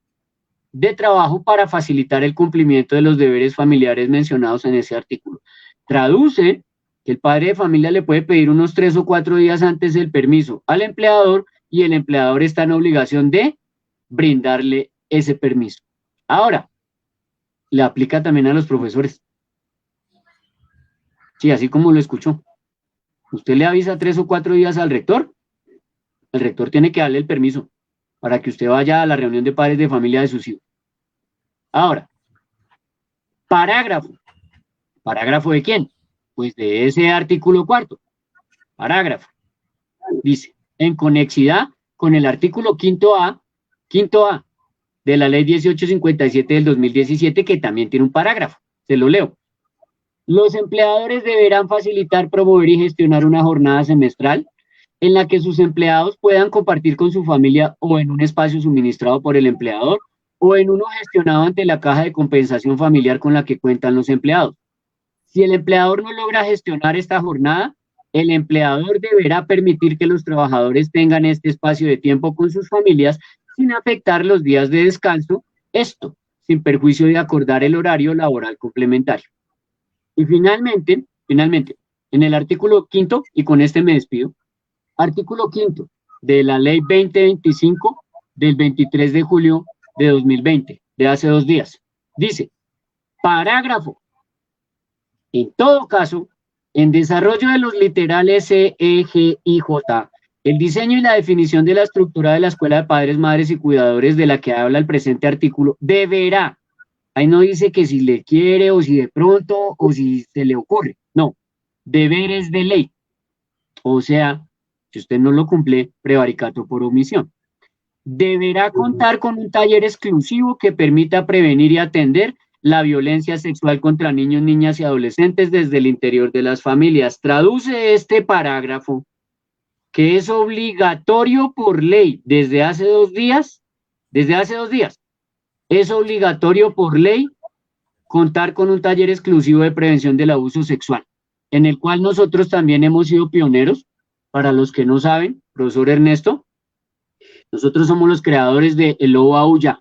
de trabajo para facilitar el cumplimiento de los deberes familiares mencionados en ese artículo. Traduce que el padre de familia le puede pedir unos 3 o 4 días antes el permiso al empleador y el empleador está en obligación de brindarle ese permiso. Ahora, le aplica también a los profesores. Sí, así como lo escuchó. Usted le avisa 3 o 4 días al rector, el rector tiene que darle el permiso para que usted vaya a la reunión de padres de familia de sus hijos. Ahora, parágrafo. ¿Parágrafo de quién? Pues de ese artículo 4. Parágrafo. Dice, en conexidad con el artículo quinto A de la Ley 1857 del 2017, que también tiene un parágrafo. Se lo leo. Los empleadores deberán facilitar, promover y gestionar una jornada semestral en la que sus empleados puedan compartir con su familia o en un espacio suministrado por el empleador o en uno gestionado ante la caja de compensación familiar con la que cuentan los empleados. Si el empleador no logra gestionar esta jornada, el empleador deberá permitir que los trabajadores tengan este espacio de tiempo con sus familias sin afectar los días de descanso, esto sin perjuicio de acordar el horario laboral complementario. Y finalmente, en el artículo 5, y con este me despido, artículo 5 de la Ley 2025 del 23 de julio de 2020, de hace 2 días, dice, parágrafo, en todo caso, en desarrollo de los literales C, E, G y J, el diseño y la definición de la estructura de la escuela de padres, madres y cuidadores de la que habla el presente artículo deberá, ahí no dice que si le quiere o si de pronto o si se le ocurre, no, deberes de ley, o sea, si usted no lo cumple, prevaricato por omisión. Deberá contar con un taller exclusivo que permita prevenir y atender la violencia sexual contra niños, niñas y adolescentes desde el interior de las familias. Traduce este parágrafo que es obligatorio por ley desde hace 2 días, es obligatorio por ley contar con un taller exclusivo de prevención del abuso sexual, en el cual nosotros también hemos sido pioneros. Para los que no saben, profesor Ernesto, nosotros somos los creadores de El Lobo Aúlla.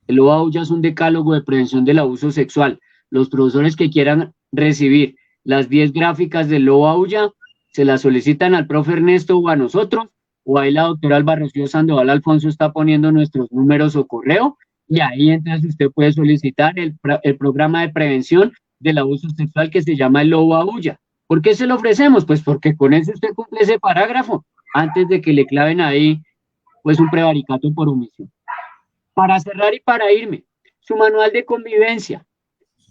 El Lobo Aúlla es un decálogo de prevención del abuso sexual. Los profesores que quieran recibir las 10 gráficas del Lobo Aúlla, se las solicitan al profe Ernesto o a nosotros, o ahí la doctora Alba Rocío Sandoval Alfonso está poniendo nuestros números o correo, y ahí entonces usted puede solicitar el programa de prevención del abuso sexual que se llama El Lobo Aúlla. ¿Por qué se lo ofrecemos? Pues porque con eso usted cumple ese parágrafo, antes de que le claven ahí, pues un prevaricato por omisión. Para cerrar y para irme, su manual de convivencia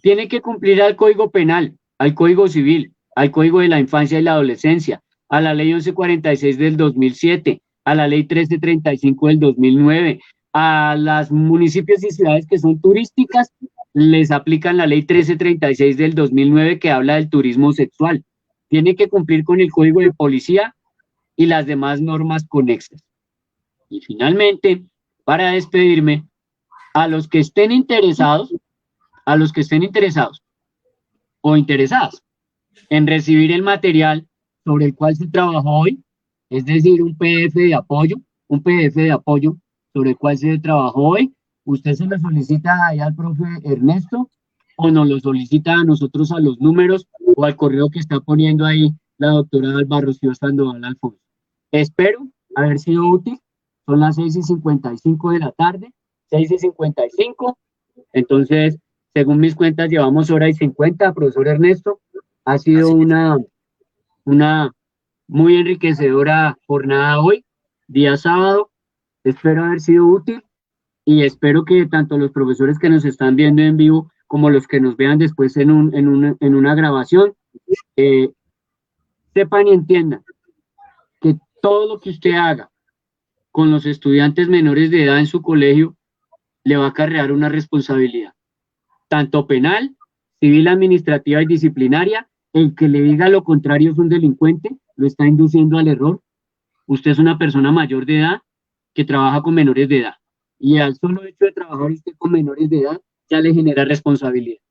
tiene que cumplir al Código Penal, al Código Civil, al Código de la Infancia y la Adolescencia, a la Ley 1146 del 2007, a la Ley 1335 del 2009, a los municipios y ciudades que son turísticas, les aplican la Ley 1336 del 2009 que habla del turismo sexual. Tiene que cumplir con el Código de Policía y las demás normas conexas. Y finalmente, para despedirme, a los que estén interesados, o interesadas en recibir el material sobre el cual se trabajó hoy, es decir, un PDF de apoyo, sobre el cual se trabajó hoy, usted se lo solicita ahí al profe Ernesto o nos lo solicita a nosotros a los números o al correo que está poniendo ahí la doctora Alba Rocío Sandoval Alfonso. Espero haber sido útil. Son las 6:55 de la tarde, 6:55. Entonces, según mis cuentas, llevamos 1:50, profesor Ernesto. Ha sido una muy enriquecedora jornada hoy, día sábado. Espero haber sido útil y espero que tanto los profesores que nos están viendo en vivo como los que nos vean después en una grabación, sepan y entiendan que todo lo que usted haga con los estudiantes menores de edad en su colegio le va a acarrear una responsabilidad, tanto penal, civil, administrativa y disciplinaria. El que le diga lo contrario es un delincuente, lo está induciendo al error. Usted es una persona mayor de edad que trabaja con menores de edad. Y al solo hecho de trabajar usted con menores de edad, ya le genera responsabilidad.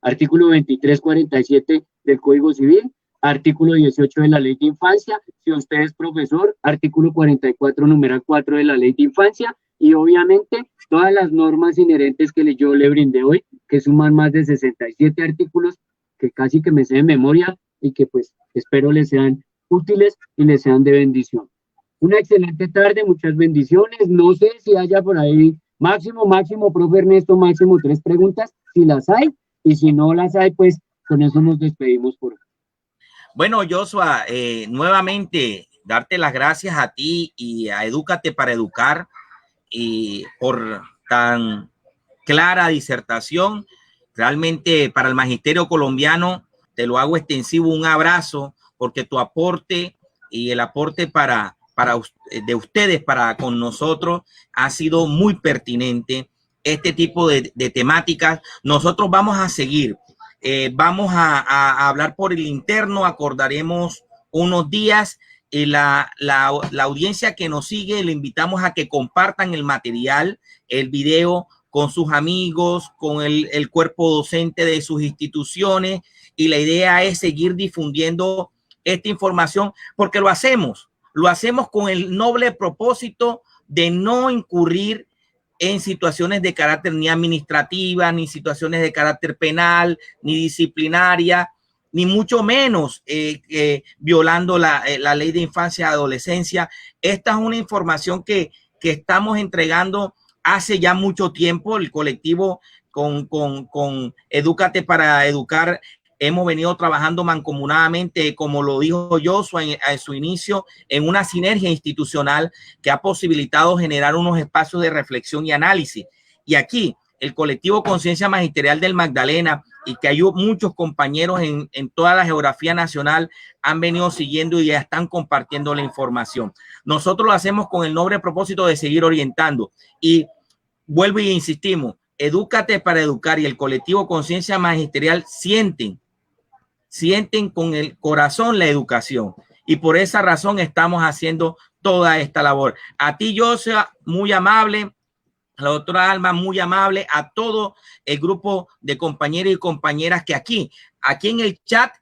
Artículo 2347 del Código Civil, artículo 18 de la Ley de Infancia, si usted es profesor, artículo 44, numeral 4 de la Ley de Infancia, y obviamente todas las normas inherentes que yo le brindé hoy, que suman más de 67 artículos, que casi que me sé de memoria, y que pues espero les sean útiles y les sean de bendición. Una excelente tarde, muchas bendiciones. No sé si haya por ahí máximo, profe Ernesto, máximo 3 preguntas, si las hay, y si no las hay, pues con eso nos despedimos por hoy. Bueno, Joshua, nuevamente darte las gracias a ti y a Edúcate para Educar y por tan clara disertación. Realmente para el magisterio colombiano te lo hago extensivo, un abrazo, porque tu aporte y el aporte de ustedes para con nosotros ha sido muy pertinente. Este tipo de temáticas nosotros vamos a seguir. Vamos a hablar por el interno, acordaremos unos días. La audiencia que nos sigue, le invitamos a que compartan el material, el video con sus amigos, con el cuerpo docente de sus instituciones, y la idea es seguir difundiendo esta información porque lo hacemos con el noble propósito de no incurrir en situaciones de carácter ni administrativa, ni situaciones de carácter penal, ni disciplinaria, ni mucho menos violando la ley de infancia y adolescencia. Esta es una información que estamos entregando hace ya mucho tiempo. El colectivo con Edúcate para Educar hemos venido trabajando mancomunadamente, como lo dijo Joshua en su inicio, en una sinergia institucional que ha posibilitado generar unos espacios de reflexión y análisis. Y aquí el colectivo Conciencia Magisterial del Magdalena, y que hay muchos compañeros en toda la geografía nacional, han venido siguiendo y ya están compartiendo la información. Nosotros lo hacemos con el noble propósito de seguir orientando. Y vuelvo y insistimos, Edúcate para Educar y el colectivo Conciencia Magisterial sienten con el corazón la educación, y por esa razón estamos haciendo toda esta labor. A ti, Joshua, muy amable, a la doctora Alma, muy amable, a todo el grupo de compañeros y compañeras que aquí en el chat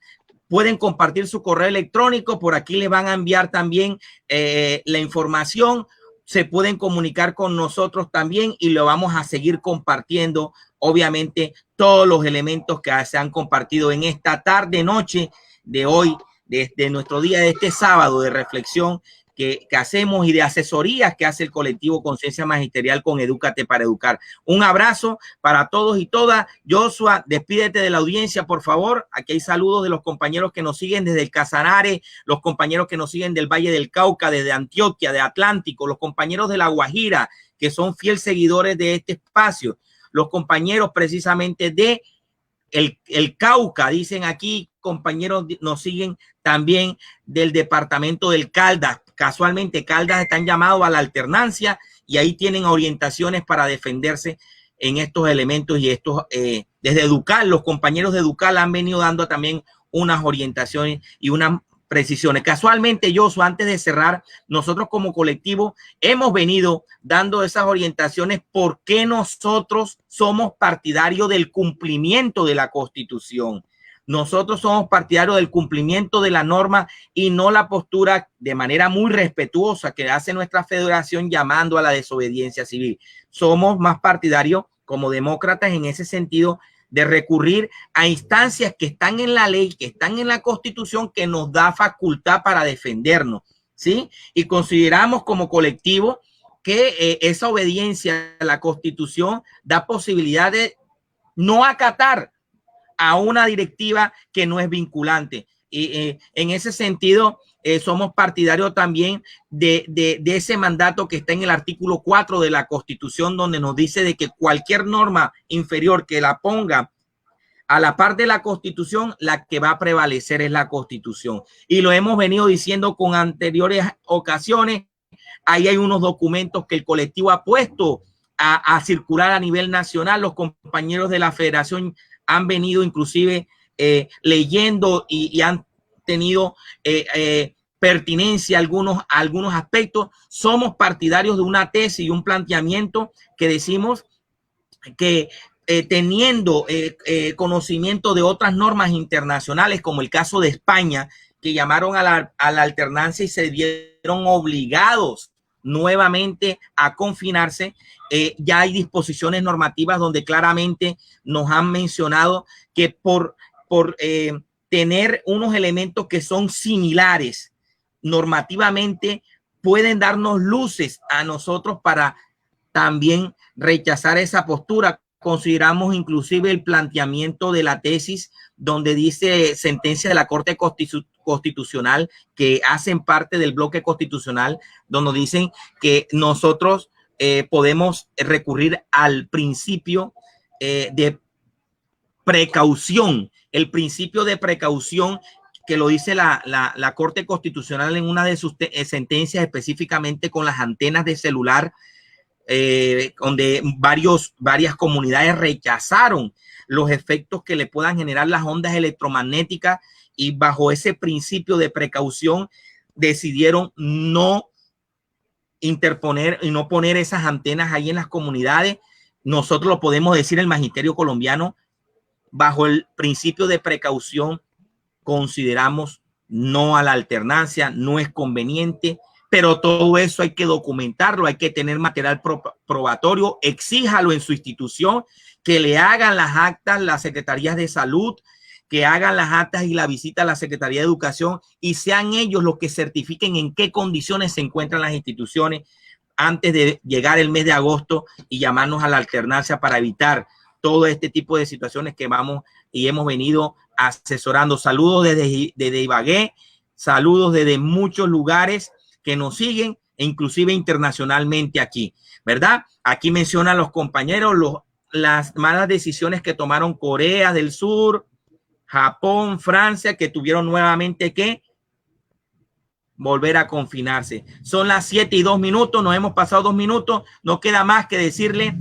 pueden compartir su correo electrónico. Por aquí les van a enviar también la información. Se pueden comunicar con nosotros también y lo vamos a seguir compartiendo. Obviamente, todos los elementos que se han compartido en esta tarde, noche de hoy, desde nuestro día de este sábado de reflexión que hacemos y de asesorías que hace el colectivo Conciencia Magisterial con Edúcate para Educar. Un abrazo para todos y todas. Joshua, despídete de la audiencia, por favor. Aquí hay saludos de los compañeros que nos siguen desde el Casanare, los compañeros que nos siguen del Valle del Cauca, desde Antioquia, de Atlántico, los compañeros de La Guajira, que son fieles seguidores de este espacio, los compañeros precisamente de el Cauca, dicen aquí, compañeros nos siguen también del departamento del Caldas. Casualmente Caldas están llamados a la alternancia y ahí tienen orientaciones para defenderse en estos elementos y estos desde Educal, los compañeros de Educal han venido dando también unas orientaciones y unas precisiones. Casualmente, Joshua, antes de cerrar, nosotros como colectivo hemos venido dando esas orientaciones porque nosotros somos partidarios del cumplimiento de la Constitución. Nosotros somos partidarios del cumplimiento de la norma y no la postura de manera muy respetuosa que hace nuestra federación llamando a la desobediencia civil. Somos más partidarios como demócratas en ese sentido de recurrir a instancias que están en la ley, que están en la Constitución, que nos da facultad para defendernos, ¿sí? Y consideramos como colectivo que esa obediencia a la Constitución da posibilidad de no acatar a una directiva que no es vinculante. Y en ese sentido, somos partidarios también de ese mandato que está en el artículo 4 de la Constitución, donde nos dice de que cualquier norma inferior que la ponga a la par de la Constitución, la que va a prevalecer es la Constitución. Y lo hemos venido diciendo con anteriores ocasiones. Ahí hay unos documentos que el colectivo ha puesto a circular a nivel nacional. Los compañeros de la federación han venido inclusive leyendo y han tenido pertinencia a algunos aspectos. Somos partidarios de una tesis y un planteamiento que decimos que teniendo conocimiento de otras normas internacionales, como el caso de España, que llamaron a la alternancia y se vieron obligados nuevamente a confinarse, ya hay disposiciones normativas donde claramente nos han mencionado que por tener unos elementos que son similares normativamente pueden darnos luces a nosotros para también rechazar esa postura. Consideramos inclusive el planteamiento de la tesis donde dice sentencia de la Corte Constitucional que hacen parte del bloque constitucional, donde dicen que nosotros podemos recurrir al principio de precaución, el principio de precaución que lo dice la Corte Constitucional en una de sus sentencias, específicamente con las antenas de celular, donde varias comunidades rechazaron los efectos que le puedan generar las ondas electromagnéticas y bajo ese principio de precaución decidieron no interponer y no poner esas antenas ahí en las comunidades. Nosotros lo podemos decir, el magisterio colombiano, bajo el principio de precaución, consideramos no a la alternancia, no es conveniente, pero todo eso hay que documentarlo, hay que tener material probatorio, exíjalo en su institución, que le hagan las actas las secretarías de salud, que hagan las actas y la visita a la Secretaría de Educación y sean ellos los que certifiquen en qué condiciones se encuentran las instituciones antes de llegar el mes de agosto y llamarnos a la alternancia para evitar todo este tipo de situaciones que vamos y hemos venido asesorando. Saludos desde Ibagué, saludos desde muchos lugares que nos siguen e inclusive internacionalmente aquí, ¿verdad? Aquí mencionan los compañeros las malas decisiones que tomaron Corea del Sur, Japón, Francia, que tuvieron nuevamente que volver a confinarse. Son las 7:02, nos hemos pasado 2 minutos, no queda más que decirle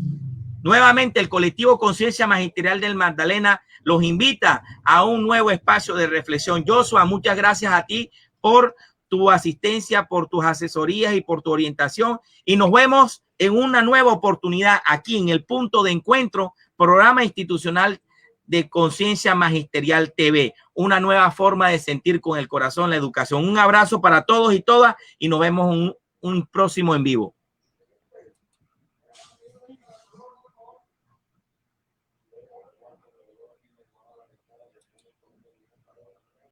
nuevamente el colectivo Conciencia Magisterial del Magdalena los invita a un nuevo espacio de reflexión. Joshua, muchas gracias a ti por tu asistencia, por tus asesorías y por tu orientación. Y nos vemos en una nueva oportunidad aquí en el Punto de Encuentro, programa institucional de Conciencia Magisterial TV. Una nueva forma de sentir con el corazón la educación. Un abrazo para todos y todas y nos vemos un próximo en vivo.